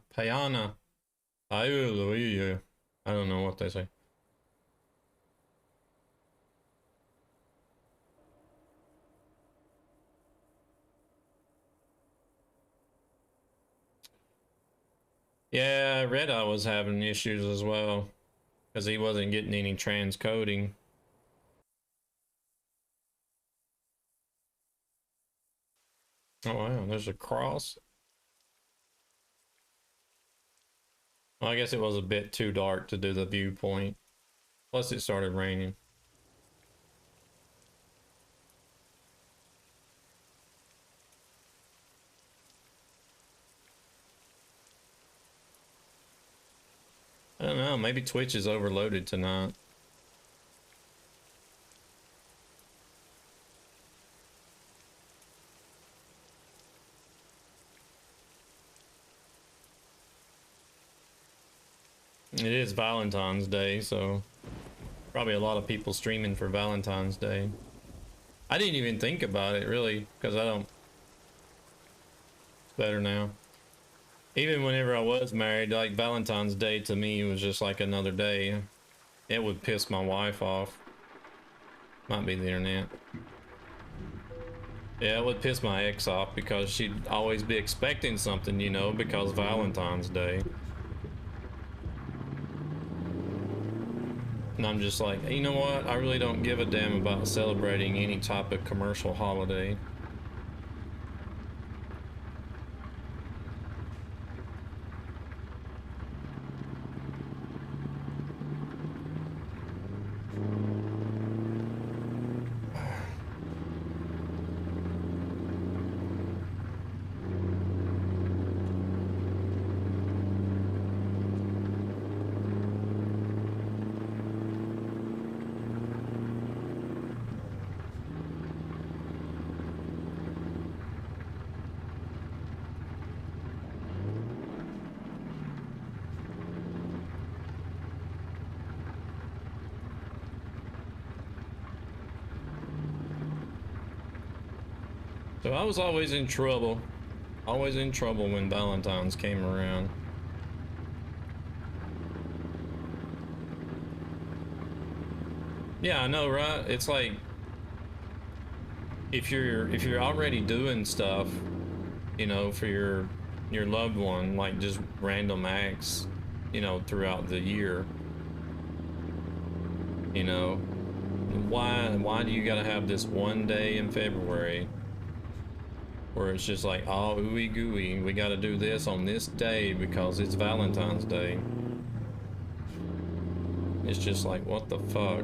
I don't know what they say. Yeah, Red Eye was having issues as well because he wasn't getting any transcoding. Oh wow, there's a cross. Well, I guess it was a bit too dark to do the viewpoint. Plus it started raining. I don't know, maybe Twitch is overloaded tonight. It is Valentine's Day, so probably a lot of people streaming for Valentine's Day. I didn't even think about it really, because I don't. It's better now. Even whenever I was married, like Valentine's Day to me was just like another day. It would piss my wife off. Might be the internet. Yeah, it would piss my ex off because she'd always be expecting something, you know, because Valentine's Day. And I'm just like, you know what? I really don't give a damn about celebrating any type of commercial holiday. So I was always in trouble. Always in trouble when Valentine's came around. Yeah, I know, right? It's like if you're already doing stuff, you know, for your loved one, like just random acts, you know, throughout the year, you know, why do you gotta have this one day in February where it's just like, oh, ooey gooey, we gotta do this on this day because it's Valentine's Day? It's just like, what the fuck?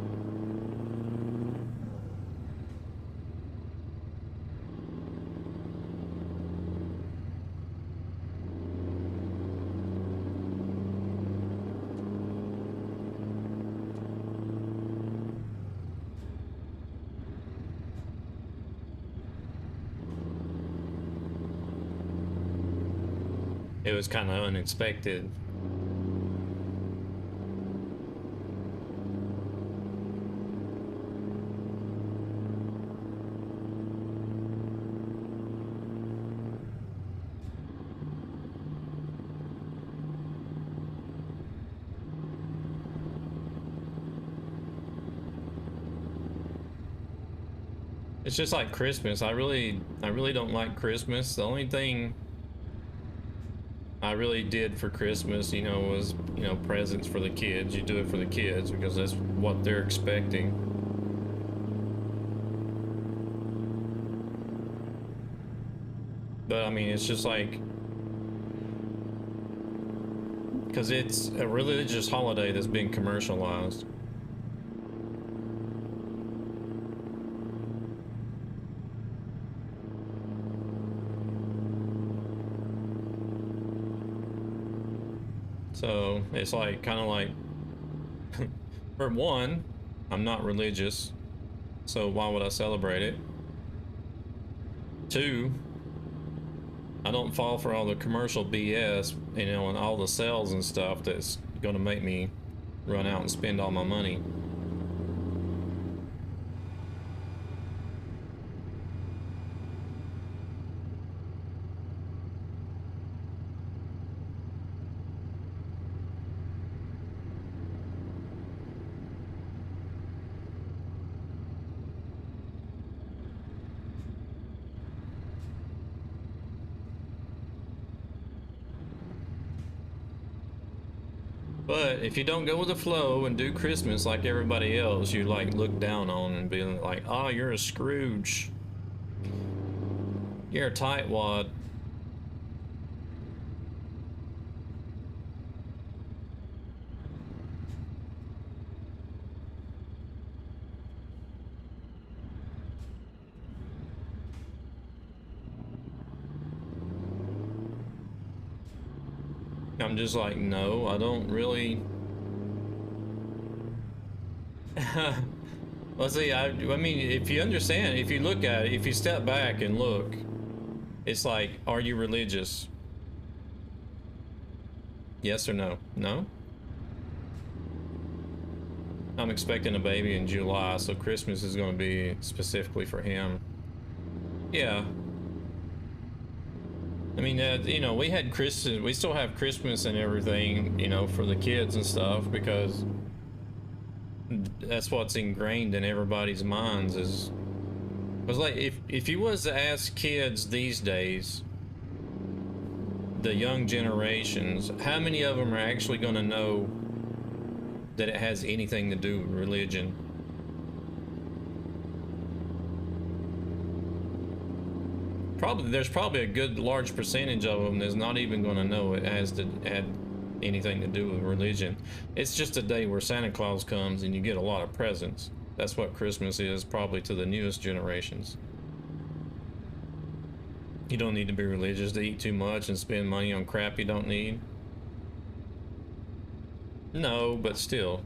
It was kind of unexpected. It's just like Christmas. I really don't like Christmas. The only thing I really did for Christmas, you know, was, you know, presents for the kids. You do it for the kids because that's what they're expecting. But I mean, it's just like, because it's a religious holiday that's been commercialized. So it's like kind of like, for one, I'm not religious, so why would I celebrate it? Two, I don't fall for all the commercial BS, you know, and all the sales and stuff that's gonna make me run out and spend all my money. But if you don't go with the flow and do Christmas like everybody else, you like look down on and be like, oh, you're a Scrooge. You're a tightwad. I'm just like, no, I don't really. Well, see, I mean, if you understand, if you look at it, if you step back and look, it's like, are you religious? Yes or no? No? I'm expecting a baby in July, so Christmas is going to be specifically for him. Yeah. I mean, you know, we had Christmas, we still have Christmas and everything, you know, for the kids and stuff, because that's what's ingrained in everybody's minds is, because like, if you was to ask kids these days, the young generations, how many of them are actually going to know that it has anything to do with religion? Probably, there's probably a good large percentage of them that's not even going to know it has to add anything to do with religion. It's just a day where Santa Claus comes and you get a lot of presents. That's what Christmas is, probably to the newest generations. You don't need to be religious to eat too much and spend money on crap you don't need. No, but still.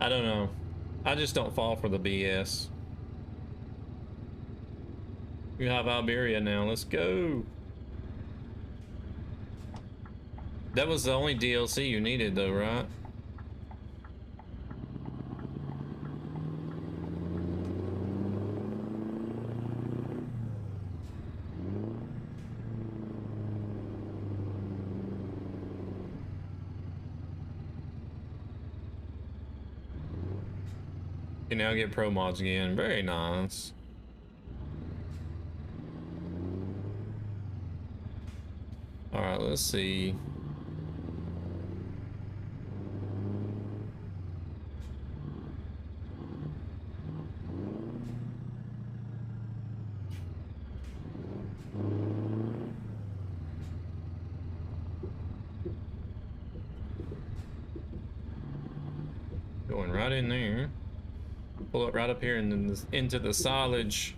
I don't know. I just don't fall for the BS. You have Iberia now. Let's go. That was the only DLC you needed, though, right? You now get pro mods again. Very nice. All right, let's see. Going right in there. Pull it right up here and then into the silage.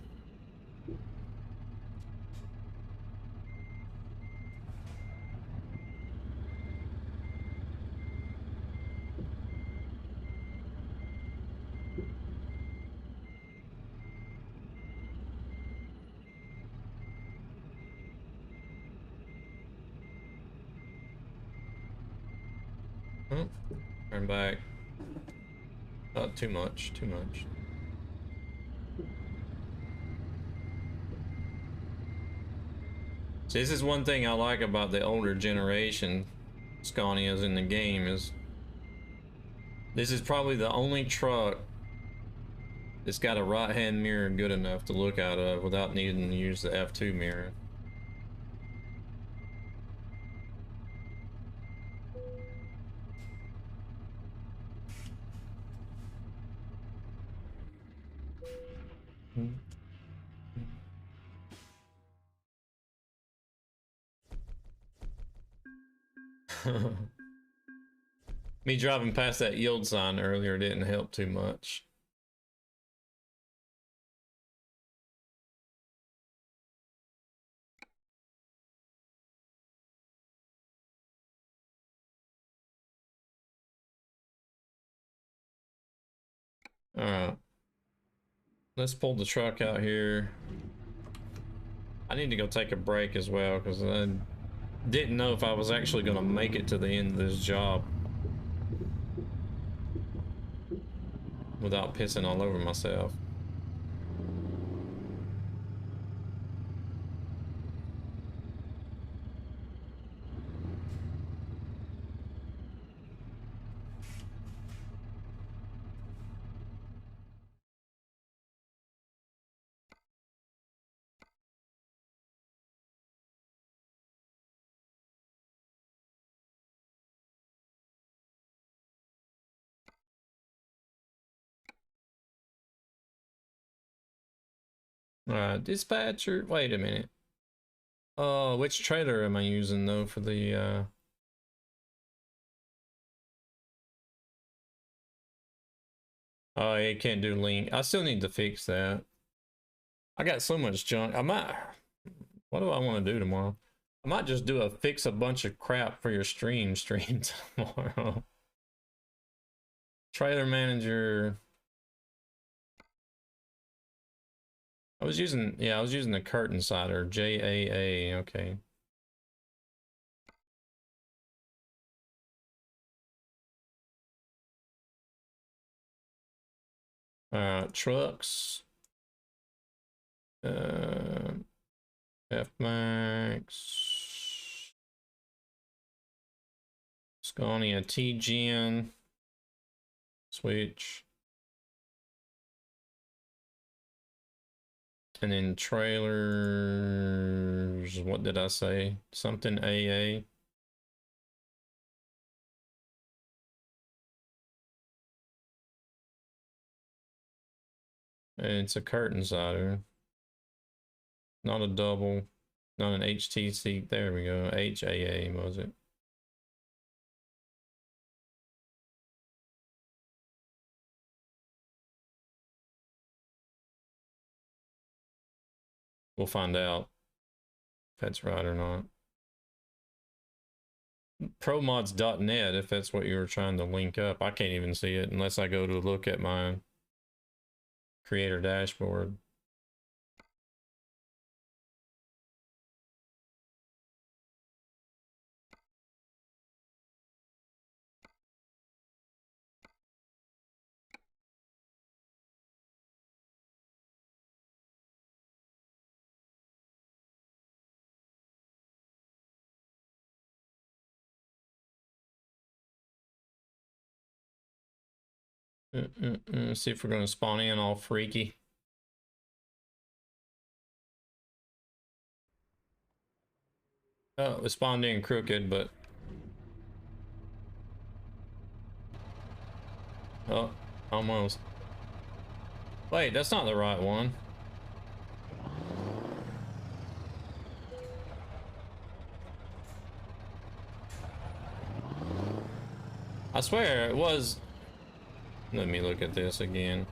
Oh, turn back. Not too much, too much. See, this is one thing I like about the older generation Scanias in the game is this is probably the only truck that's got a right-hand mirror good enough to look out of without needing to use the F2 mirror. Me driving past that yield sign earlier didn't help too much. All right, let's pull the truck out here. I need to go take a break as well because I didn't know if I was actually going to make it to the end of this job without pissing all over myself. All right, dispatcher, wait a minute. Which trailer am I using though for the oh, it can't do link. I still need to fix that. I got so much junk. I might, what do I want to do tomorrow? I might just do a fix a bunch of crap for your stream tomorrow. Trailer manager. I was using, yeah, I was using the curtain sider, JAA, okay. Trucks. F-Max. Scania T-Gen. Switch. And then trailers, what did I say? Something AA. And it's a curtain sider. Not a double, not an HTC. There we go. HAA was it? We'll find out if that's right or not. Promods.net, if that's what you were trying to link up. I can't even see it unless I go to look at my creator dashboard. See if we're going to spawn in all freaky. Oh, it spawned in crooked, but... Oh, almost. Wait, that's not the right one. I swear it was... Let me look at this again.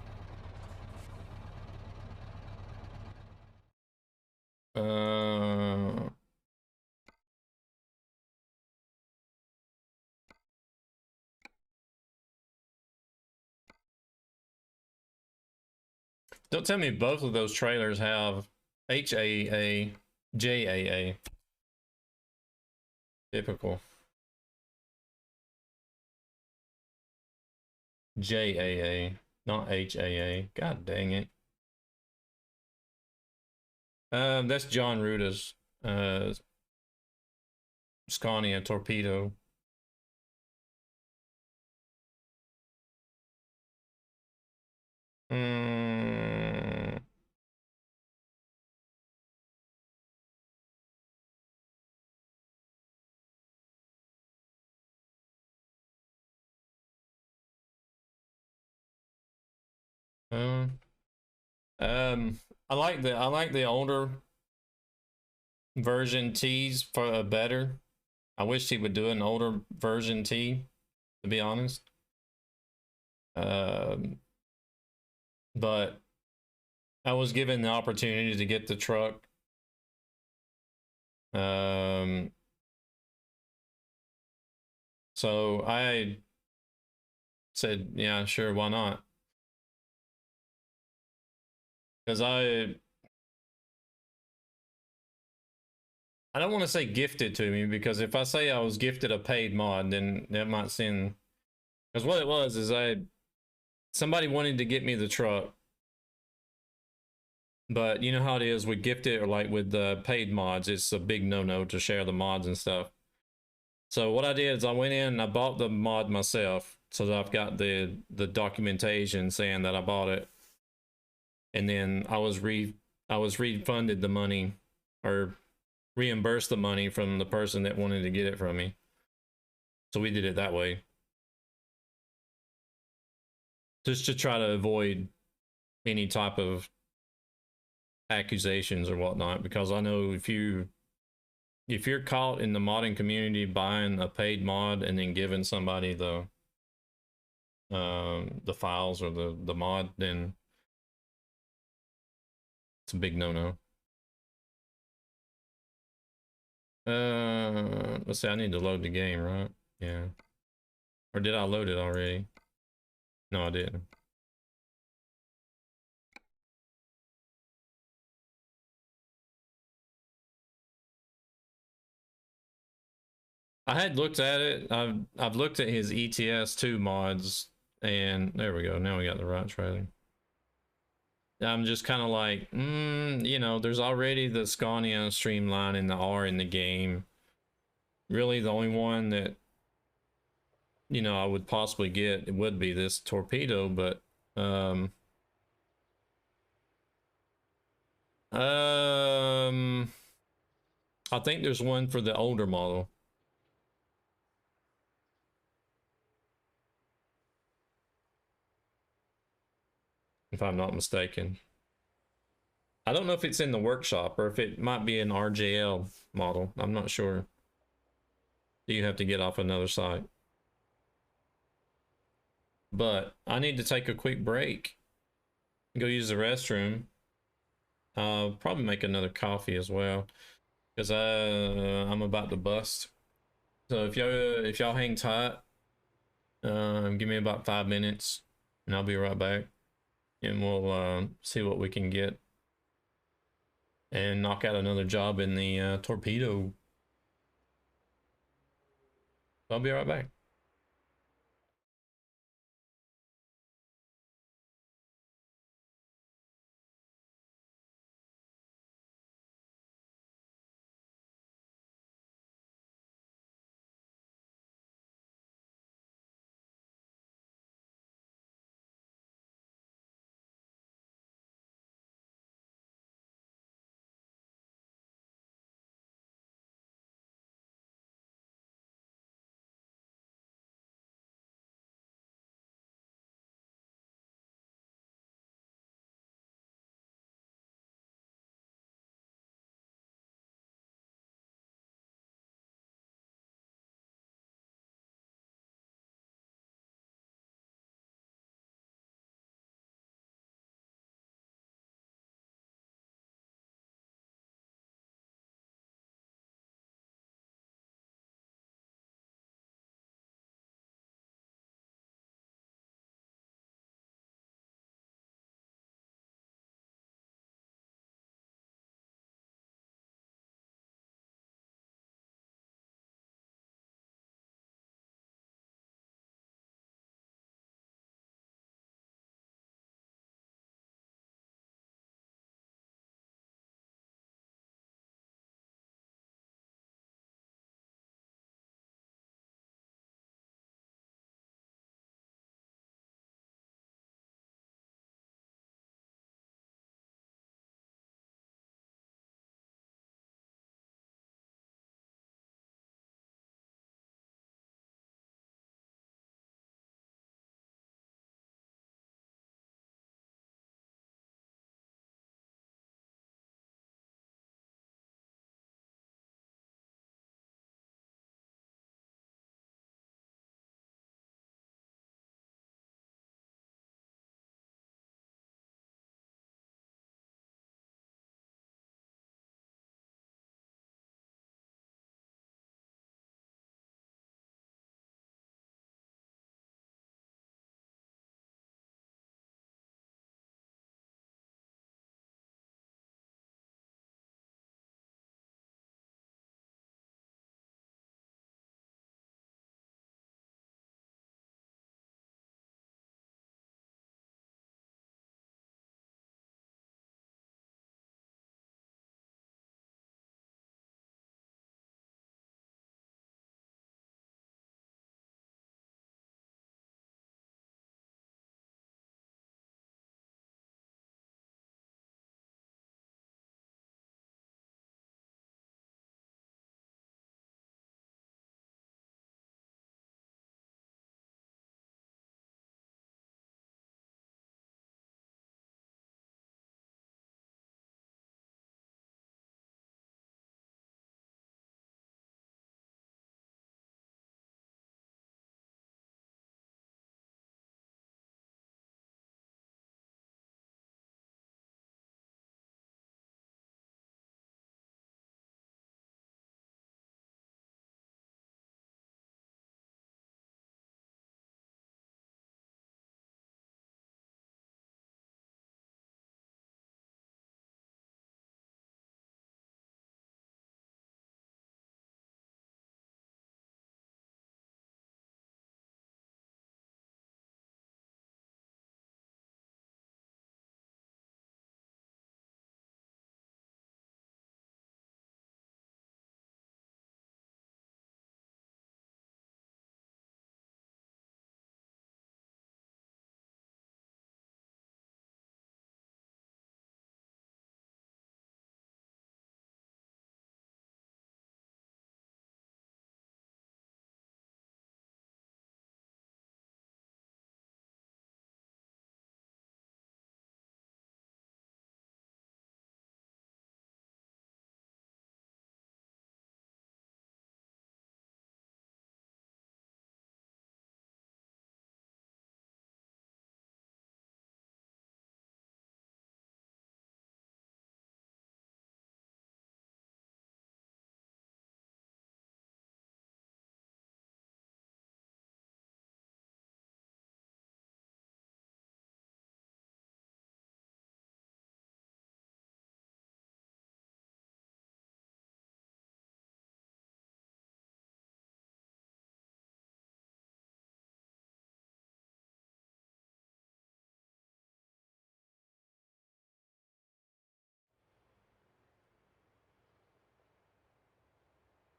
Don't tell me both of those trailers have HAA, JAA. Typical. JAA, not HAA. God dang it. That's Jon Ruda's Scania Torpedo. Mm, uh, um, I like the older version T's for better. I wish he would do an older version T, to be honest. Um, but I was given the opportunity to get the truck. Um, so I said, yeah, sure, why not? Because I don't want to say gifted to me, because if I say I was gifted a paid mod, then that might seem, because what it was is somebody wanted to get me the truck, but you know how it is with gifted or like with the paid mods, it's a big no-no to share the mods and stuff. So what I did is I went in and I bought the mod myself, so that I've got the documentation saying that I bought it, and then I was refunded the money, or reimbursed the money from the person that wanted to get it from me. So we did it that way, just to try to avoid any type of accusations or whatnot, because I know if you're caught in the modding community buying a paid mod and then giving somebody the files or the mod, then it's a big no-no. Let's see, I need to load the game, right? Yeah. Or did I load it already? No, I didn't. I had looked at it. I've looked at his ETS2 mods, and there we go. Now we got the right trailer. I'm just kind of like, you know, there's already the Scania Streamline and the R in the game. Really, the only one that, you know, I would possibly get, it would be this Torpedo, but I think there's one for the older model, if I'm not mistaken. I don't know if it's in the workshop or if it might be an RJL model. I'm not sure. You have to get off another site. But I need to take a quick break, go use the restroom. I'll probably make another coffee as well, because I'm about to bust. So if y'all hang tight, give me about 5 minutes, and I'll be right back, and we'll see what we can get and knock out another job in the Torpedo. I'll be right back.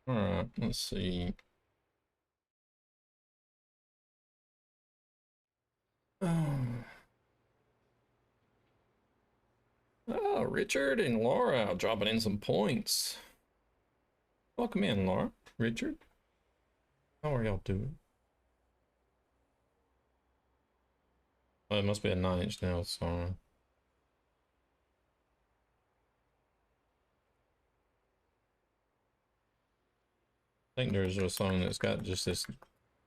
All right, let's see. Oh, Richard and Laura dropping in some points. Welcome in, Laura. Richard, how are y'all doing? Oh, it must be a 9-inch nail song. I think there's a song that's got just this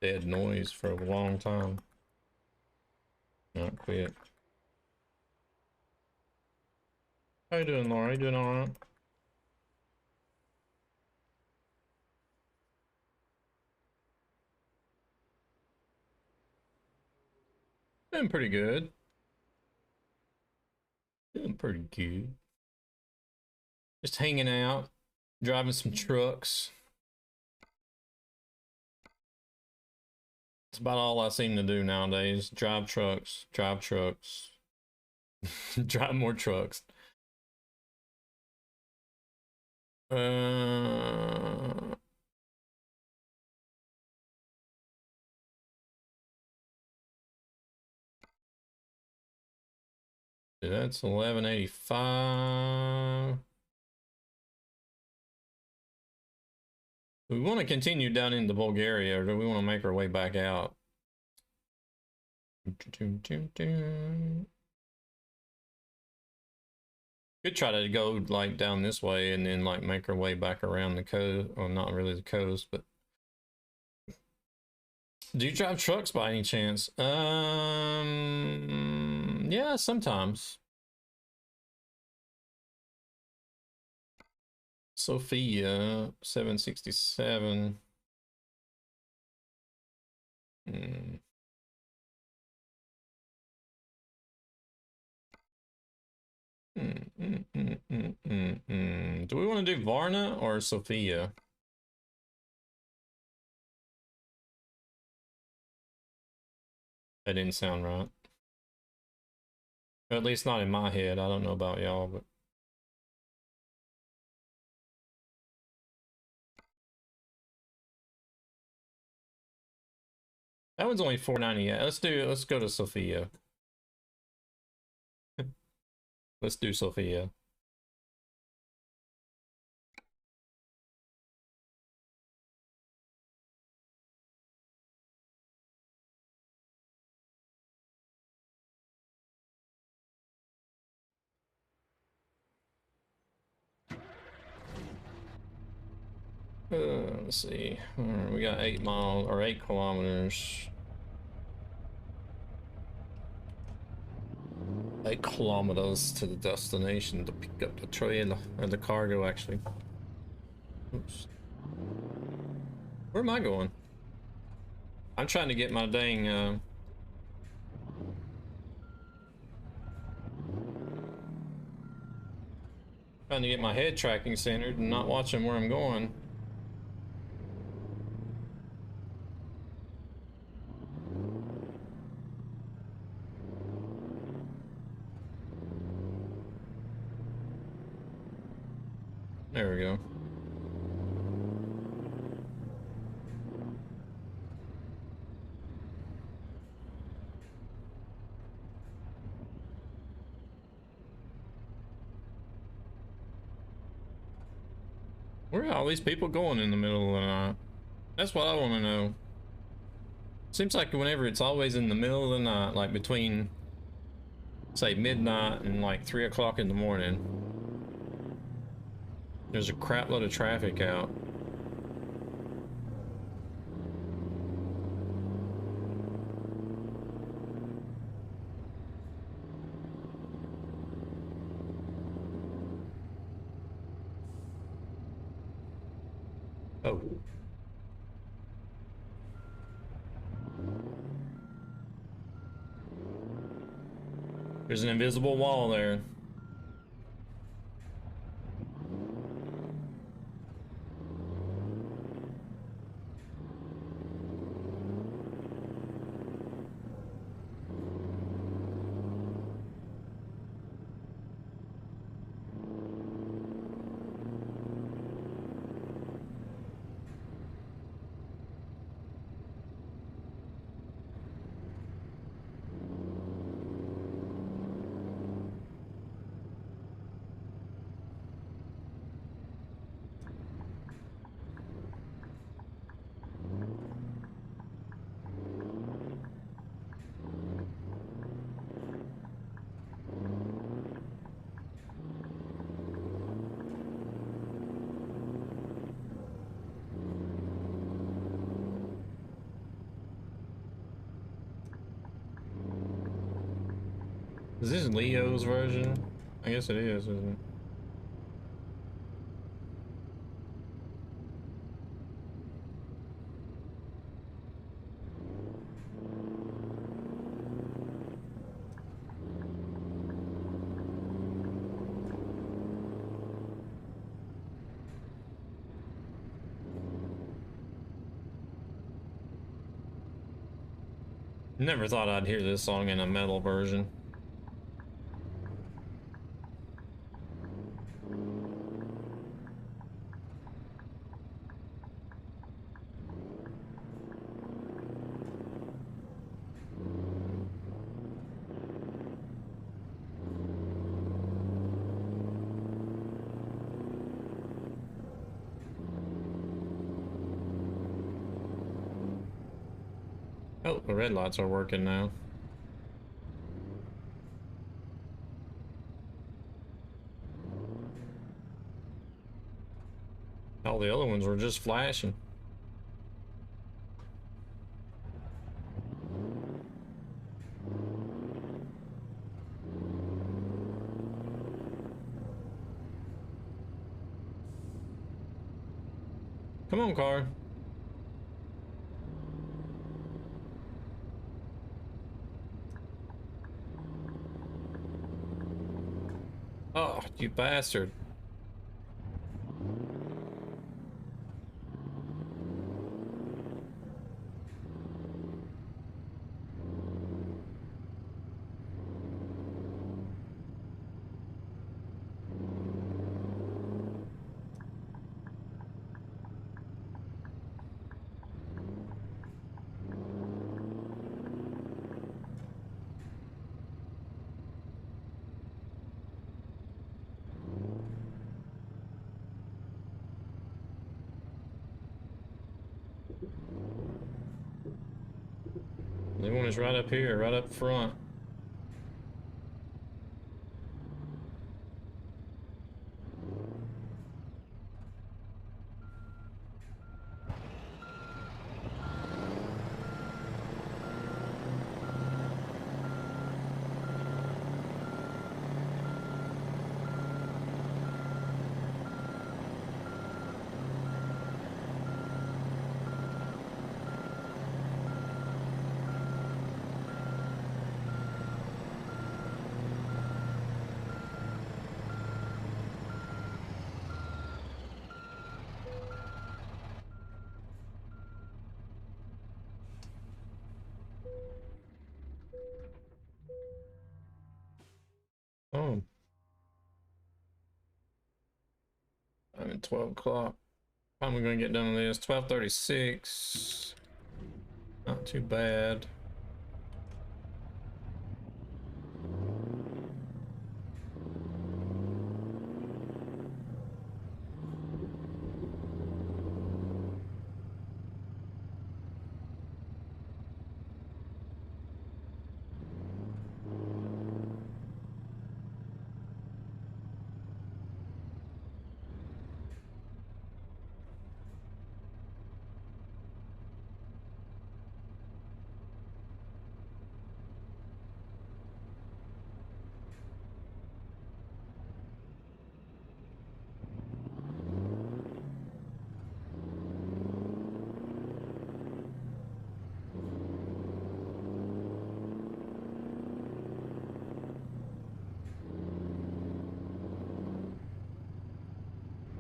dead noise for a long time. Not quit. How you doing, Laura? You doing all right? Doing pretty good. Doing pretty good. Just hanging out, driving some trucks. It's about all I seem to do nowadays. Drive trucks, drive more trucks. That's 1185. Do we want to continue down into Bulgaria, or do we want to make our way back out? Could try to go like down this way and then like make our way back around the coast. Well, not really the coast, but do you drive trucks by any chance? Yeah, sometimes. Sophia 767. Do we want to do Varna or Sophia? That didn't sound right. Or at least not in my head. I don't know about y'all, but that one's only $4.98. Let's go to Sophia. Let's do Sophia. Let's see. We got 8 miles or 8 kilometers. 8 kilometers to the destination to pick up the trailer or the cargo, actually. Oops. Where am I going? I'm trying to get my dang trying to get my head tracking centered and not watching where I'm going. There we go. Where are all these people going in the middle of the night? That's what I want to know. Seems like whenever it's always in the middle of the night, like between, say, midnight and like 3 o'clock in the morning, there's a crap load of traffic out. Oh. There's an invisible wall there. Is this Leo's version? I guess it is, isn't it? Never thought I'd hear this song in a metal version. Oh, the red lights are working now. All the other ones were just flashing. Come on, car. Oh, you bastard. The one is right up here, right up front. Oh, I'm at 12 o'clock. How am I going to get done with this? 12:36. Not too bad.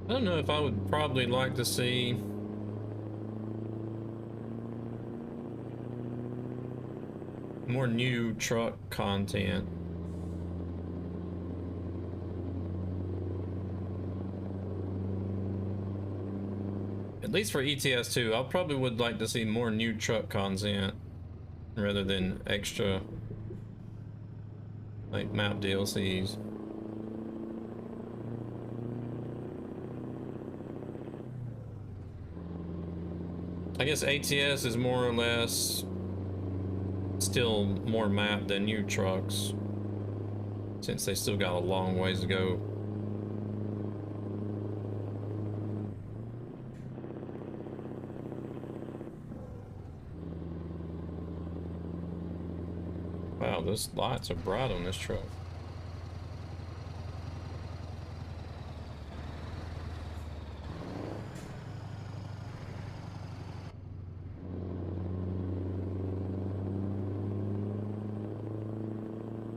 I don't know if I would probably like to see more new truck content. At least for ETS2, I probably would like to see more new truck content rather than extra like map DLCs. I guess ATS is more or less still more map than new trucks, since they still got a long ways to go. Wow, those lights are bright on this truck.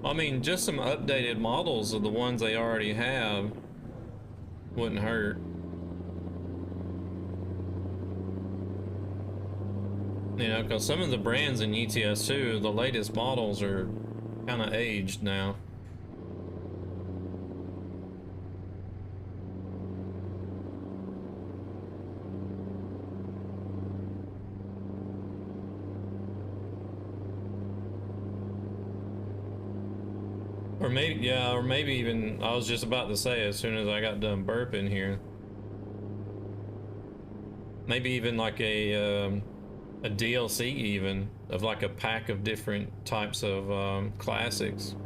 I mean, just some updated models of the ones they already have wouldn't hurt. You know, because some of the brands in ETS2, the latest models are kind of aged now. Or maybe, yeah, or maybe even, I was just about to say as soon as I got done burping here. Maybe even like a DLC even, of like a pack of different types of classics.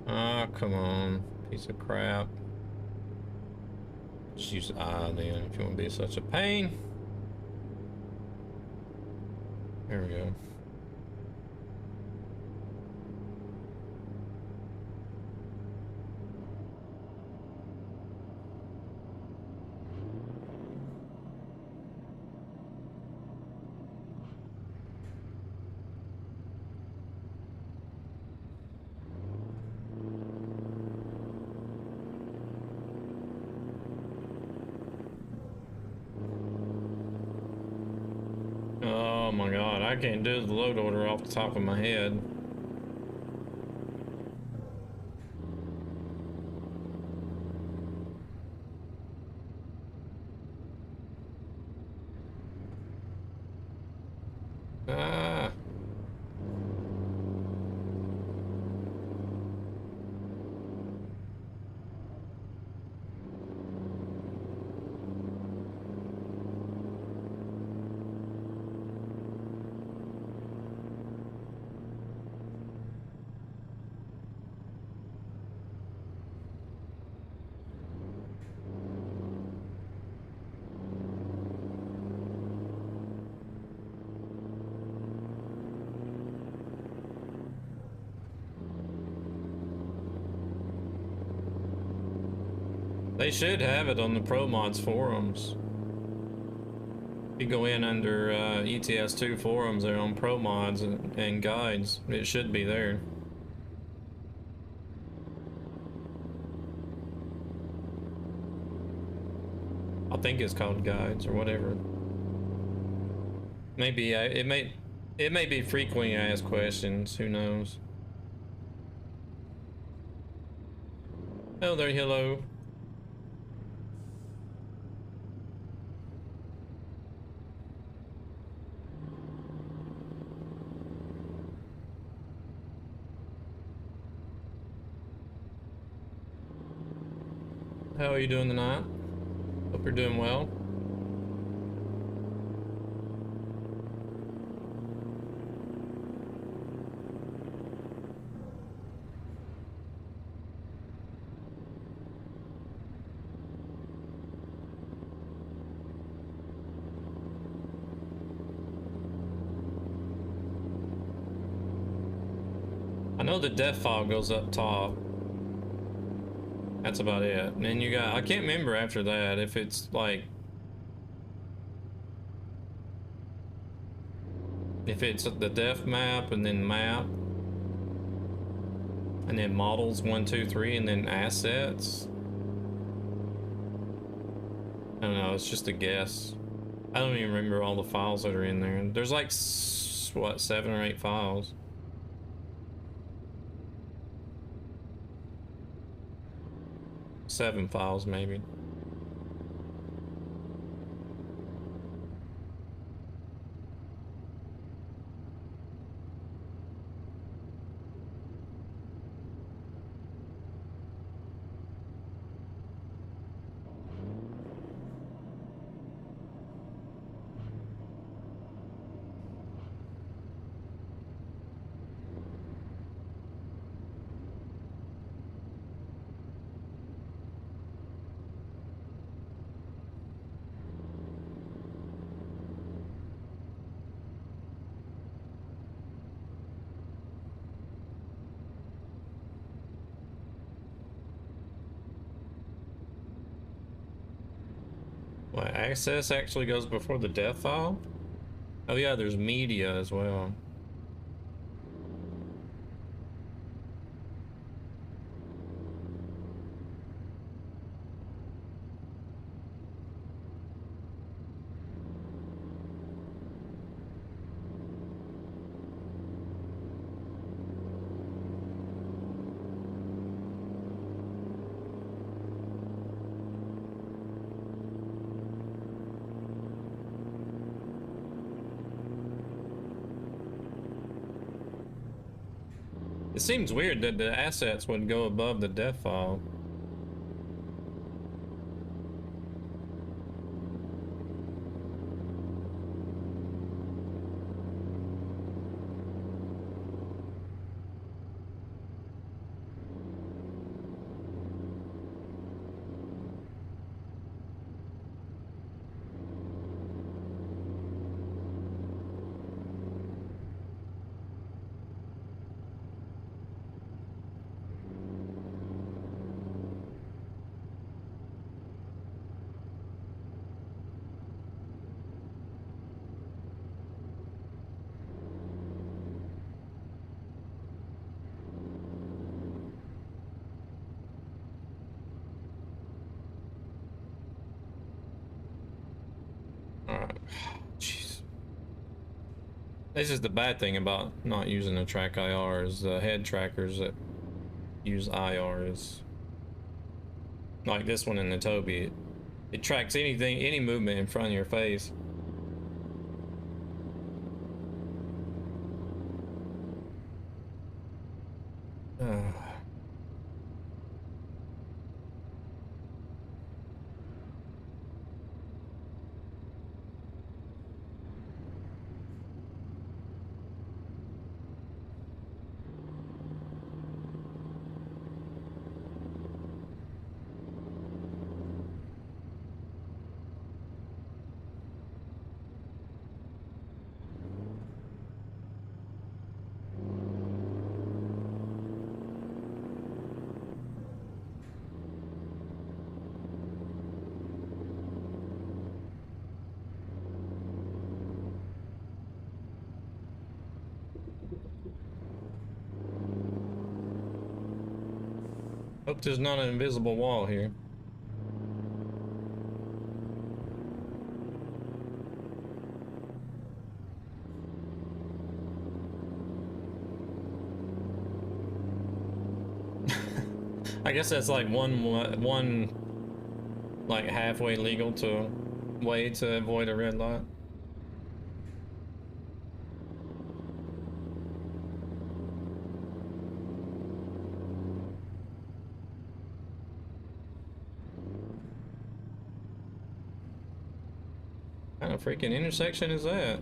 Ah, come on, piece of crap. Just use I then if you want to be such a pain. There we go. Oh my god, I can't do the load order off the top of my head. Ah. They should have it on the Pro Mods forums. If you go in under ETS2 forums, they're on Pro Mods and guides. It should be there. I think it's called guides or whatever. Maybe it may be frequently asked questions. Who knows? Oh, there, hello. How are you doing tonight? Hope you're doing well. I know the def file goes up top. That's about it. And then you got, I can't remember after that if it's like, if it's the def map and then map and then models 1, 2, 3 and then assets. I don't know, it's just a guess. I don't even remember all the files that are in there. There's like, what, 7 or 8 files. Seven files maybe. access actually goes before the dev file? Oh yeah, there's media as well. It seems weird that the assets would go above the dev file. Alright. Jeez. This is the bad thing about not using the TrackIR is the head trackers that use IR is like this one in the Tobii. It tracks anything, any movement in front of your face. Hope there's not an invisible wall here. I guess that's like one like halfway legal to way to avoid a red light. What kind of freaking intersection is that?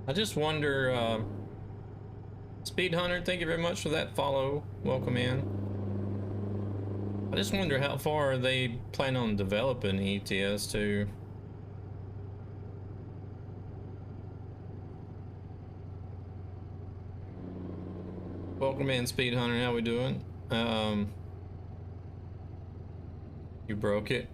I just wonder, Speed Hunter, thank you very much for that follow. Welcome in. I just wonder how far they plan on developing ETS to. Welcome in, Speed Hunter. How we doing? You broke it.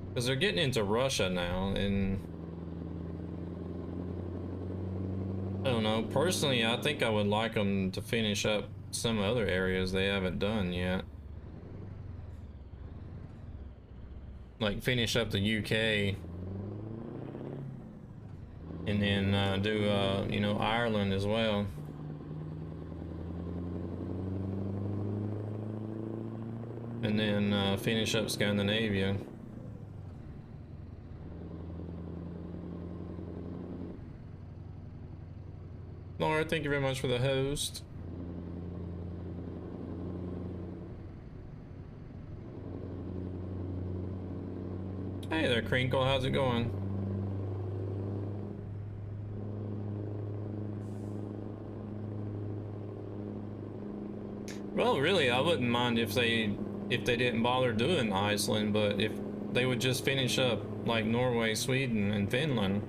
Because they're getting into Russia now, and I don't know. Personally, I think I would like them to finish up some other areas they haven't done yet. Like finish up the UK, and then do you know, Ireland as well. And then finish up Scandinavia. Laura, thank you very much for the host. Crinkle, how's it going? Well, really, I wouldn't mind if they didn't bother doing Iceland, but if they would just finish up like Norway, Sweden, and Finland.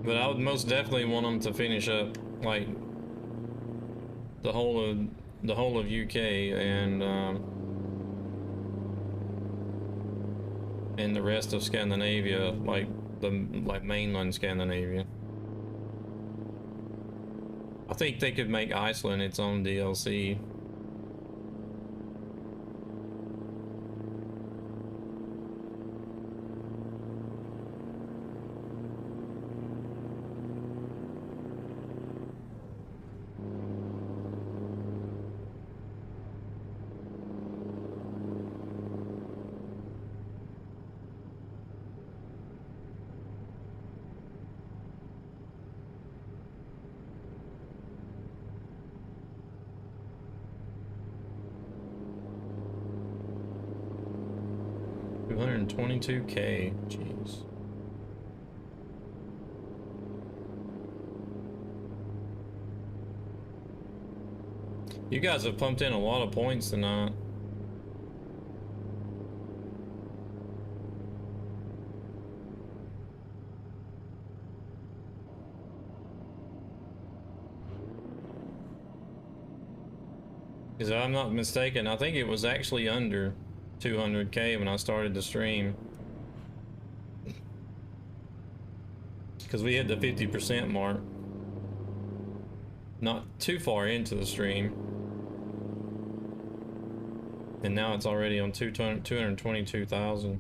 But I would most definitely want them to finish up like the whole of UK and the rest of Scandinavia, like mainland Scandinavia. I think they could make Iceland its own DLC. $222K, jeez. You guys have pumped in a lot of points tonight. Because if I'm not mistaken, I think it was actually under 200K when I started the stream. Because we hit the 50% mark. Not too far into the stream. And now it's already on 222,000.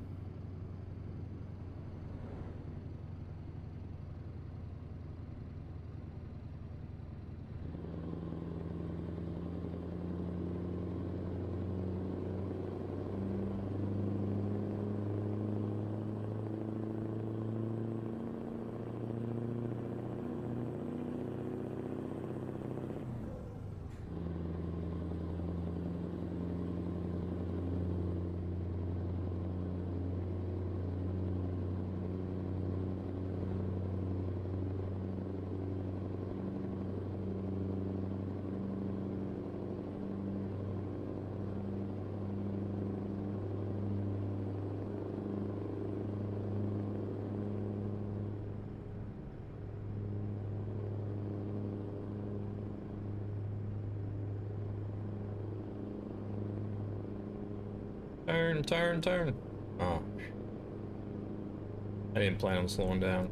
Turn. Oh. I didn't plan on slowing down.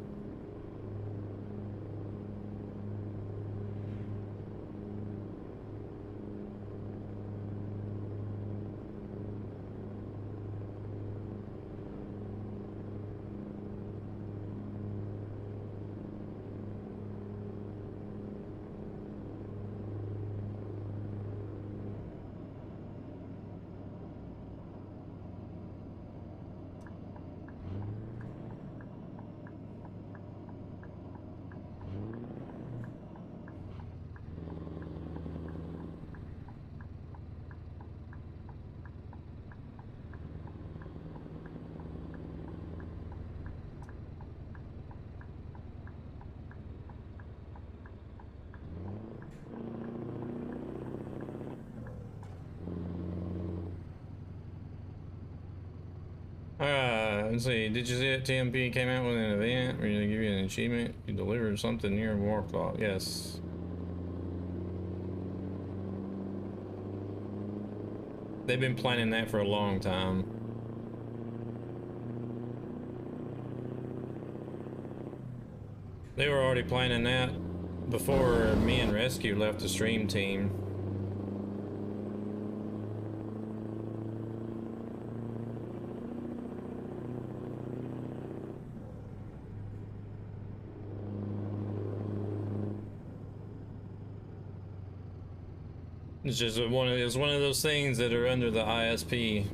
Let's see. Did you see that TMP came out with an event where they give you an achievement? You delivered something near war clock. Yes. They've been planning that for a long time. They were already planning that before me and Rescue left the stream team. It's just one of those things that are under the ISP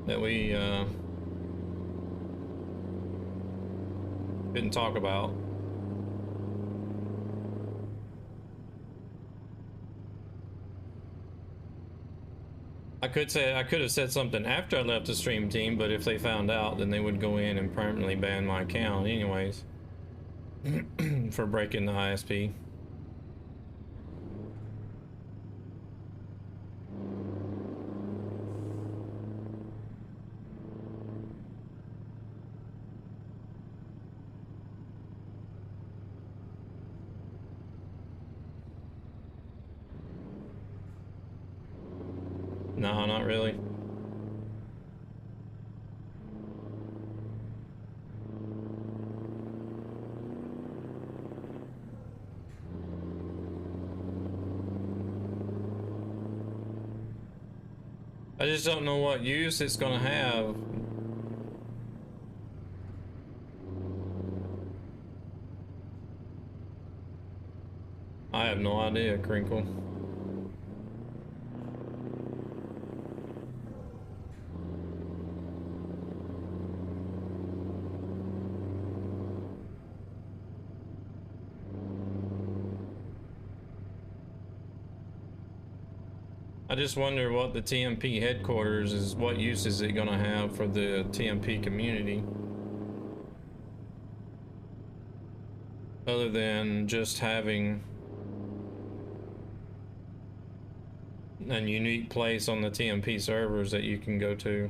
that we couldn't talk about. I could have said something after I left the stream team, but if they found out, then they would go in and permanently ban my account anyways for breaking the ISP. No, not really. I just don't know what use it's gonna have. I have no idea, Crinkle. I just wonder what the TMP headquarters is, what use is it gonna have for the TMP community? Other than just having a unique place on the TMP servers that you can go to.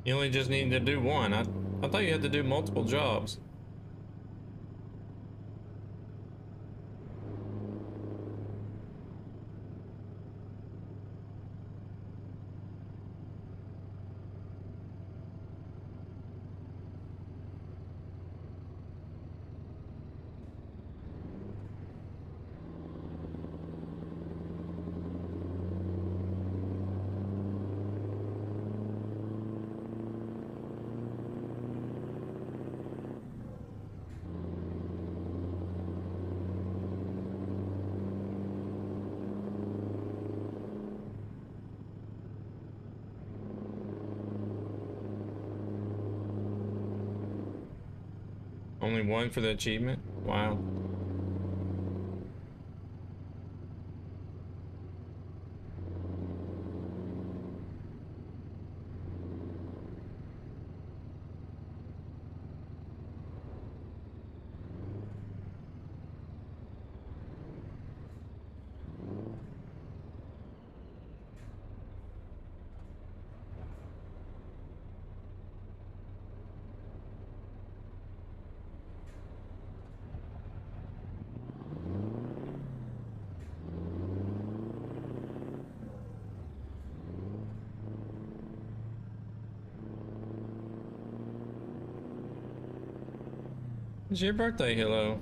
You only just need to do one. I thought you had to do multiple jobs. Only one for the achievement? Wow. It's your birthday, hello.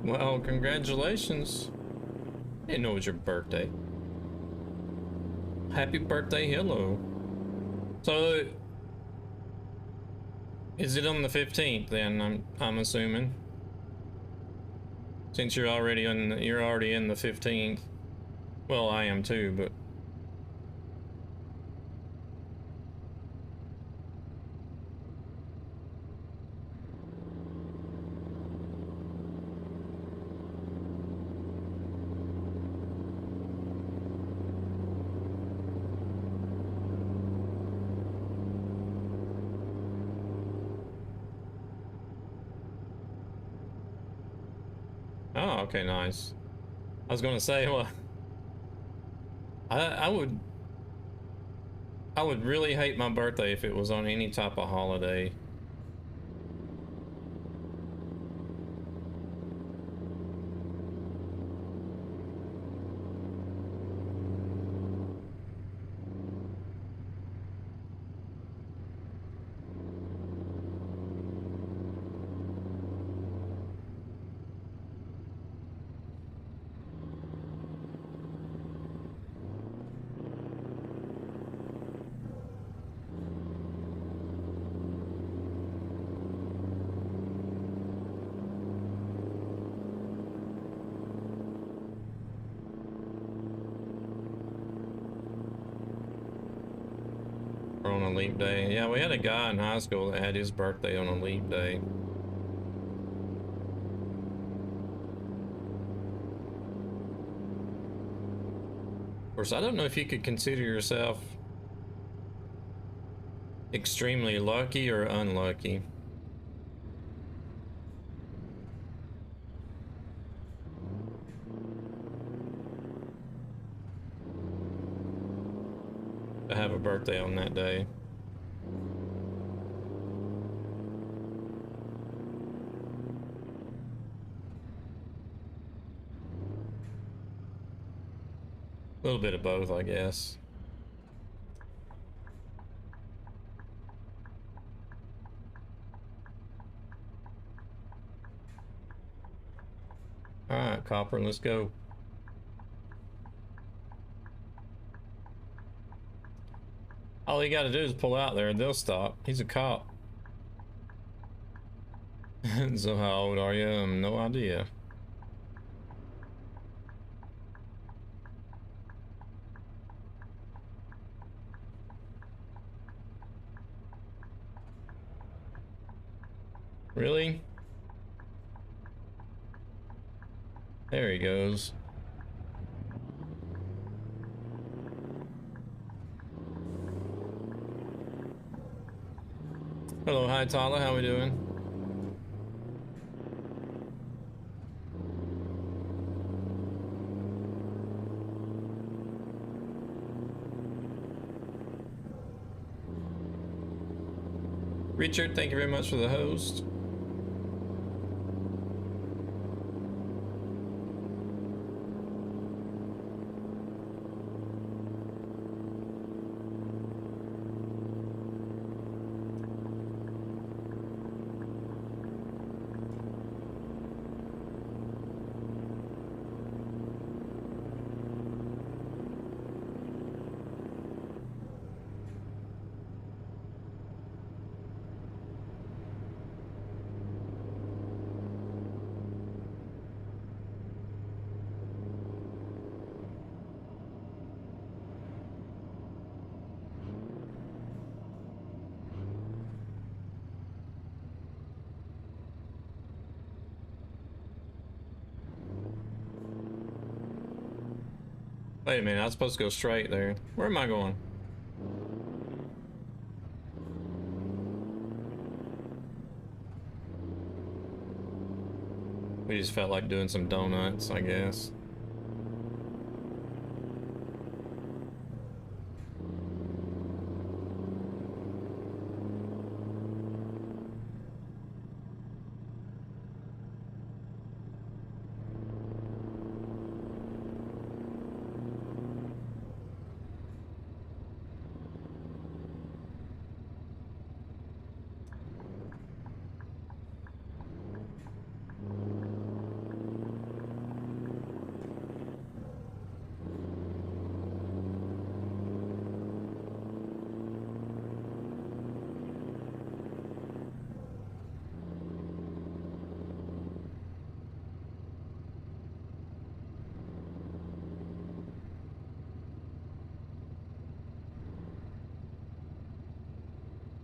Well, congratulations. Didn't know it was your birthday. Happy birthday, hello. So, is it on the 15th then, I'm assuming? Since you're already in the 15th. Well, I am too, but oh, okay, nice. I was gonna say, well, I would really hate my birthday if it was on any type of holiday. Or on a leap day. Yeah, we had a guy in high school that had his birthday on a leap day. Of course, I don't know if you could consider yourself extremely lucky or unlucky. To have a birthday on that day. A little bit of both, I guess. All right, Copper, let's go. All you got to do is pull out there and they'll stop. He's a cop. So how old are you? No idea. Really? There he goes. Hello, hi Tyler, how we doing? Richard, thank you very much for the host. Wait a minute, I was supposed to go straight there. Where am I going? We just felt like doing some donuts, I guess.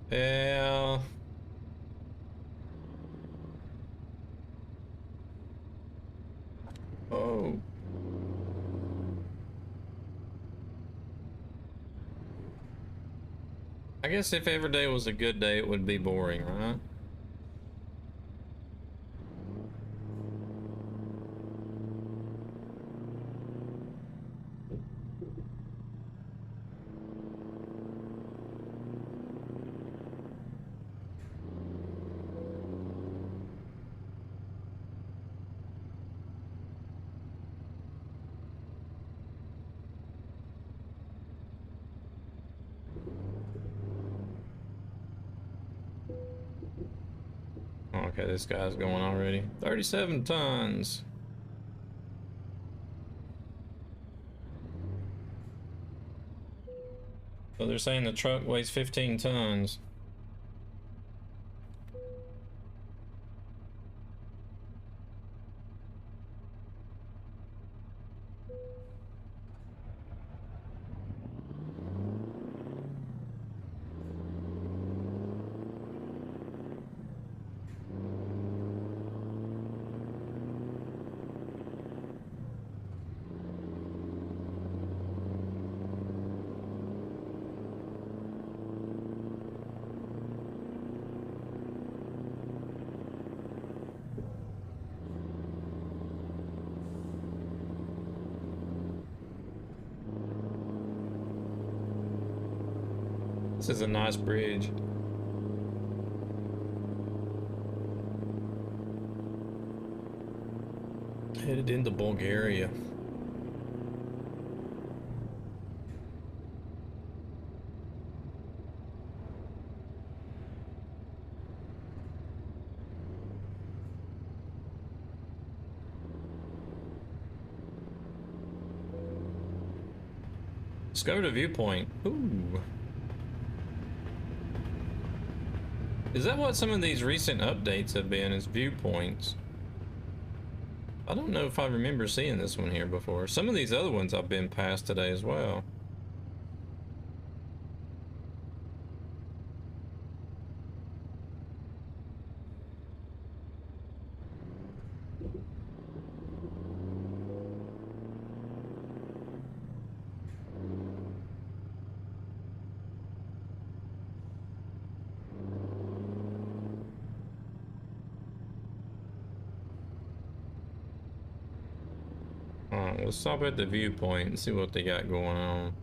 Yeah. Oh. I guess if every day was a good day, it would be boring, right? Okay, this guy's going already. 37 tons. So they're saying the truck weighs 15 tons. This is a nice bridge. Headed into Bulgaria. Let's go to viewpoint. Ooh. Is that what some of these recent updates have been, is viewpoints? I don't know if I remember seeing this one here before. Some of these other ones I've been past today as well. Alright, let's stop at the viewpoint and see what they got going on.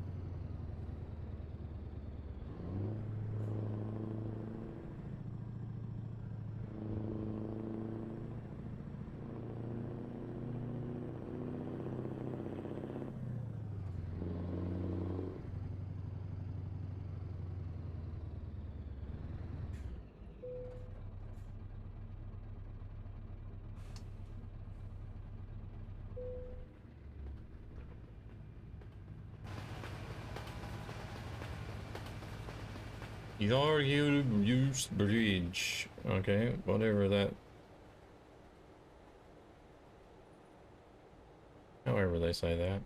Your use bridge. Okay, whatever that. However they say that.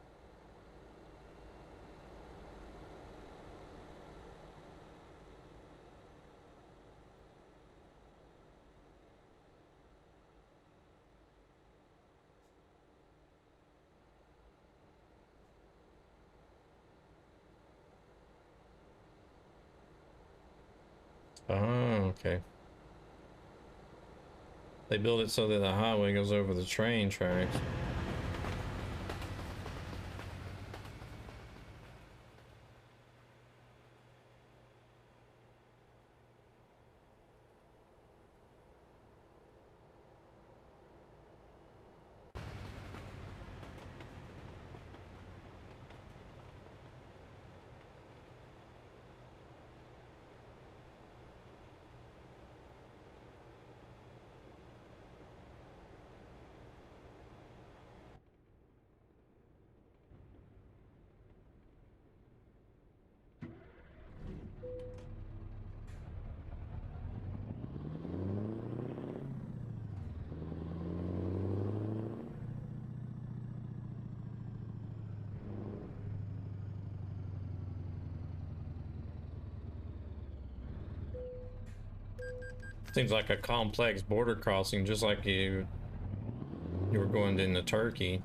Oh, okay. They build it so that the highway goes over the train tracks. Seems like a complex border crossing, just like you were going into Turkey.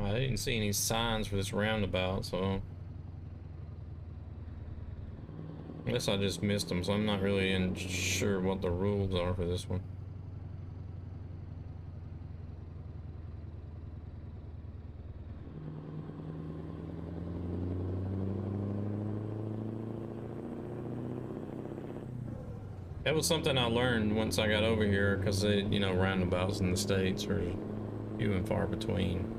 I didn't see any signs for this roundabout, so unless I just missed them, so I'm not really sure what the rules are for this one. That was something I learned once I got over here, because you know, roundabouts in the States are few and far between.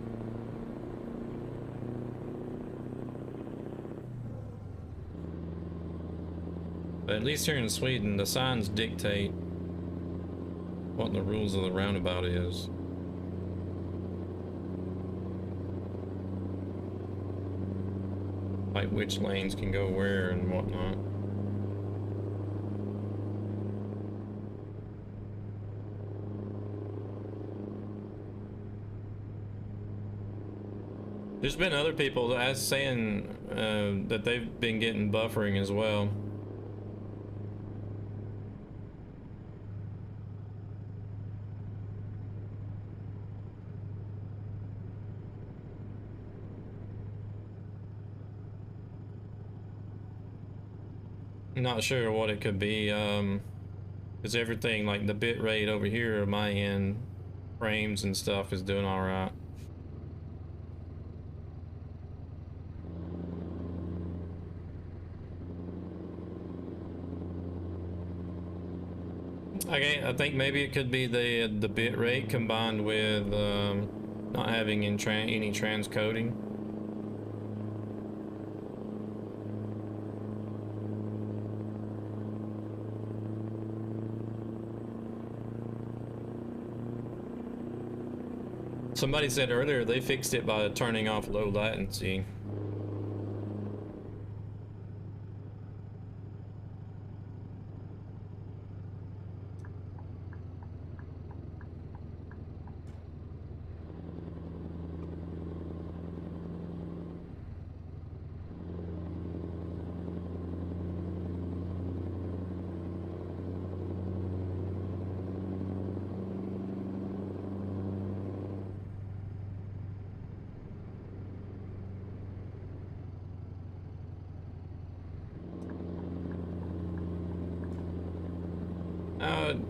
But at least here in Sweden, the signs dictate what the rules of the roundabout is. Like which lanes can go where and whatnot. There's been other people that saying that they've been getting buffering as well. I'm not sure what it could be, because everything, like the bit rate over here on my end, frames and stuff, is doing all right. I think maybe it could be the bit rate combined with not having any transcoding. Somebody said earlier they fixed it by turning off low latency.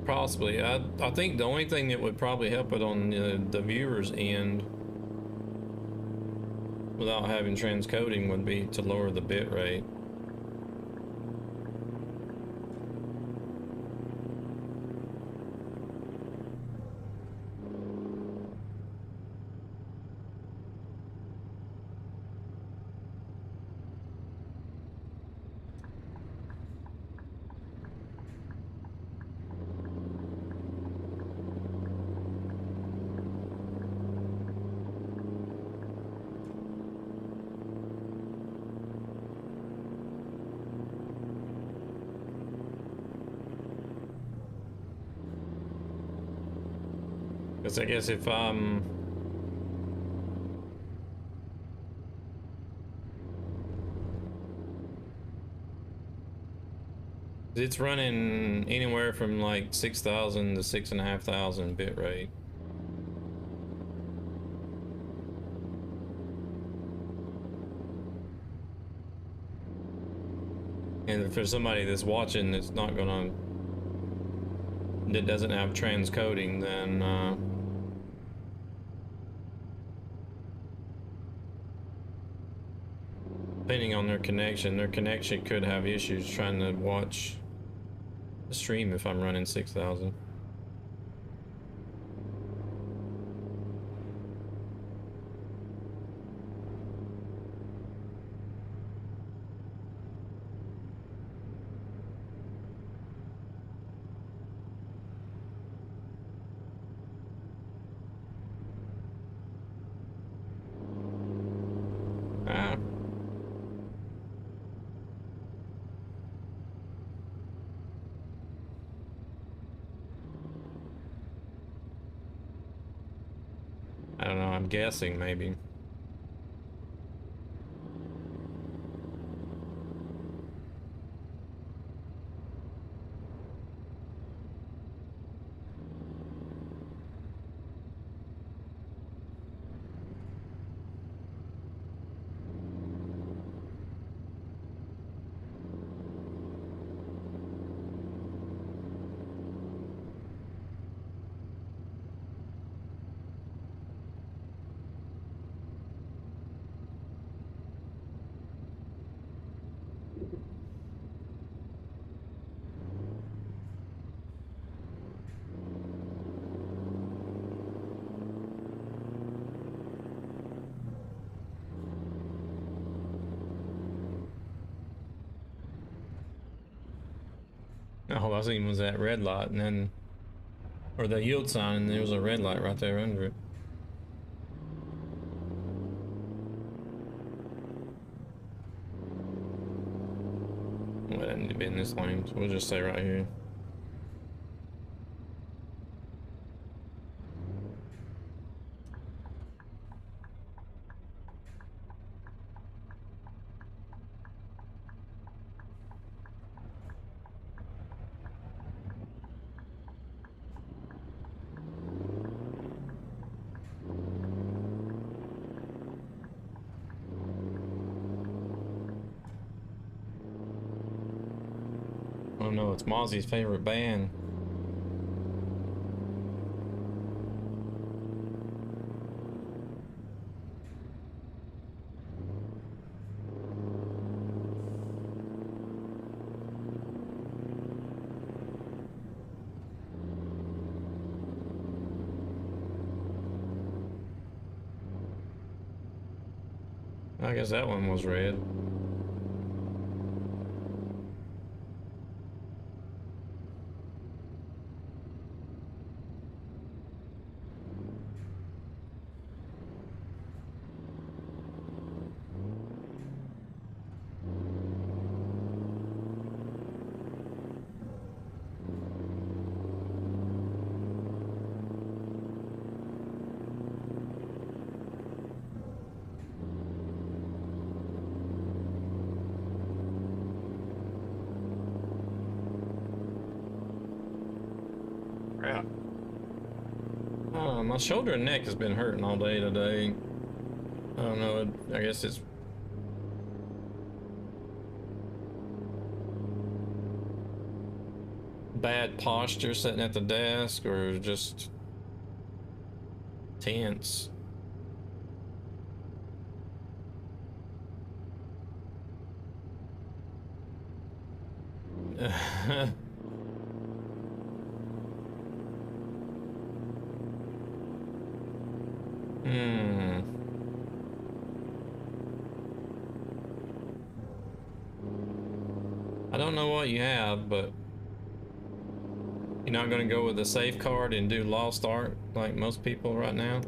Possibly. I think the only thing that would probably help it on the viewer's end without having transcoding would be to lower the bit rate. Because I guess if it's running anywhere from like 6,000 to 6,500 bit rate. And if there's somebody that's watching that's not gonna, that doesn't have transcoding, then depending on their connection could have issues trying to watch the stream if I'm running 6,000. I don't know, I'm guessing maybe. All I seen was that red light and then, or the yield sign, and there was a red light right there under it. Well, that need to be in this lane, so we'll just stay right here. Oh no, it's Mozzie's favorite band. I guess that one was red. Crap. My shoulder and neck has been hurting all day today. I don't know, I guess it's bad posture sitting at the desk or just tense. I don't know what you have, but you're not going to go with the safe card and do lost art like most people right now.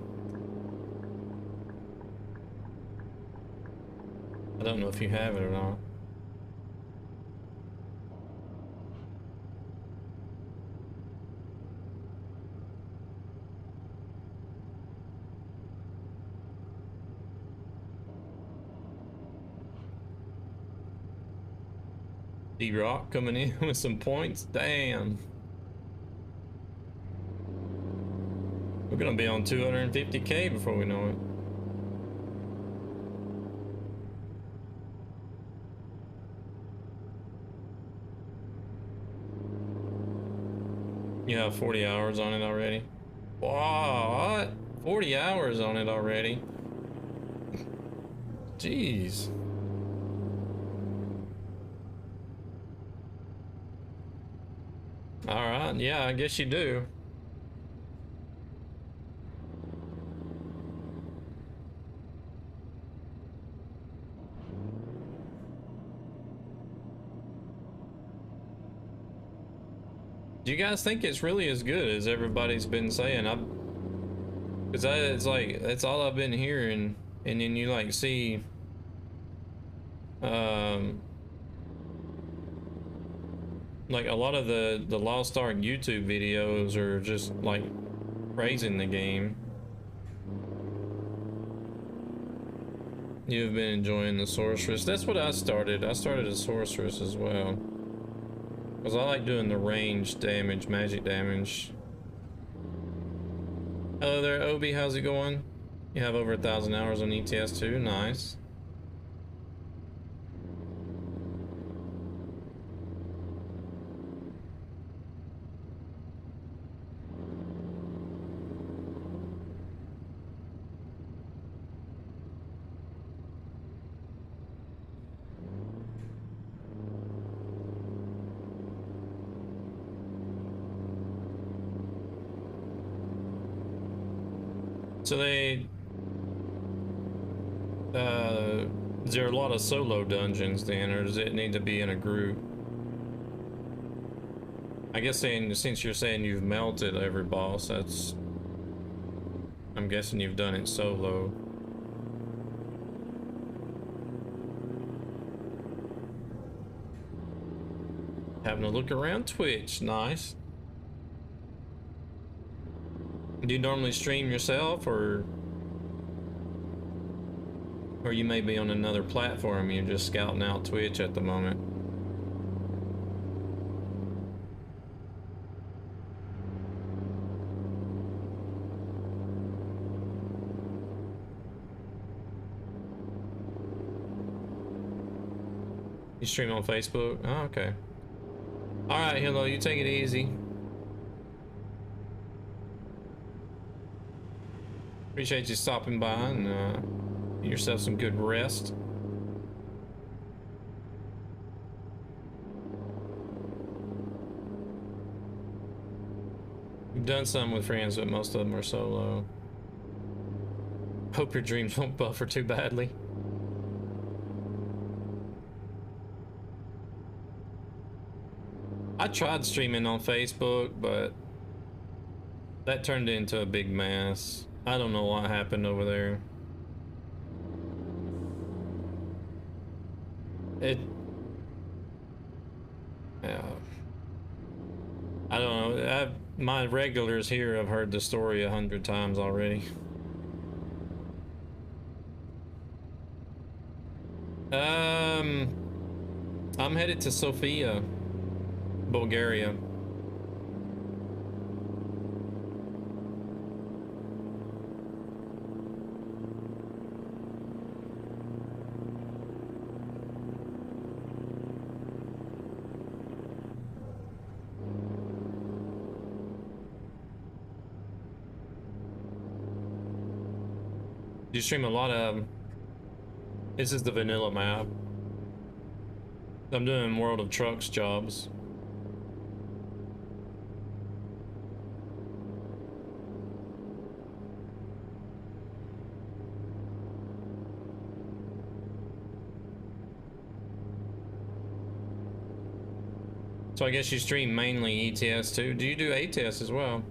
I don't know if you have it or not. D-Rock coming in with some points. Damn. We're gonna be on 250K before we know it. You have 40 hours on it already? What? 40 hours on it already? Jeez. Yeah, I guess you do. Do you guys think it's really as good as everybody's been saying? Because it's like, that's all I've been hearing. And then you like see, like a lot of the Lost Ark YouTube videos are just like praising the game. You've been enjoying the Sorceress. That's what I started. I started a Sorceress as well. Because I like doing the range damage, magic damage. Hello there, Obi. How's it going? You have over 1,000 hours on ETS too. Nice. So is there a lot of solo dungeons then, or does it need to be in a group? I guess since you're saying you've melted every boss, I'm guessing you've done it solo. Having a look around Twitch, nice. Do you normally stream yourself, or you may be on another platform, you're just scouting out Twitch at the moment? You stream on Facebook? Oh, okay. All right, hello, you take it easy. Appreciate you stopping by and get yourself some good rest. You've done some with friends, but most of them are solo. Hope your dreams won't buffer too badly. I tried streaming on Facebook, but that turned into a big mess. I don't know what happened over there. Yeah. I don't know. My regulars here have heard the story 100 times already. I'm headed to Sofia, Bulgaria. You stream a lot of... This is the vanilla map. I'm doing World of Trucks jobs. So I guess you stream mainly ETS too. Do you do ATS as well?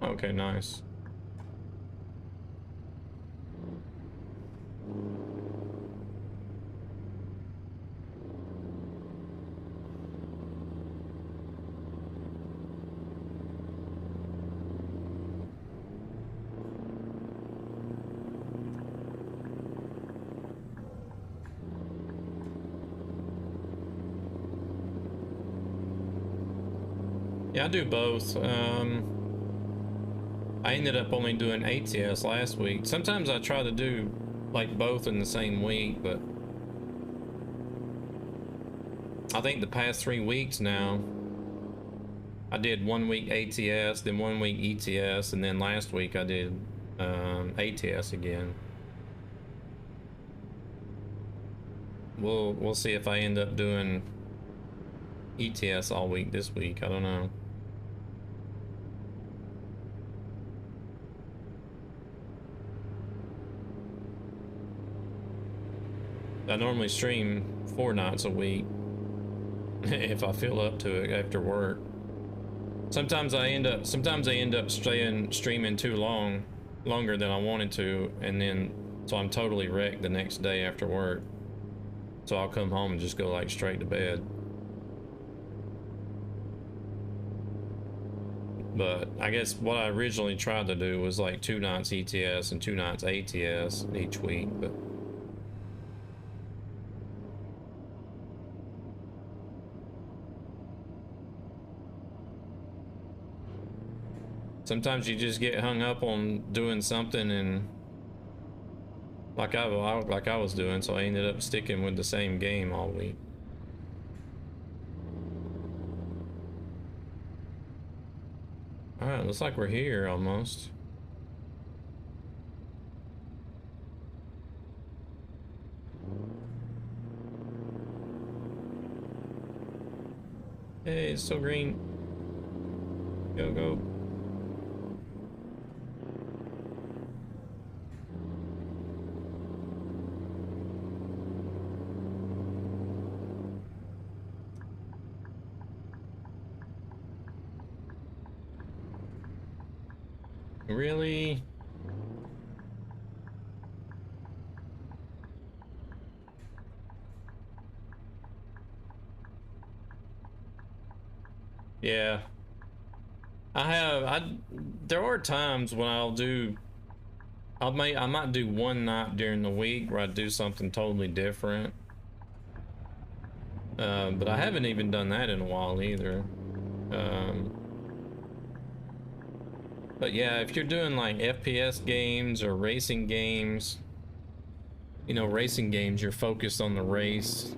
Okay, nice. Yeah, I do both. I ended up only doing ATS last week. Sometimes I try to do like both in the same week, but I think the past 3 weeks now, I did 1 week ATS, then 1 week ETS, and then last week I did ATS again. We'll see if I end up doing ETS all week this week. I don't know. I normally stream 4 nights a week if I feel up to it after work. Sometimes I end up streaming too longer than I wanted to, and then so I'm totally wrecked the next day after work. So I'll come home and just go like straight to bed. But I guess what I originally tried to do was like 2 nights ETS and 2 nights ATS each week, but sometimes you just get hung up on doing something, and like I was doing, so I ended up sticking with the same game all week. All right, looks like we're here almost. Hey, it's still green. Go, go. Really? Yeah. There are times when I might do one night during the week where I do something totally different. But I haven't even done that in a while either. But yeah, if you're doing like FPS games or racing games, you know, racing games, you're focused on the race,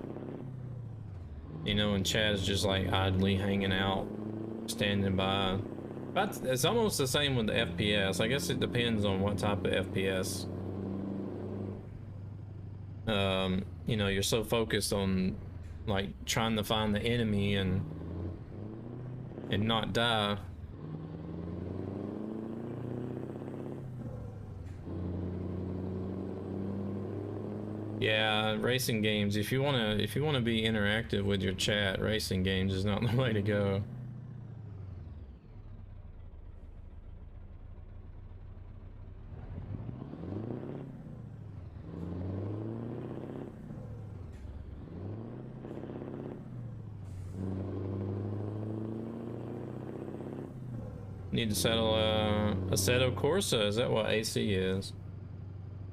you know, and Chad's just like idly hanging out, standing by. But it's almost the same with the FPS. I guess it depends on what type of FPS. You know, you're so focused on like trying to find the enemy and not die. Yeah, racing games. If you wanna be interactive with your chat, racing games is not the way to go. Need to settle Assetto Corsa. Is that what AC is?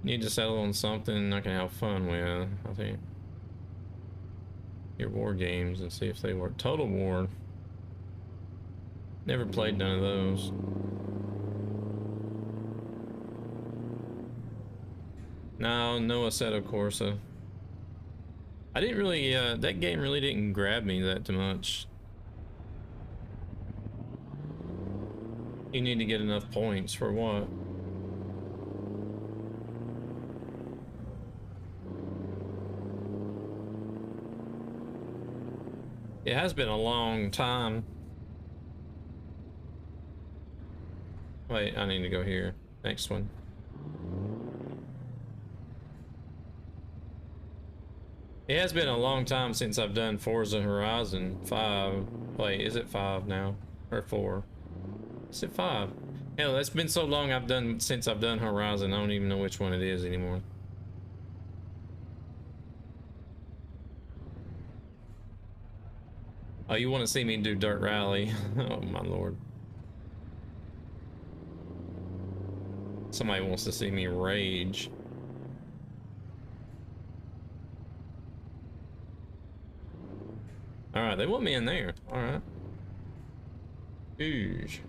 Need to settle on something I can have fun with, I think. Your war games and see if they work. Total War. Never played none of those. No Assetto Corsa. I didn't really, that game really didn't grab me that too much. You need to get enough points for what? It has been a long time. Wait, I need to go here. Next one. It has been a long time since I've done Forza Horizon 5. Wait, is it 5 now? Or 4? Is it 5? Hell, it's been so long since I've done Horizon, I don't even know which one it is anymore. Oh, you want to see me do Dirt Rally? Oh my lord. Somebody wants to see me rage. Alright, they want me in there. Alright. Huge.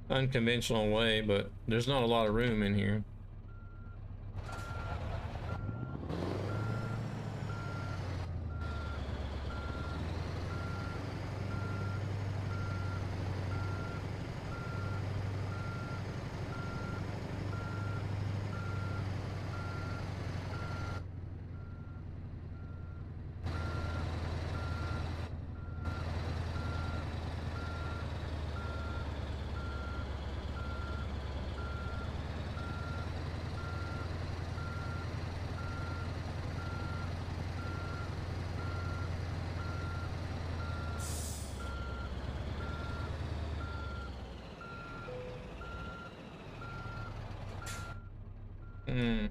unconventional way, but there's not a lot of room in here. Hmm.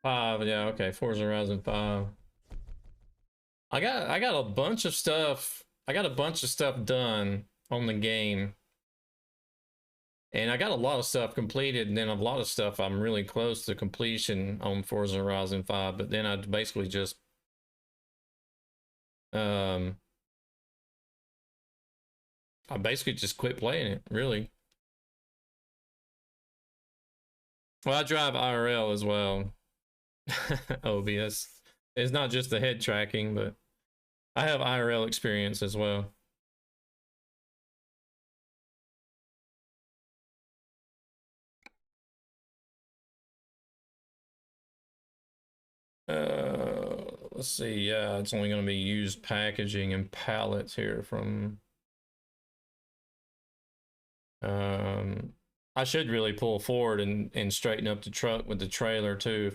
Five, yeah, okay. Forza Horizon 5. I got a bunch of stuff. I got a bunch of stuff done on the game. And I got a lot of stuff completed, and then a lot of stuff I'm really close to completion on Forza Horizon 5, but then I basically just um I basically just quit playing it, really. Well, I drive IRL as well. OBS. It's not just the head tracking, but I have IRL experience as well. Let's see. Yeah, it's only going to be used packaging and pallets here from. I should really pull forward and straighten up the truck with the trailer too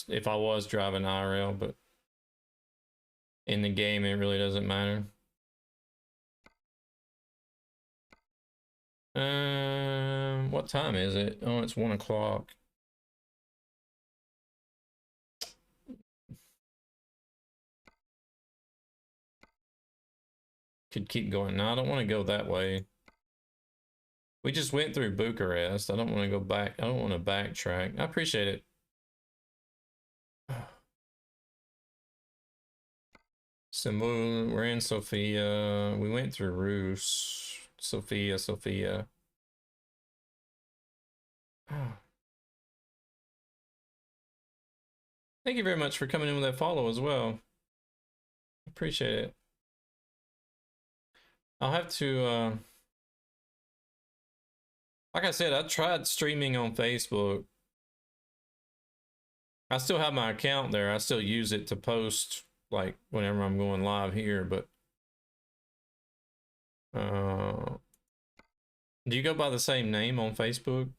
if I was driving IRL, but in the game it really doesn't matter. What time is it? Oh, it's 1 o'clock. Could keep going. No, I don't want to go that way. We just went through Bucharest. I don't want to go back. I don't want to backtrack. I appreciate it. So we're in Sofia. We went through Rus. Sofia. Thank you very much for coming in with that follow as well. Appreciate it. I'll have to, like I said, I tried streaming on Facebook. I still have my account there. I still use it to post like whenever I'm going live here, but do you go by the same name on Facebook?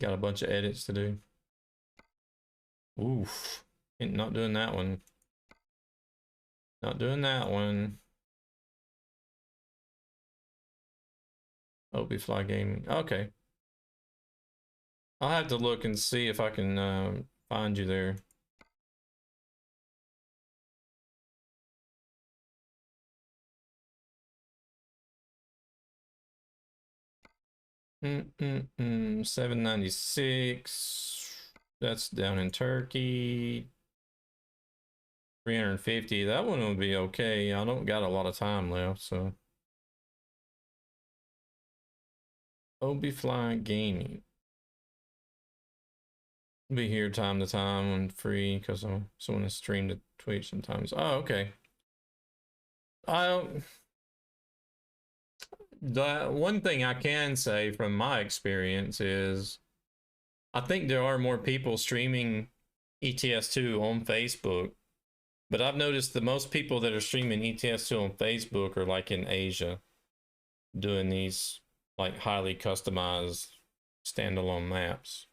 Got a bunch of edits to do. Oof. Not doing that one. Not doing that one. Opie Fly Gaming. Okay. I'll have to look and see if I can find you there. Mm -mm -mm. 796. That's down in Turkey. 350. That one will be okay. I don't got a lot of time left, so. Opie Fly Gaming. Be here time to time when free because I'm someone to stream to Twitch sometimes. Oh, okay. I don't. The one thing I can say from my experience is I think there are more people streaming ETS2 on Facebook, but I've noticed the most people that are streaming ETS2 on Facebook are like in Asia doing these like highly customized standalone maps.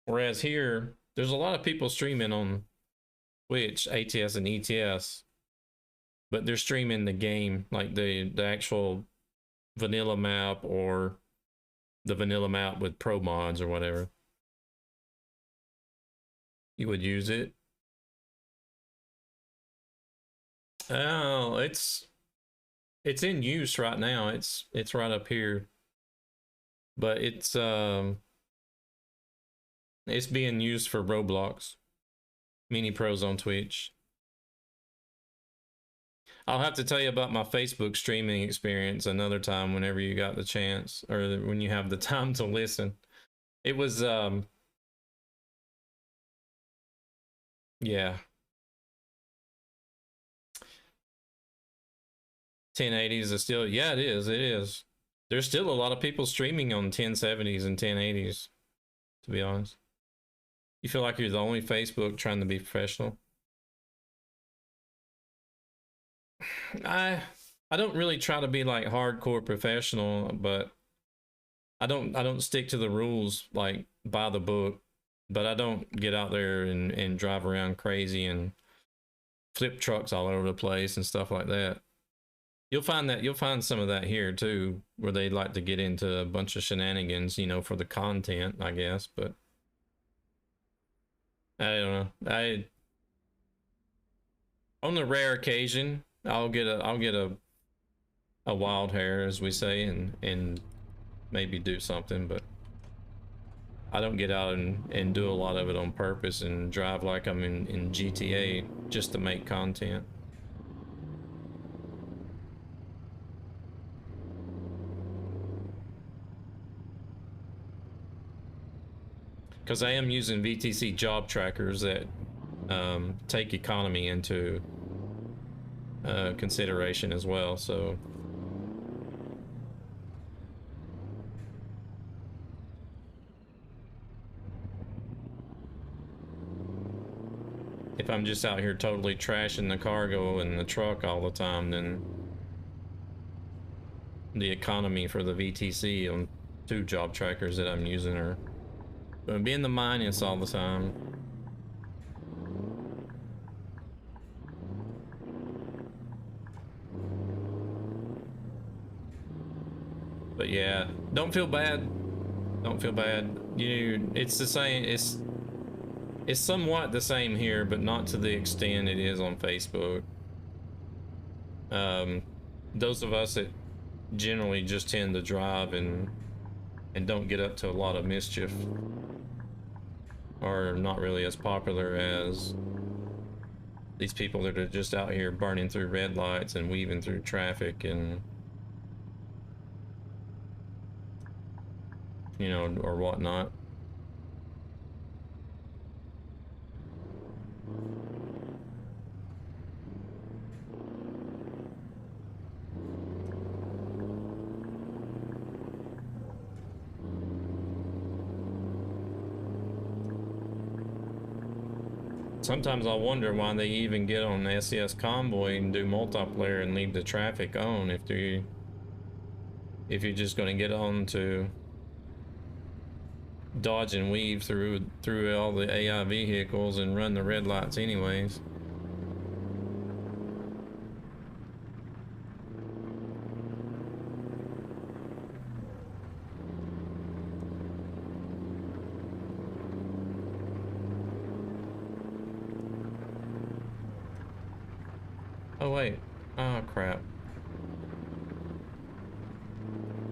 Whereas here, there's a lot of people streaming on Twitch, ATS and ETS, but they're streaming the game, like the actual vanilla map or the vanilla map with pro mods or whatever. you would use it. Oh, it's in use right now. It's right up here, but it's being used for Roblox, Mini Pros on Twitch. I'll have to tell you about my Facebook streaming experience another time whenever you got the chance, or when you have the time to listen. It was yeah. 1080s is still, yeah, it is. There's still a lot of people streaming on 1070s and 1080s, to be honest. You feel like you're the only Facebook trying to be professional? I don't really try to be like hardcore professional, but I don't stick to the rules like by the book, but I don't get out there and drive around crazy and flip trucks all over the place and stuff like that. You'll find some of that here too, where they like to get into a bunch of shenanigans, you know, for the content, I guess, but I don't know. On the rare occasion, I'll get a wild hair, as we say, and maybe do something, but I don't get out and do a lot of it on purpose and drive like I'm in GTA just to make content. Because I am using VTC job trackers that take economy into consideration as well, so if I'm just out here totally trashing the cargo and the truck all the time, then the economy for the VTC on 2 job trackers that I'm using are going to be in the minus all the time. But yeah, don't feel bad. Don't feel bad. It's the same. It's somewhat the same here, but not to the extent it is on Facebook. Those of us that generally just tend to drive and don't get up to a lot of mischief are not really as popular as these people that are just out here burning through red lights and weaving through traffic and, you know, or whatnot. Sometimes I wonder why they even get on the SES Convoy and do multiplayer and leave the traffic on if you're just going to get on to dodge and weave through all the AI vehicles and run the red lights anyways. Oh wait, oh crap.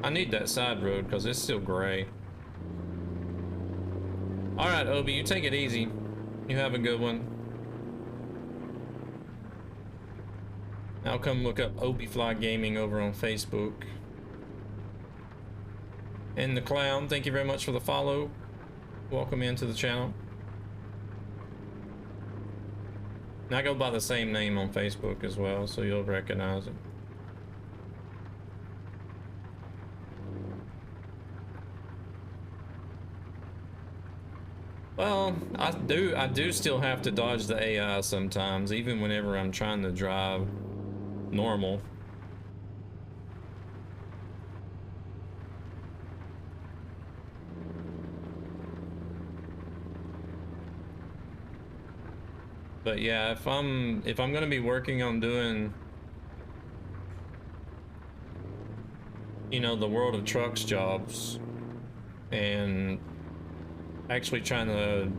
I need that side road because it's still gray. Alright, Obi, you take it easy. You have a good one. I'll come look up Obi Fly Gaming over on Facebook. And the Clown, thank you very much for the follow. Welcome into the channel. And I go by the same name on Facebook as well, so you'll recognize it. Well, I do still have to dodge the AI sometimes, even whenever I'm trying to drive normal. But yeah, if I'm gonna be working on doing, you know, the World of Trucks jobs and actually trying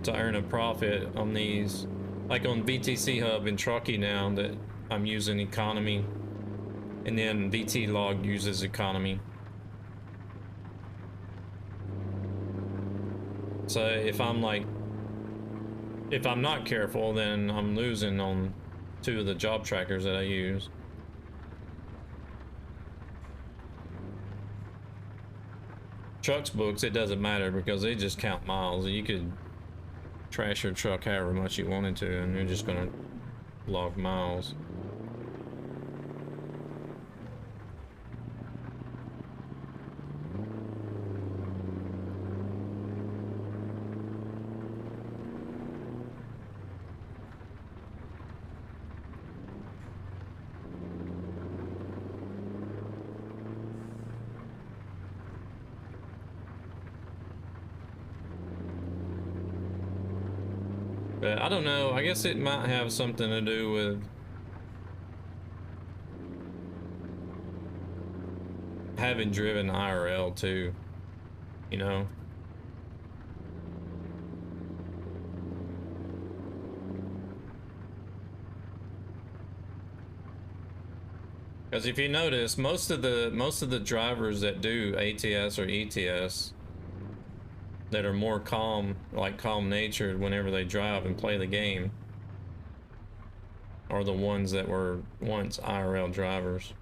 to earn a profit on these, like on VTC Hub and Trucky now that I'm using economy, and then VT Log uses economy. So if I'm not careful, then I'm losing on 2 of the job trackers that I use. Trucks books, it doesn't matter because they just count miles. You could trash your truck however much you wanted to, and you're just gonna log miles. But I don't know, I guess it might have something to do with having driven IRL too, you know? Because if you notice, most of the drivers that do ATS or ETS that are more calm, like calm natured whenever they drive and play the game, are the ones that were once IRL drivers.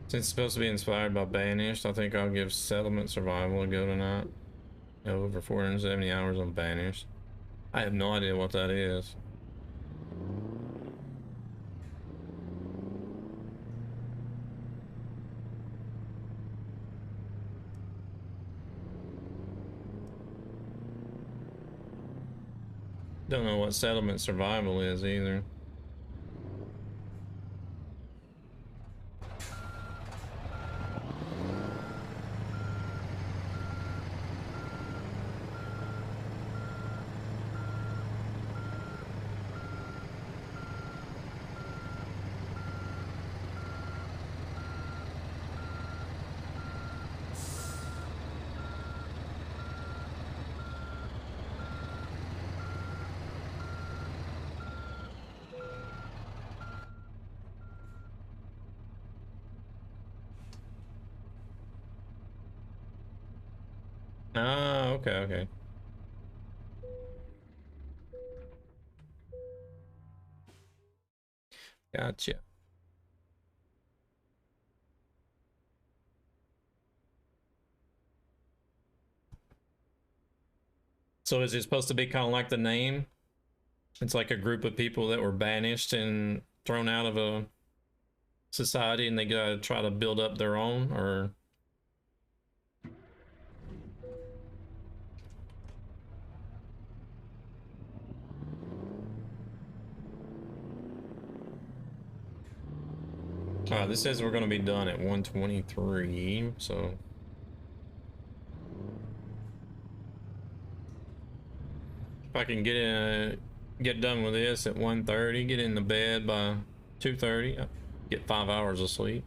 Since it's supposed to be inspired by Banished, I think I'll give Settlement Survival a go tonight. Over 470 hours on Banished. I have no idea what that is. Don't know what Settlement Survival is either. Ah, okay, okay. Gotcha. So is it supposed to be kind of like the name? It's like a group of people that were banished and thrown out of a society and they gotta try to build up their own, or? This says we're gonna be done at 1:23, so. If I can get done with this at 1:30, get in the bed by 2:30, get 5 hours of sleep.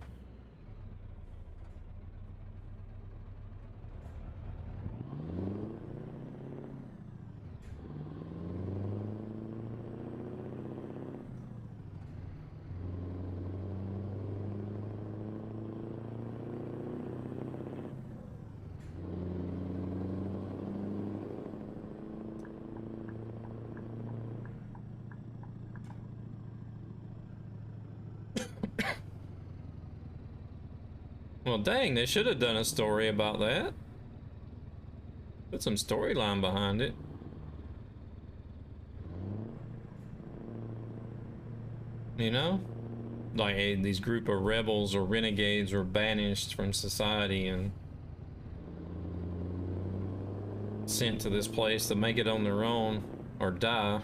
Well, dang, they should have done a story about that. Put some storyline behind it. You know? Like these group of rebels or renegades were banished from society and sent to this place to make it on their own or die.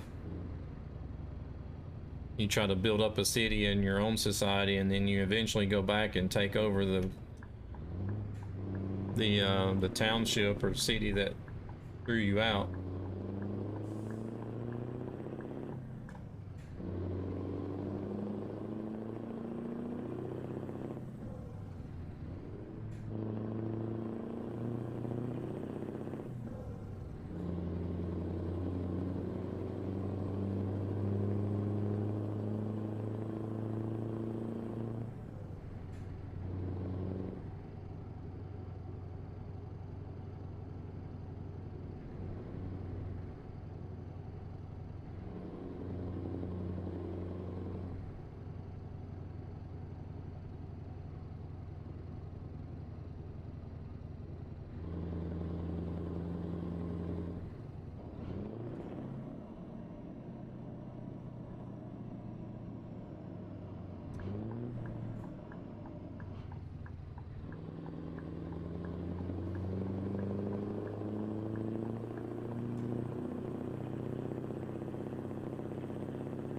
You try to build up a city in your own society, and then you eventually go back and take over the township or city that threw you out.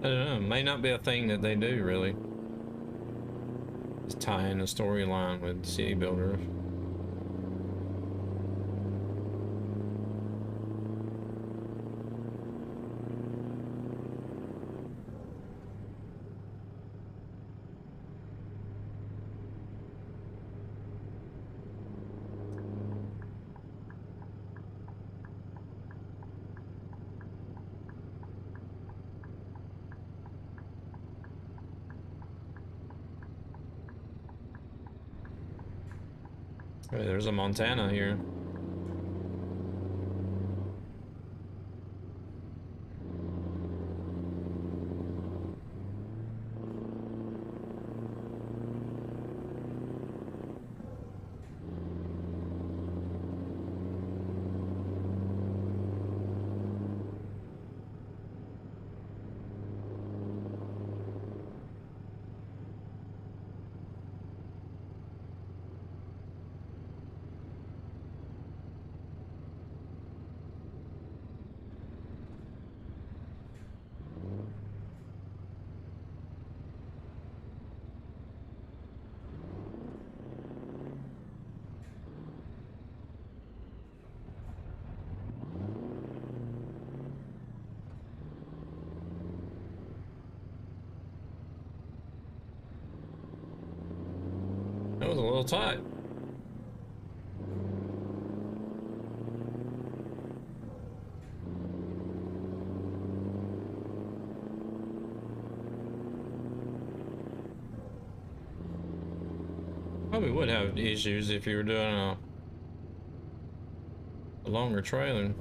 I don't know, it may not be a thing that they do really. Just tie in a storyline with city builders. Hey, there's a Montana here. That was a little tight. Probably would have issues if you were doing a longer trailer.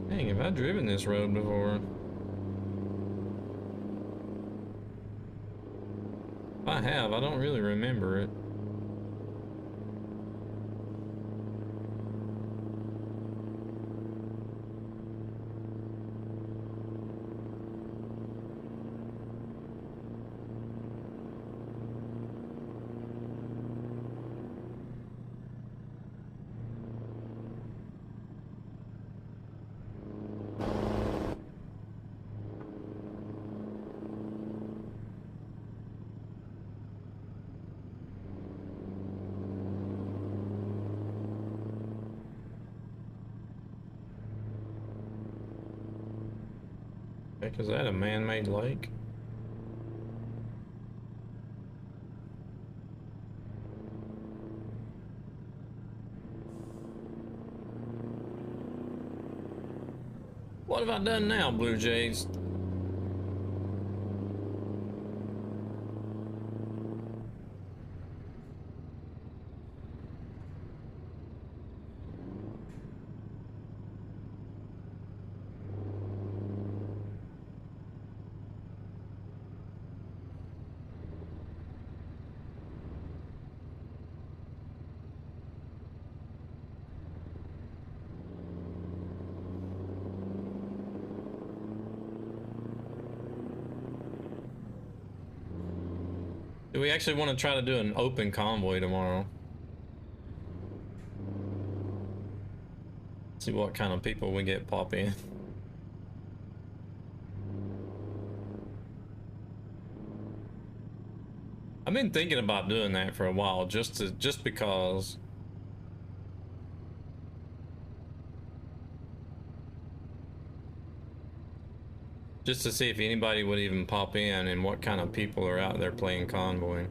Dang, have I driven this road before? If I have, I don't really remember it. Heck, is that a man-made lake? What have I done now, Blue Jays? Do we actually want to try to do an open convoy tomorrow? See what kind of people we get pop in. I've been thinking about doing that for a while, just because. Just to see if anybody would even pop in and what kind of people are out there playing convoy.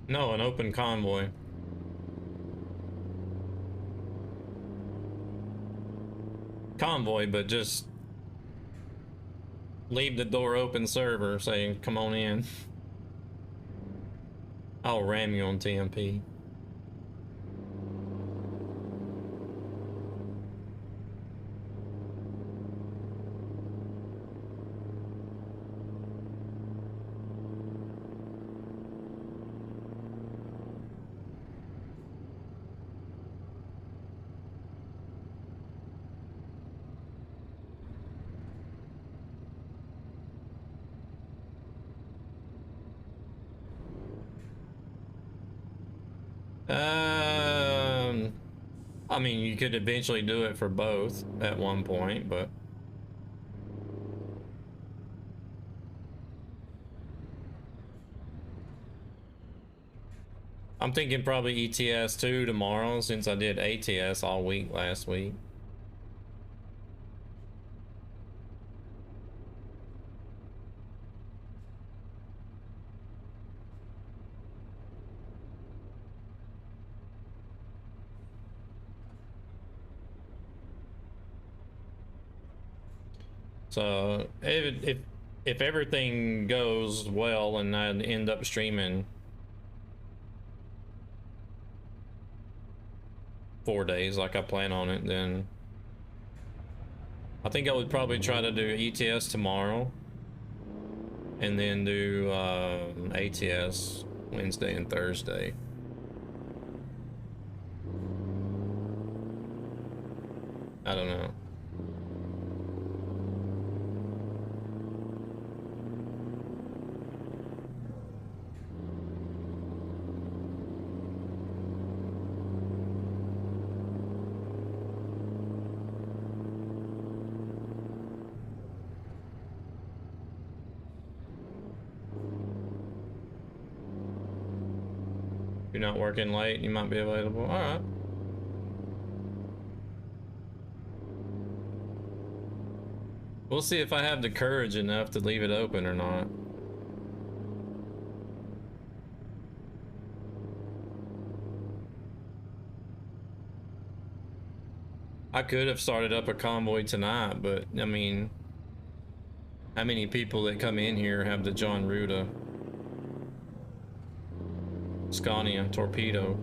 No, an open convoy. Convoy, but just leave the door open server saying, come on in. I'll ram you on TMP. I mean, you could eventually do it for both at one point, but I'm thinking probably ETS 2 tomorrow since I did ATS all week last week. So if everything goes well and I end up streaming 4 days like I plan on it, then I think I would probably try to do ETS tomorrow and then do ATS Wednesday and Thursday. I don't know. You're not working late, you might be available. All right. We'll see if I have the courage enough to leave it open or not. I could have started up a convoy tonight, but I mean, how many people that come in here have the Jon Ruda Scania Torpedo?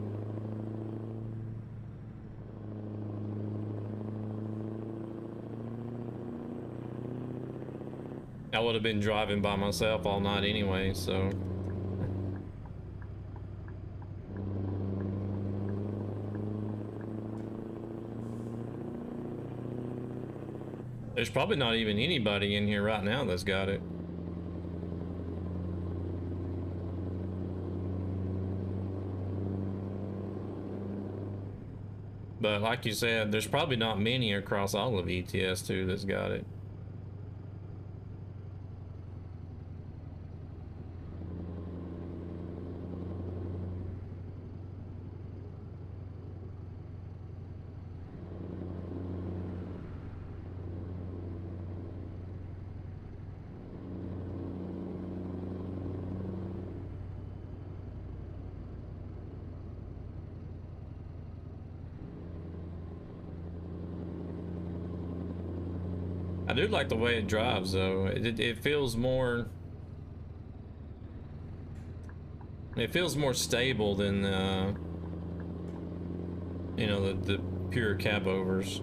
I would have been driving by myself all night anyway, so. There's probably not even anybody in here right now that's got it. But like you said, there's probably not many across all of ETS2 that's got it. I do like the way it drives though. It feels more, it feels more stable than you know, the pure cab overs.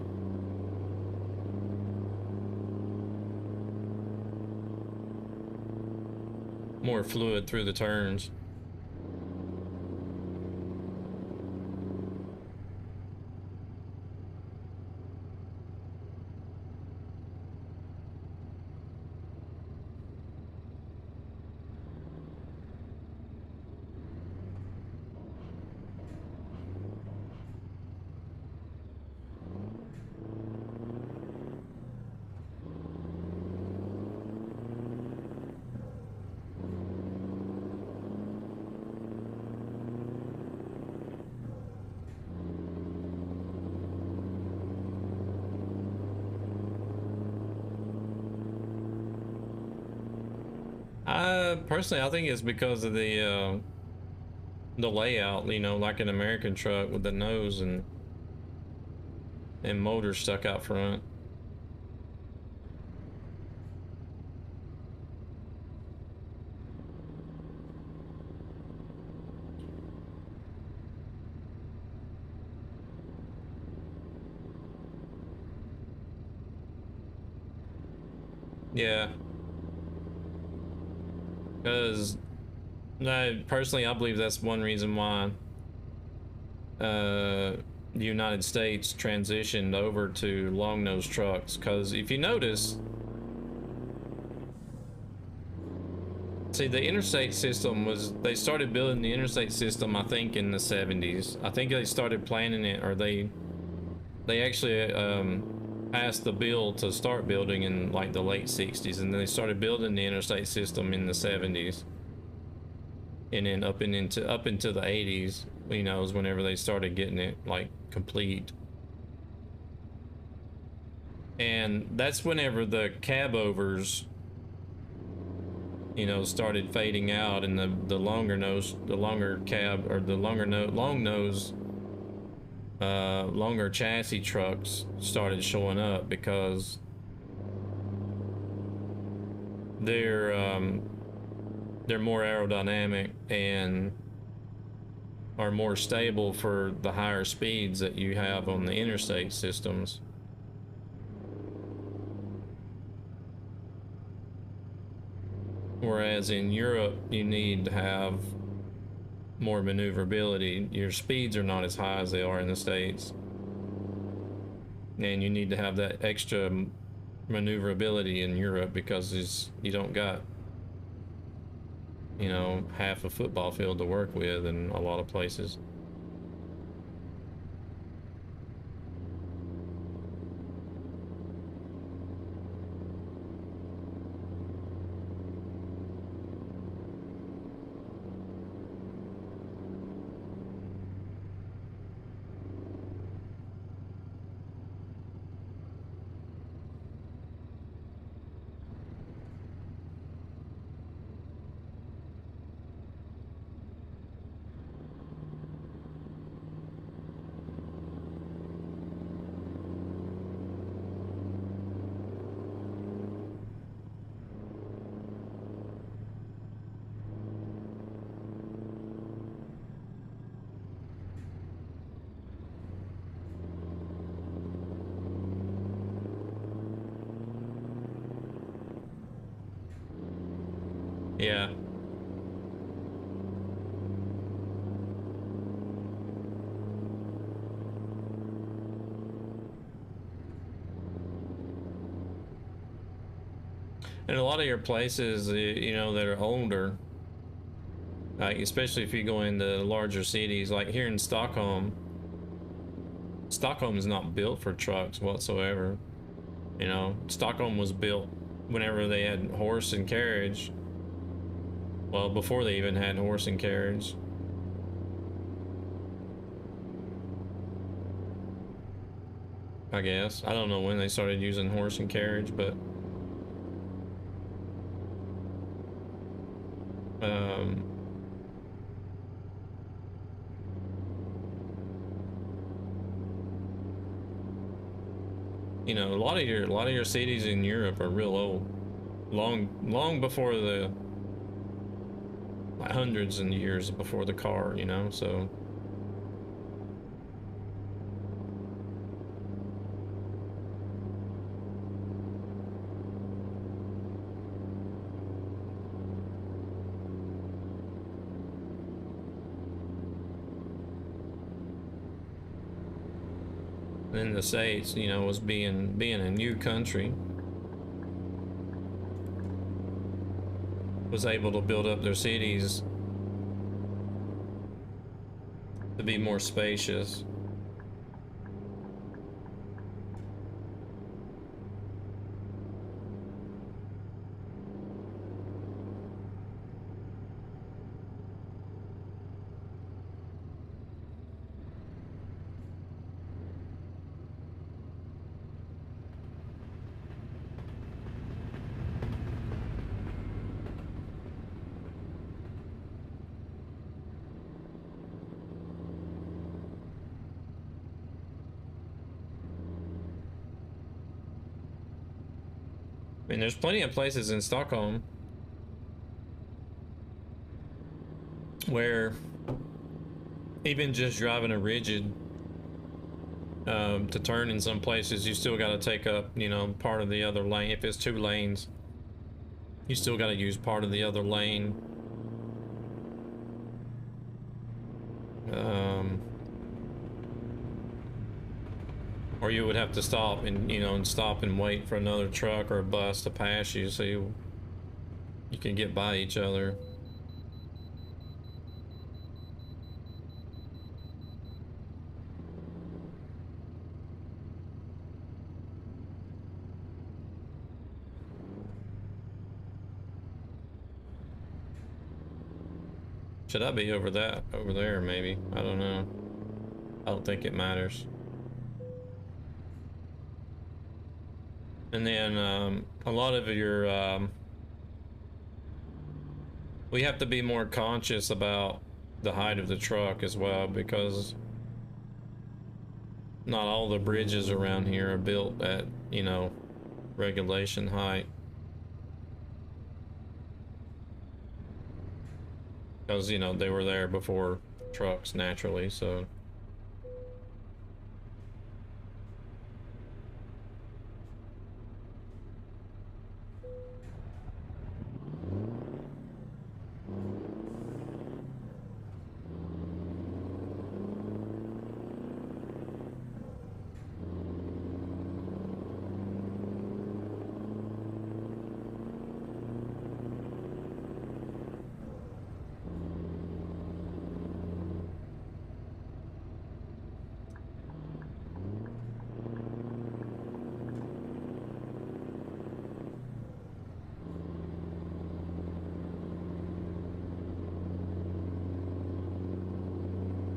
More fluid through the turns. Personally, I think it's because of the layout, you know, like an American truck with the nose and motor stuck out front. Yeah. Because personally, I believe that's one reason why the United States transitioned over to long nose trucks. Because if you notice, see, the interstate system was, they started building the interstate system, I think, in the 70s. I think they started planning it, or they actually passed the bill to start building in like the late 60s, and then they started building the interstate system in the 70s, and then up into the 80s, you know, is whenever they started getting it like complete. And that's whenever the cab overs, you know, started fading out, and the longer nose, the longer cab, or the longer long nose, longer chassis trucks started showing up, because they're more aerodynamic and are more stable for the higher speeds that you have on the interstate systems. Whereas in Europe, you need to have more maneuverability. Your speeds are not as high as they are in the States, and you need to have that extra maneuverability in Europe, because you don't got, you know, half a football field to work with in a lot of places. Yeah. And a lot of your places, you know, that are older, like especially if you go into larger cities, like here in Stockholm, Stockholm is not built for trucks whatsoever. You know, Stockholm was built whenever they had horse and carriage. Well, before they even had horse and carriage. I guess. I don't know when they started using horse and carriage, but you know, a lot of your cities in Europe are real old. Long before the, like, hundreds and years before the car, you know, so in the States, you know, was being a new country, was able to build up their cities to be more spacious. I mean, there's plenty of places in Stockholm where even just driving a rigid to turn in some places, you still got to take up, you know, part of the other lane. If it's 2 lanes, you still got to use part of the other lane. Or you would have to stop and, you know, stop and wait for another truck or a bus to pass you so you can get by each other. Should I be over there maybe? I don't know. I don't think it matters. And then a lot of your we have to be more conscious about the height of the truck as well, because not all the bridges around here are built at, you know, regulation height. Because, you know, they were there before trucks naturally, so.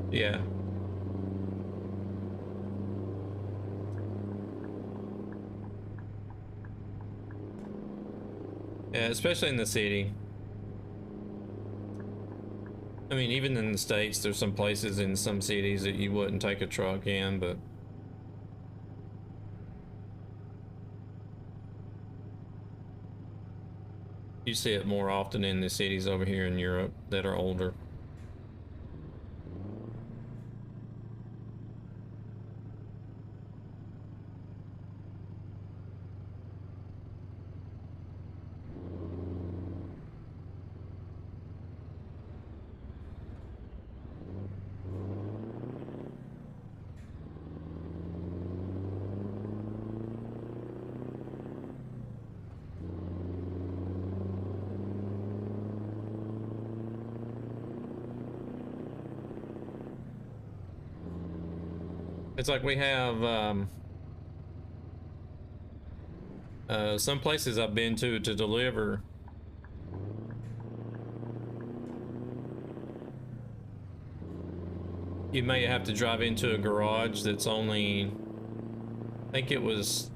Yeah. Yeah, especially in the city. I mean, even in the States, there's some places in some cities that you wouldn't take a truck in, but you see it more often in the cities over here in Europe that are older. It's like we have some places I've been to deliver. You may have to drive into a garage that's only, I think it was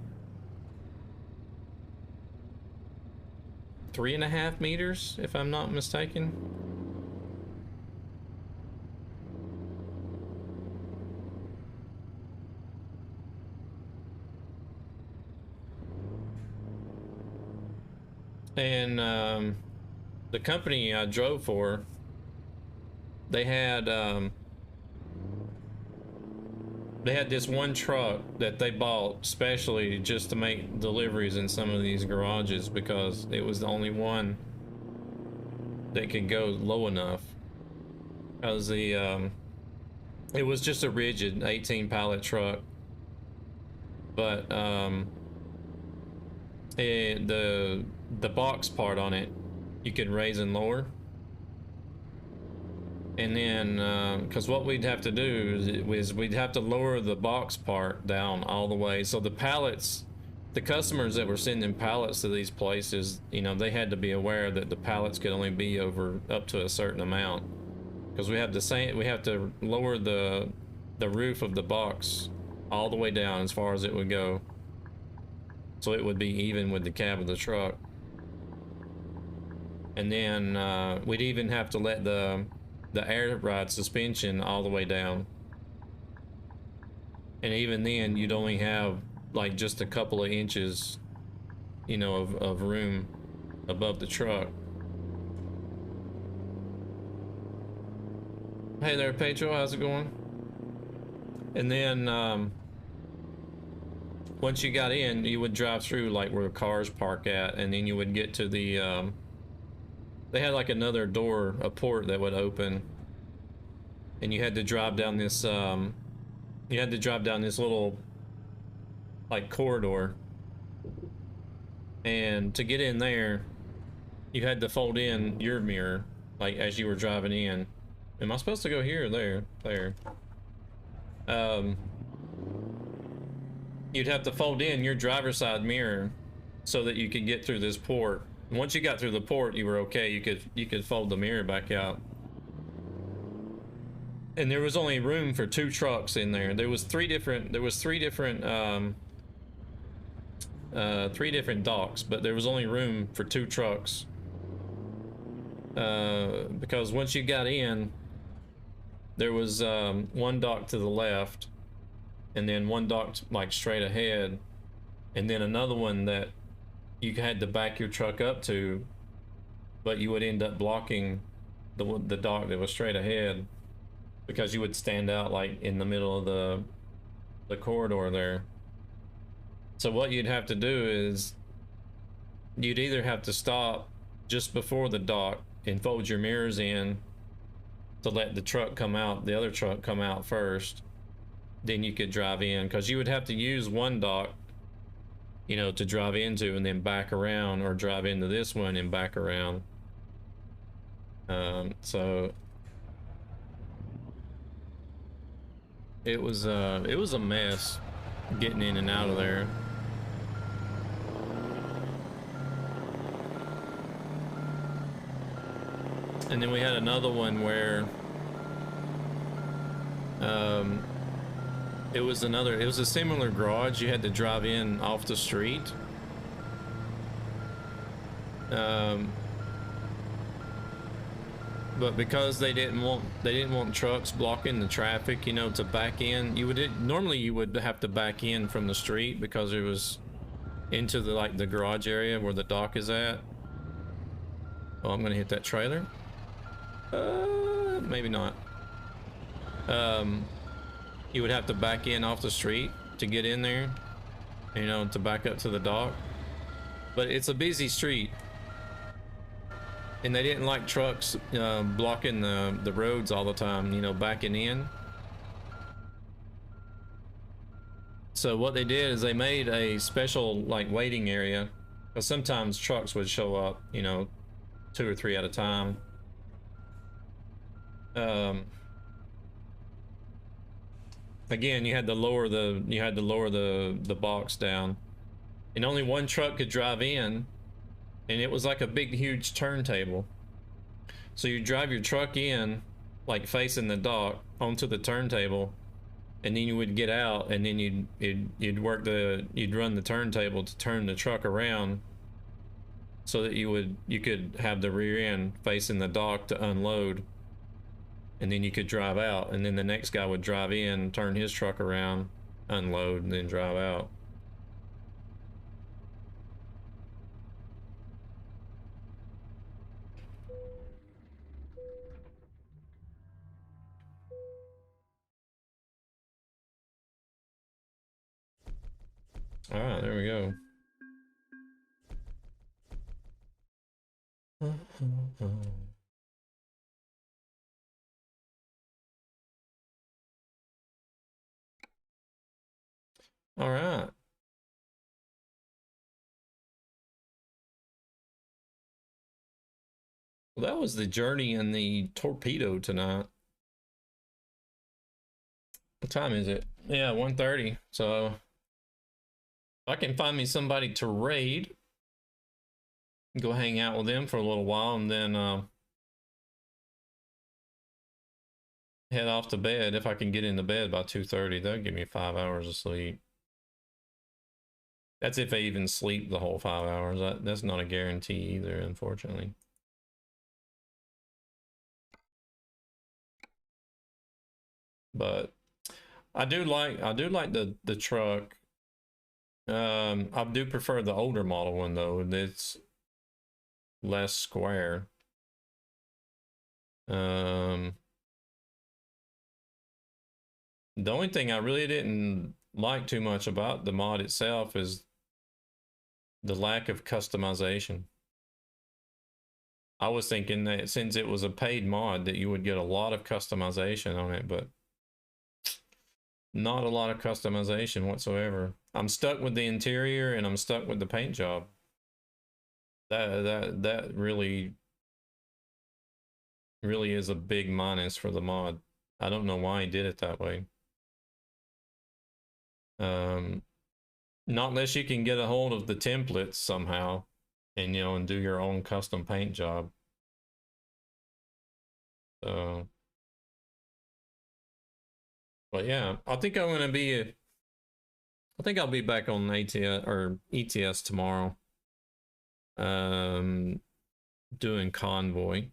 3.5 meters, if I'm not mistaken. And the company I drove for, they had this one truck that they bought specially just to make deliveries in some of these garages because it was the only one that could go low enough. Because the it was just a rigid 18 pallet truck, but the box part on it you could raise and lower. And then because what we'd have to do is we'd have to lower the box part down all the way, so the pallets, the customers that were sending pallets to these places, you know, they had to be aware that the pallets could only be up to a certain amount, because we have to lower the roof of the box all the way down as far as it would go, so it would be even with the cab of the truck. And then we'd even have to let the air ride suspension all the way down, and even then you'd only have like just a couple of inches, you know, of room above the truck. Hey there, Pedro, how's it going? And then once you got in, you would drive through like where cars park at, and then you would get to the they had like another door, a port that would open, and you had to drive down this little like corridor, and to get in there you had to fold in your mirror like as you were driving in. Am I supposed to go here or there? There. You'd have to fold in your driver's side mirror so that you could get through this port. Once you got through the port, you were okay. You could fold the mirror back out. And there was only room for 2 trucks in there. There was three different docks, but there was only room for 2 trucks. Because once you got in, there was one dock to the left, and then one dock like straight ahead, and then another one that you had to back your truck up to, but you would end up blocking the dock that was straight ahead, because you would stand out like in the middle of the corridor there. So what you'd have to do is you'd either have to stop just before the dock and fold your mirrors in to let the truck come out, the other truck come out first, then you could drive in, because you would have to use one dock, you know, to drive into and then back around, or drive into this one and back around. So it was a mess getting in and out of there. And then we had another one where it was a similar garage. You had to drive in off the street. But because they didn't want trucks blocking the traffic, you know, to back in, normally you would have to back in from the street, because it was into the garage area where the dock is at. Oh, I'm gonna hit that trailer. Maybe not. You would have to back in off the street to get in there, you know, to back up to the dock. But it's a busy street, and they didn't like trucks blocking the roads all the time, you know, backing in. So what they did is they made a special like waiting area, because sometimes trucks would show up, you know, 2 or 3 at a time. again, you had to lower the box down, and only one truck could drive in, and it was like a big huge turntable. So you drive your truck in, like facing the dock onto the turntable, and then you would get out, and then you'd run the turntable to turn the truck around, so that you could have the rear end facing the dock to unload, and then you could drive out, and then the next guy would drive in, turn his truck around, unload, and then drive out. All right, there we go. All right. Well, that was the journey in the Torpedo tonight. What time is it? Yeah, 1:30. So if I can find me somebody to raid, go hang out with them for a little while, and then head off to bed. If I can get into bed by 2:30, that'll give me 5 hours of sleep. That's if I even sleep the whole 5 hours. That's not a guarantee either, unfortunately. But I do like the truck. I do prefer the older model one though. It's less square. The only thing I really didn't like too much about the mod itself is the lack of customization. I was thinking that since it was a paid mod that you would get a lot of customization on it, but not a lot of customization whatsoever. I'm stuck with the interior and I'm stuck with the paint job. That really is a big minus for the mod. I don't know why he did it that way. Not unless you can get a hold of the templates somehow and and do your own custom paint job. So but yeah, I think I'm gonna be I think I'll be back on ATS or ETS tomorrow. Doing convoy.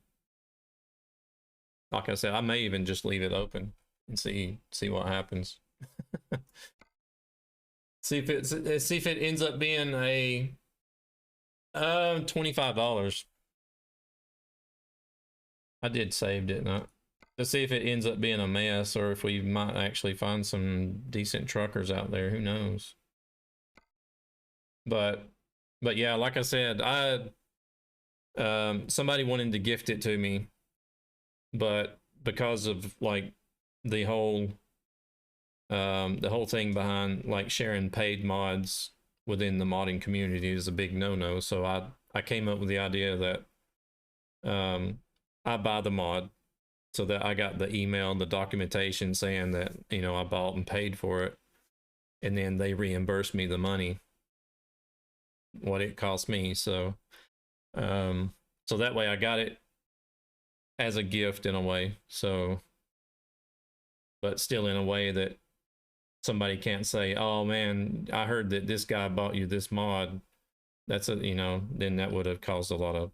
Like I said, I may even just leave it open and see what happens. see if it ends up being a $25. I did save, didn't I? To see if it ends up being a mess or if we might actually find some decent truckers out there. Who knows? But yeah, like I said, somebody wanted to gift it to me, but because of like the whole thing behind like sharing paid mods within the modding community is a big no-no. So I came up with the idea that I buy the mod, so that I got the email, the documentation saying that I bought and paid for it, and then they reimburse me the money, what it cost me. So so that way I got it as a gift in a way. So but still in a way that somebody can't say, oh man, I heard that this guy bought you this mod. That's then that would have caused a lot of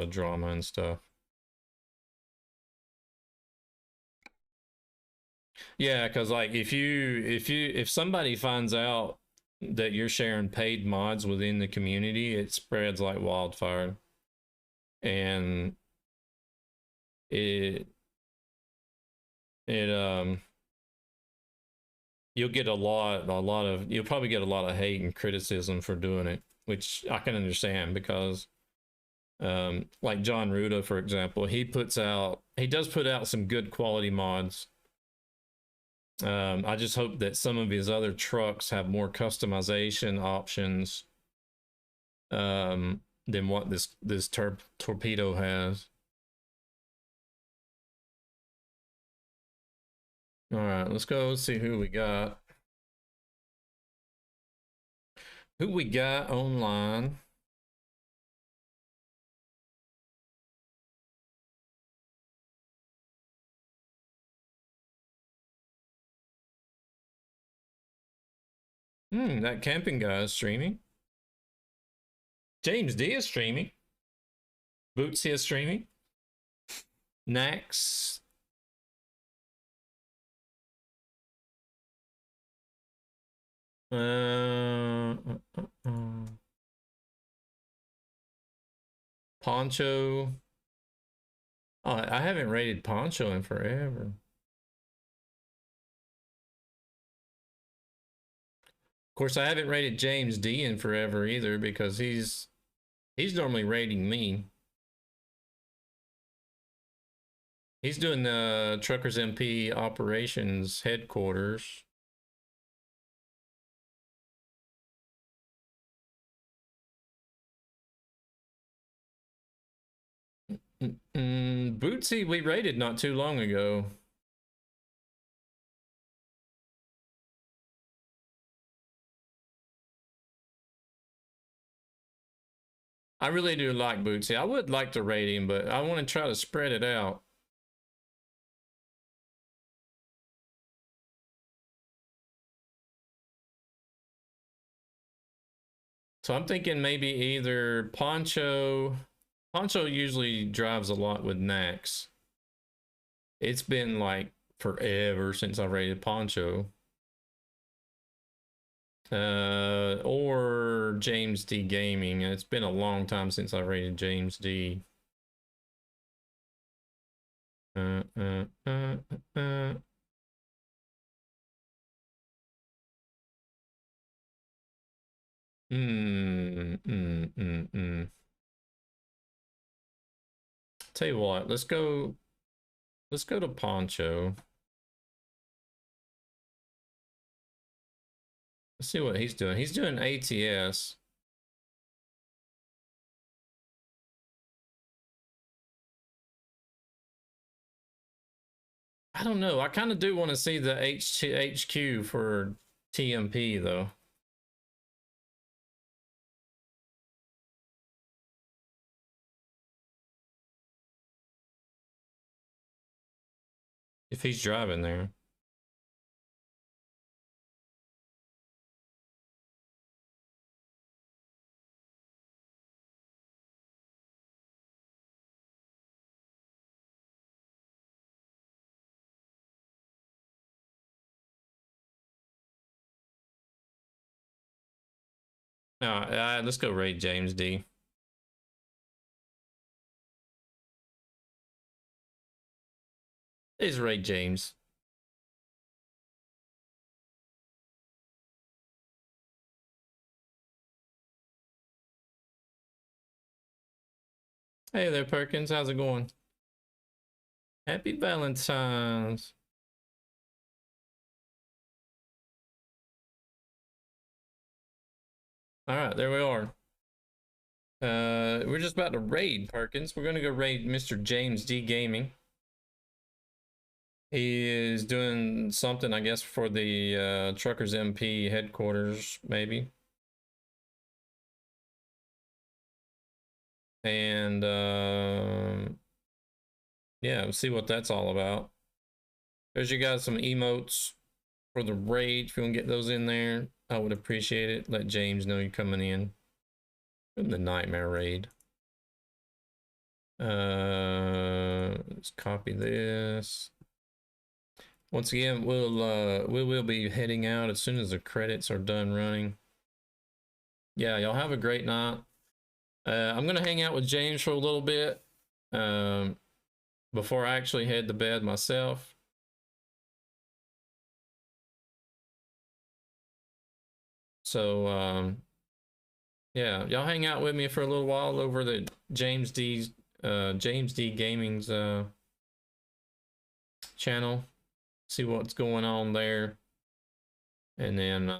drama and stuff. Yeah, because like if somebody finds out that you're sharing paid mods within the community, it spreads like wildfire, and it you'll get you'll probably get a lot of hate and criticism for doing it, which I can understand because like Jon Ruda, for example, he does put out some good quality mods. I just hope that some of his other trucks have more customization options than what this Torpedo has. All right, let's go see who we got. Who we got online? That camping guy is streaming. James D is streaming. Bootsy is streaming. Nax. Poncho. Oh, I haven't rated Poncho in forever. Of course, I haven't rated James D in forever either because he's normally rating me. He's doing the Truckers MP operations headquarters. Bootsy, we rated not too long ago. I really do like Bootsy. I would like to rate him, but I want to try to spread it out. So I'm thinking maybe either Poncho. Poncho usually drives a lot with Nax. It's been like forever since I rated Poncho. Or James D Gaming. It's been a long time since I rated James D. Tell you what, let's go to Poncho. Let's see what he's doing. He's doing ATS. I don't know. I kind of do want to see the HQ for TMP though. If he's driving there. Let's go raid James D. It's raid James. Hey there, Perkins. How's it going? Happy Valentine's. All right, there we are. We're just about to raid Perkins. We're gonna go raid Mr. James D Gaming. He is doing something, I guess, for the Truckers MP headquarters, maybe. And yeah, we'll see what that's all about. There's you guys some emotes for the raid. If you want to get those in there, I would appreciate it. Let James know you're coming in. From the nightmare raid. Let's copy this. Once again, we will be heading out as soon as the credits are done running. Yeah, y'all have a great night. I'm gonna hang out with James for a little bit before I actually head to bed myself. So yeah, y'all hang out with me for a little while over the James D Gaming's channel. See what's going on there, and then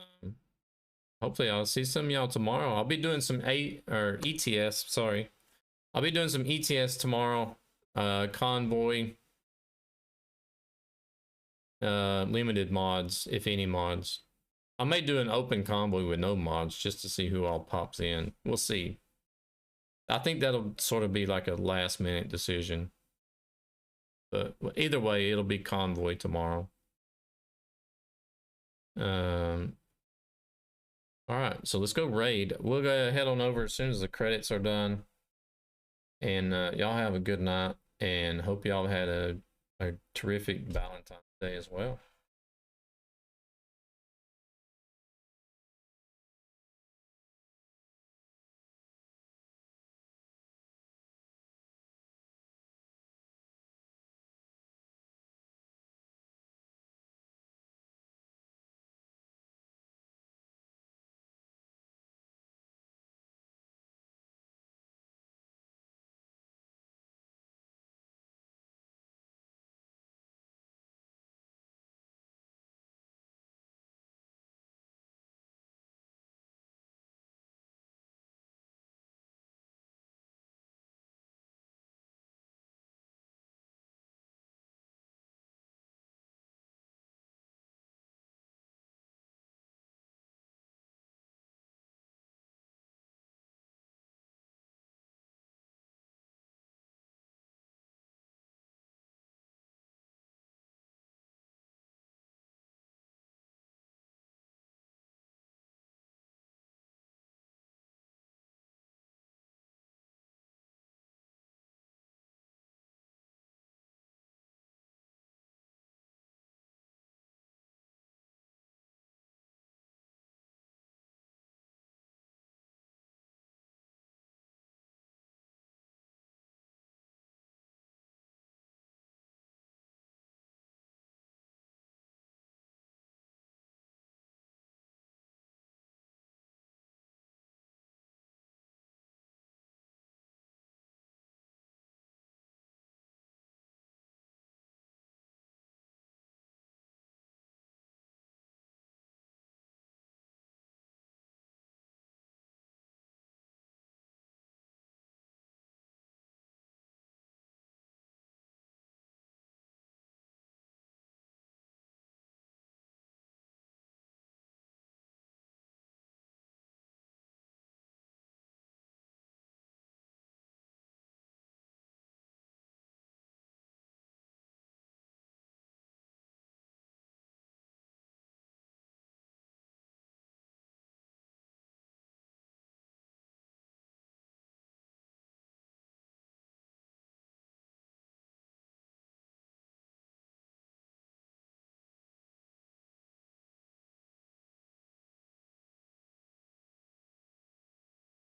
hopefully I'll see some of y'all tomorrow. I'll be doing some ETS. Sorry, I'll be doing some ETS tomorrow. Convoy. limited mods, if any mods. I may do an open convoy with no mods just to see who all pops in. We'll see. I think that'll sort of be like a last minute decision. But either way, it'll be convoy tomorrow. All right, so let's go raid. We'll go head on over as soon as the credits are done. And y'all have a good night, and hope y'all had a terrific Valentine's Day as well.